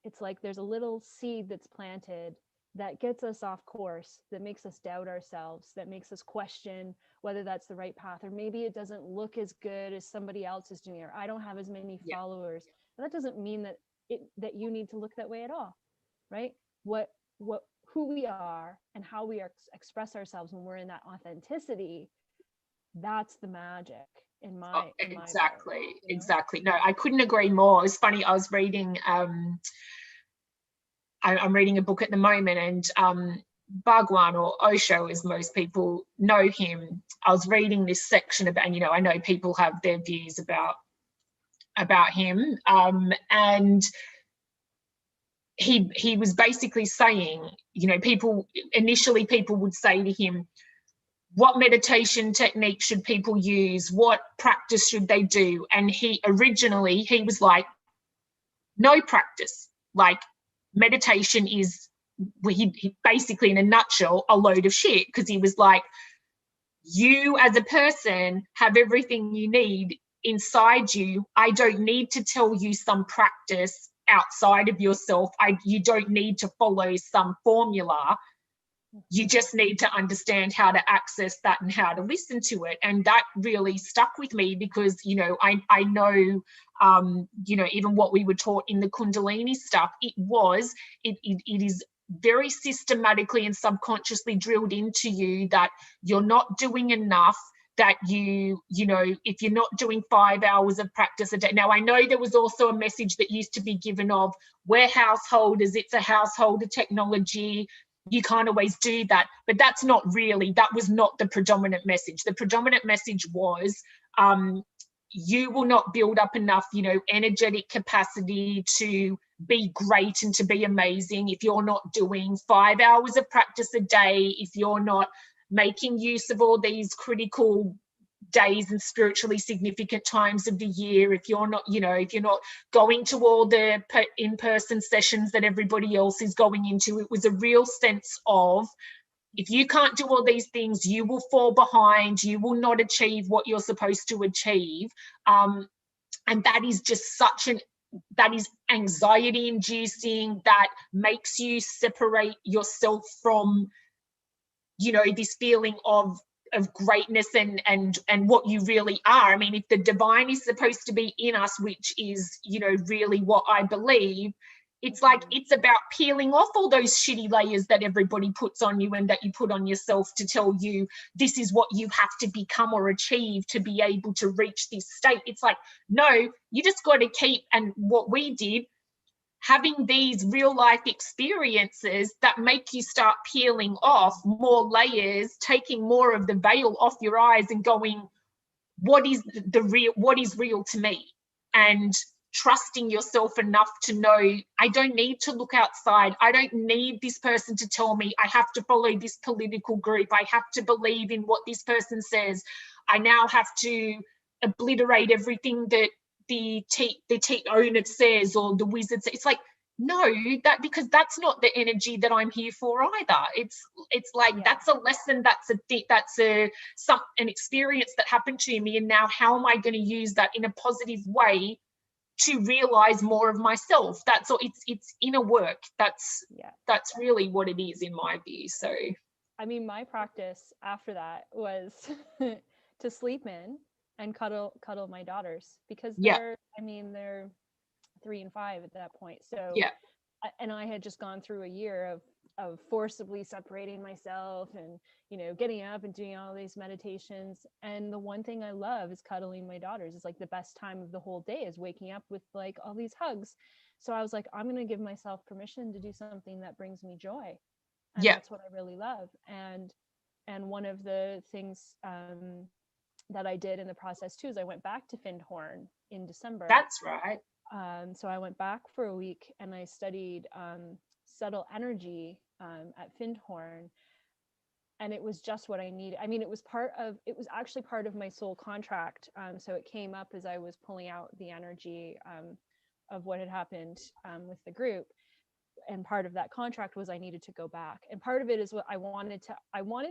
it's like there's a little seed that's planted that gets us off course, that makes us doubt ourselves, that makes us question whether that's the right path, or maybe it doesn't look as good as somebody else is doing, or I don't have as many Yeah. followers. But that doesn't mean that you need to look that way at all, right? What who we are and how we express ourselves when we're in that authenticity, that's the magic in Oh, my book, exactly. you know? Exactly. No, I couldn't agree more. It's funny. I was reading, I'm reading a book at the moment, and Bhagwan, or Osho as most people know him, I was reading this section about, and you know, I know people have their views about him, and he was basically saying, you know, people would say to him, what meditation technique should people use, what practice should they do, and he was like, no practice. Like, meditation is, he basically, in a nutshell, a load of shit, because he was like, you as a person have everything you need inside you. I don't need to tell you some practice outside of yourself. You don't need to follow some formula. You just need to understand how to access that and how to listen to it. And that really stuck with me, because, you know, I know, you know, even what we were taught in the kundalini stuff, it is very systematically and subconsciously drilled into you that you're not doing enough, that you know, if you're not doing 5 hours of practice a day. Now, I know there was also a message that used to be given of, we're householders, it's a household of technology, you can't always do that. But that was not the predominant message. The predominant message was, you will not build up enough, you know, energetic capacity to be great and to be amazing if you're not doing 5 hours of practice a day, if you're not making use of all these critical days and spiritually significant times of the year, if you're not, you know, if you're not going to all the in-person sessions that everybody else is going into. It was a real sense of, if you can't do all these things, you will fall behind, you will not achieve what you're supposed to achieve. And that is just that is anxiety inducing, that makes you separate yourself from, you know, this feeling of greatness and what you really are. I mean, if the divine is supposed to be in us, which is, you know, really what I believe, it's like, it's about peeling off all those shitty layers that everybody puts on you and that you put on yourself to tell you this is what you have to become or achieve to be able to reach this state. It's like, no, you just got to keep, and what we did, having these real life experiences that make you start peeling off more layers, taking more of the veil off your eyes and going, what is real to me? And trusting yourself enough to know, I don't need to look outside. I don't need this person to tell me I have to follow this political group. I have to believe in what this person says. I now have to obliterate everything that the owner says or the wizard says. It's like, no, because that's not the energy that I'm here for either. It's like, Yeah. that's a lesson, that's an experience that happened to me, and now how am I going to use that in a positive way to realize more of myself? That's all. It's inner work. That's really what it is, in my view. So I mean, my practice after that was to sleep in and cuddle my daughters, because yeah, they're 3 and 5 at that point. So yeah, and I had just gone through a year forcibly separating myself and, you know, getting up and doing all these meditations. And the one thing I love is cuddling my daughters. It's like the best time of the whole day is waking up with like all these hugs. So I was like, I'm going to give myself permission to do something that brings me joy. And Yeah. that's what I really love. And one of the things that I did in the process too is I went back to Findhorn in December. That's right. So I went back for a week and I studied subtle energy at Findhorn, and it was just what I needed. I mean, it was actually part of my soul contract. So it came up as I was pulling out the energy of what had happened with the group. And part of that contract was I needed to go back. And part of it is what I wanted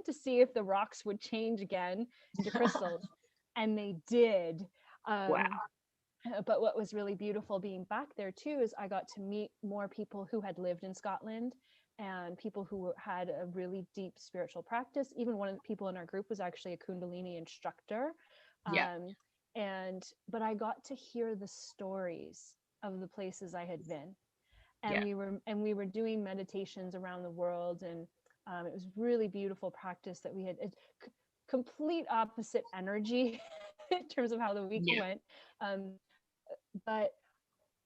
to see if the rocks would change again into crystals. And they did. Wow. But what was really beautiful being back there too is I got to meet more people who had lived in Scotland and people who had a really deep spiritual practice. Even one of the people in our group was actually a kundalini instructor. Yeah. But I got to hear the stories of the places I had been. And Yeah. we were doing meditations around the world, and it was really beautiful practice that we had. Complete opposite energy in terms of how the week Yeah. went, but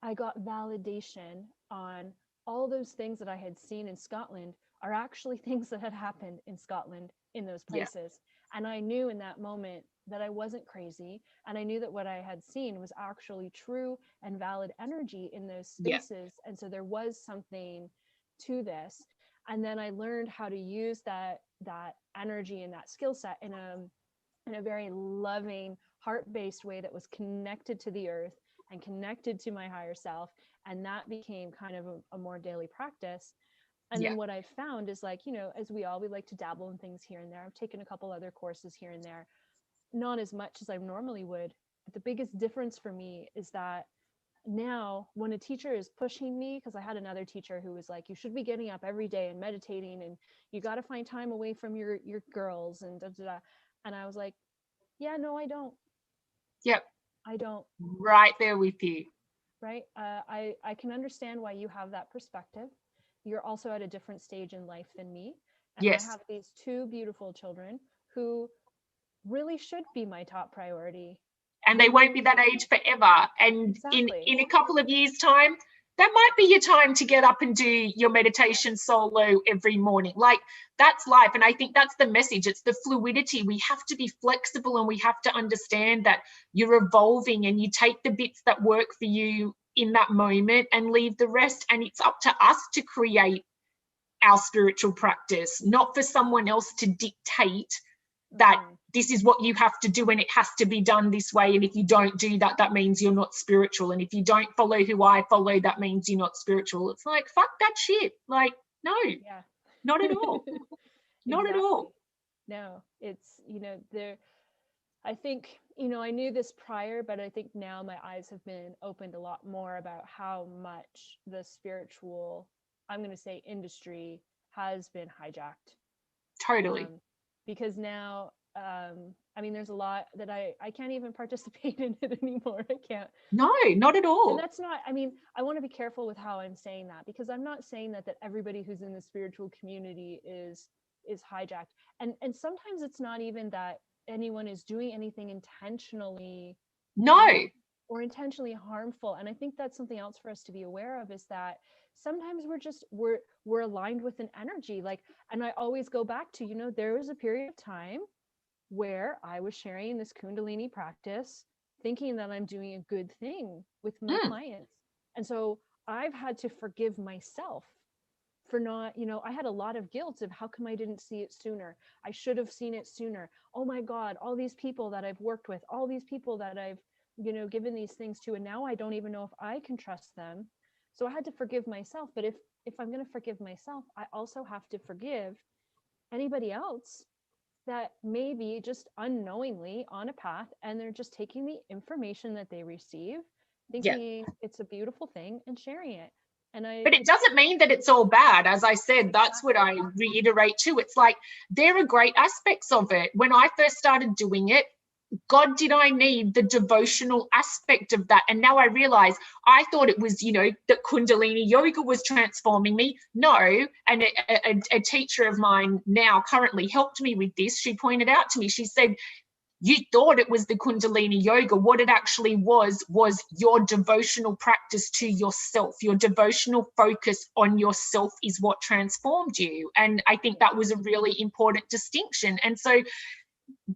I got validation on all those things that I had seen in Scotland are actually things that had happened in Scotland in those places. Yeah. And I knew in that moment that I wasn't crazy. And I knew that what I had seen was actually true and valid energy in those spaces. Yeah. And so there was something to this. And then I learned how to use that energy and that skill set in a very loving, heart-based way that was connected to the earth and connected to my higher self. And that became kind of a more daily practice. And then what I found is, like, you know, as we like to dabble in things here and there. I've taken a couple other courses here and there, not as much as I normally would. But the biggest difference for me is that now when a teacher is pushing me, because I had another teacher who was like, you should be getting up every day and meditating, and you got to find time away from your girls and da, da, da. And I was like, yeah, no, I don't. Yep. I don't. Right there with you. Right. I can understand why you have that perspective. You're also at a different stage in life than me. And I have these two beautiful children who really should be my top priority. And they won't be that age forever. And exactly. in a couple of years' time, that might be your time to get up and do your meditation solo every morning. Like, that's life. And I think that's the message. It's the fluidity. We have to be flexible, and we have to understand that you're evolving, and you take the bits that work for you in that moment and leave the rest. And it's up to us to create our spiritual practice, not for someone else to dictate that this is what you have to do and it has to be done this way. And if you don't do that, that means you're not spiritual. And if you don't follow who I follow, that means you're not spiritual. It's like, fuck that shit. Like, no, not at all. Not at all. No, it's, you know, I think, you know, I knew this prior, but I think now my eyes have been opened a lot more about how much the spiritual, I'm going to say, industry has been hijacked. Totally. Because now, I mean, there's a lot that I can't even participate in it anymore. I can't. No, not at all. And that's not, I mean, I want to be careful with how I'm saying that, because I'm not saying that everybody who's in the spiritual community is hijacked. And sometimes it's not even that anyone is doing anything intentionally. No. Or intentionally harmful. And I think that's something else for us to be aware of, is that sometimes we're aligned with an energy. Like, and I always go back to, you know, there was a period of time where I was sharing this kundalini practice, thinking that I'm doing a good thing with my clients. And so I've had to forgive myself for not, you know, I had a lot of guilt of how come I didn't see it sooner. I should have seen it sooner. Oh my God, all these people that I've worked with, all these people that I've, you know, given these things to, and now I don't even know if I can trust them. So I had to forgive myself. But if I'm going to forgive myself, I also have to forgive anybody else that may be just unknowingly on a path, and they're just taking the information that they receive, thinking it's a beautiful thing, and sharing it. But it doesn't mean that it's all bad. As I said, that's what I reiterate too. It's like, there are great aspects of it. When I first started doing it, God, did I need the devotional aspect of that? And now I realize I thought it was, you know, that Kundalini yoga was transforming me. No. And a teacher of mine now currently helped me with this. She pointed out to me, she said, you thought it was the Kundalini yoga. What it actually was your devotional practice to yourself. Your devotional focus on yourself is what transformed you. And I think that was a really important distinction. And so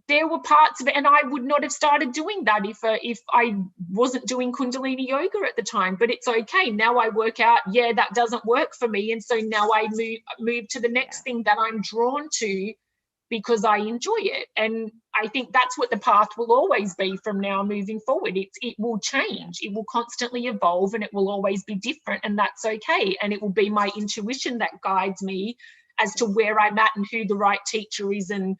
there were parts of it, and I would not have started doing that if I wasn't doing Kundalini yoga at the time. But it's okay. Now I work out, yeah, that doesn't work for me. And so now I move to the next thing that I'm drawn to because I enjoy it. And I think that's what the path will always be from now moving forward. It will change. It will constantly evolve, and it will always be different, and that's okay. And it will be my intuition that guides me as to where I'm at and who the right teacher is, and,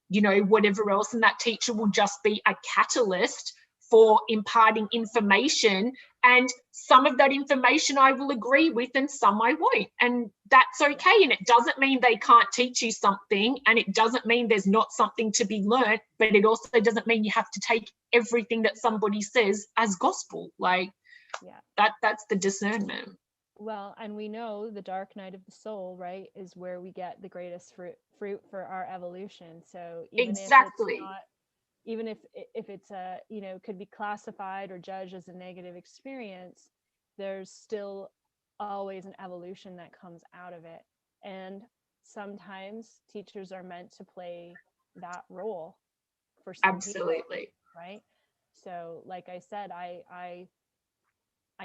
you know, whatever else. And that teacher will just be a catalyst for imparting information. And some of that information I will agree with and some I won't. And that's okay. And it doesn't mean they can't teach you something, and it doesn't mean there's not something to be learnt, but it also doesn't mean you have to take everything that somebody says as gospel. Like, that's the discernment. Well, and we know the dark night of the soul, right, is where we get the greatest fruit for our evolution. So even exactly. if it's not, even if it's a, you know, could be classified or judged as a negative experience, there's still always an evolution that comes out of it. And sometimes teachers are meant to play that role for some Absolutely. people, right? So like I said, I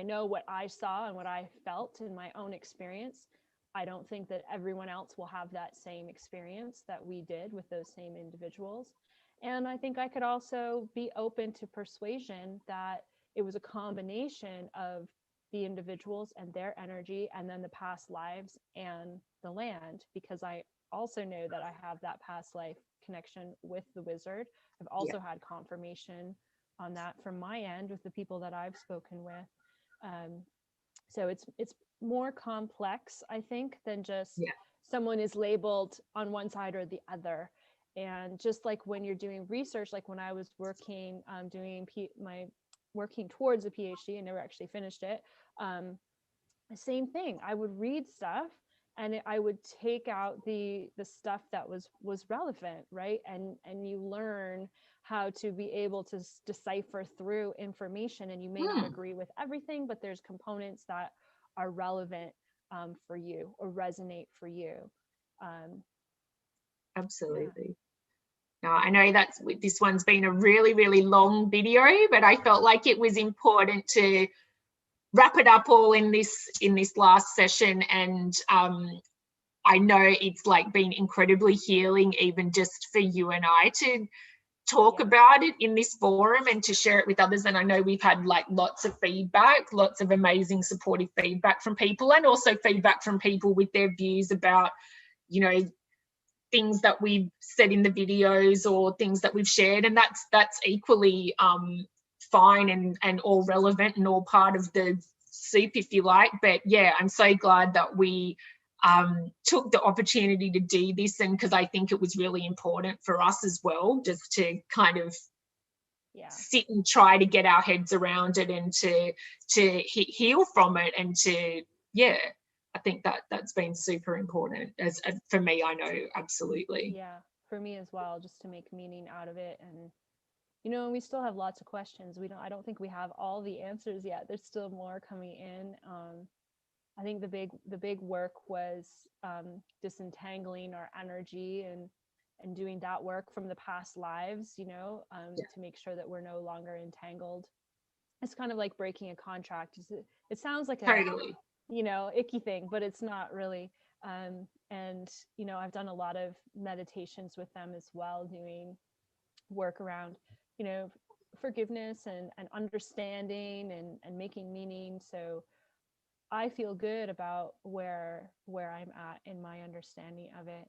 know what I saw and what I felt in my own experience. I don't think that everyone else will have that same experience that we did with those same individuals. And I think I could also be open to persuasion that it was a combination of the individuals and their energy, and then the past lives and the land, because I also know that I have that past life connection with the wizard. I've also had confirmation on that from my end with the people that I've spoken with. So it's more complex, I think, than just someone is labeled on one side or the other. And just like when you're doing research, like when I was working, working towards a PhD and never actually finished it, same thing. I would read stuff and I would take out the stuff that was relevant, right? And you learn how to be able to decipher through information, and you may not agree with everything, but there's components that are relevant for you or resonate for you. Absolutely. Now, I know this one's been a really, really long video, but I felt like it was important to wrap it up all in this last session. And I know it's like been incredibly healing, even just for you and I to talk about it in this forum and to share it with others. And I know we've had like lots of feedback, lots of amazing supportive feedback from people, and also feedback from people with their views about, you know, things that we've said in the videos or things that we've shared. And that's equally fine and all relevant and all part of the soup, if you like. But yeah, I'm so glad that we took the opportunity to do this, and because I think it was really important for us as well, just to kind of sit and try to get our heads around it and to heal from it, and to I think that's been super important as for me. I know, absolutely. Yeah, for me as well, just to make meaning out of it. And you know, we still have lots of questions. I don't think we have all the answers yet. There's still more coming in. I think the big work was disentangling our energy and doing that work from the past lives, you know, to make sure that we're no longer entangled. It's kind of like breaking a contract. It sounds like Totally. you know, icky thing, but it's not really. And you know, I've done a lot of meditations with them as well, doing work around, you know, forgiveness and understanding and making meaning. So I feel good about where I'm at in my understanding of it.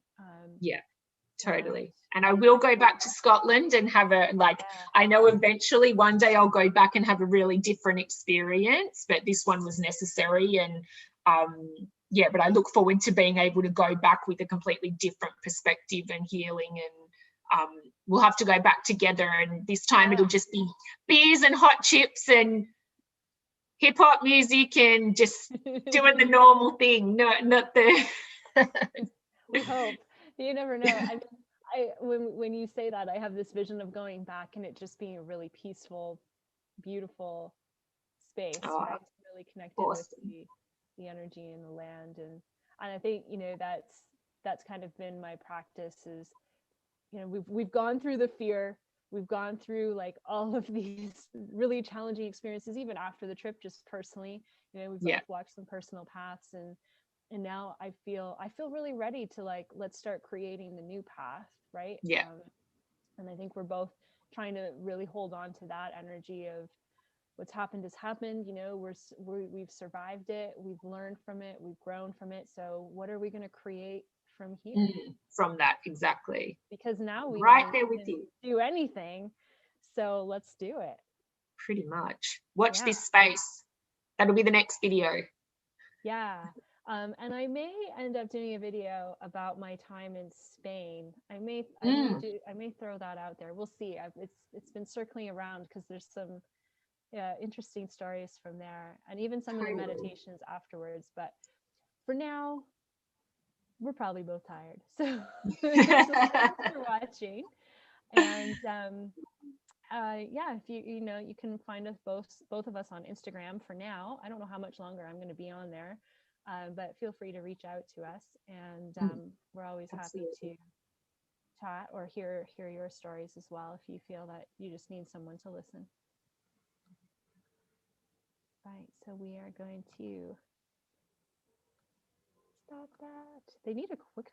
Totally. And I will go back to Scotland and have I know eventually one day I'll go back and have a really different experience, but this one was necessary. And but I look forward to being able to go back with a completely different perspective and healing we'll have to go back together, and this time Yeah. it'll just be beers and hot chips and hip hop music and just doing the normal thing, not the We hope. You never know. I mean, when you say that, I have this vision of going back and it just being a really peaceful, beautiful space, Oh, right? Really connected with awesome. the energy in the land, and I think, you know, that's kind of been my practice is, you know, we've gone through the fear, we've gone through like all of these really challenging experiences even after the trip, just personally. You know, we've Yeah, both walked some personal paths, and now I feel really ready to like, let's start creating the new path, right? yeah. And I think we're both trying to really hold on to that energy of what's happened has happened. You know, we've survived it, we've learned from it, we've grown from it, so what are we going to create from here? From that, exactly. Because now we Right know there we with can you. do anything, so let's do it. Pretty much. Watch Yeah. this space. That'll be the next video. Yeah. And I may end up doing a video about my time in Spain. I may throw that out there. We'll see. It's been circling around because there's some, yeah, interesting stories from there, and even some of the Totally. meditations afterwards. But for now, we're probably both tired. So, so thanks for watching. And yeah, if you know, you can find us both of us on Instagram for now. I don't know how much longer I'm going to be on there, but feel free to reach out to us, and we're always happy Absolutely. to chat or hear your stories as well if you feel that you just need someone to listen. Right, so we are going to stop that. They need a quicker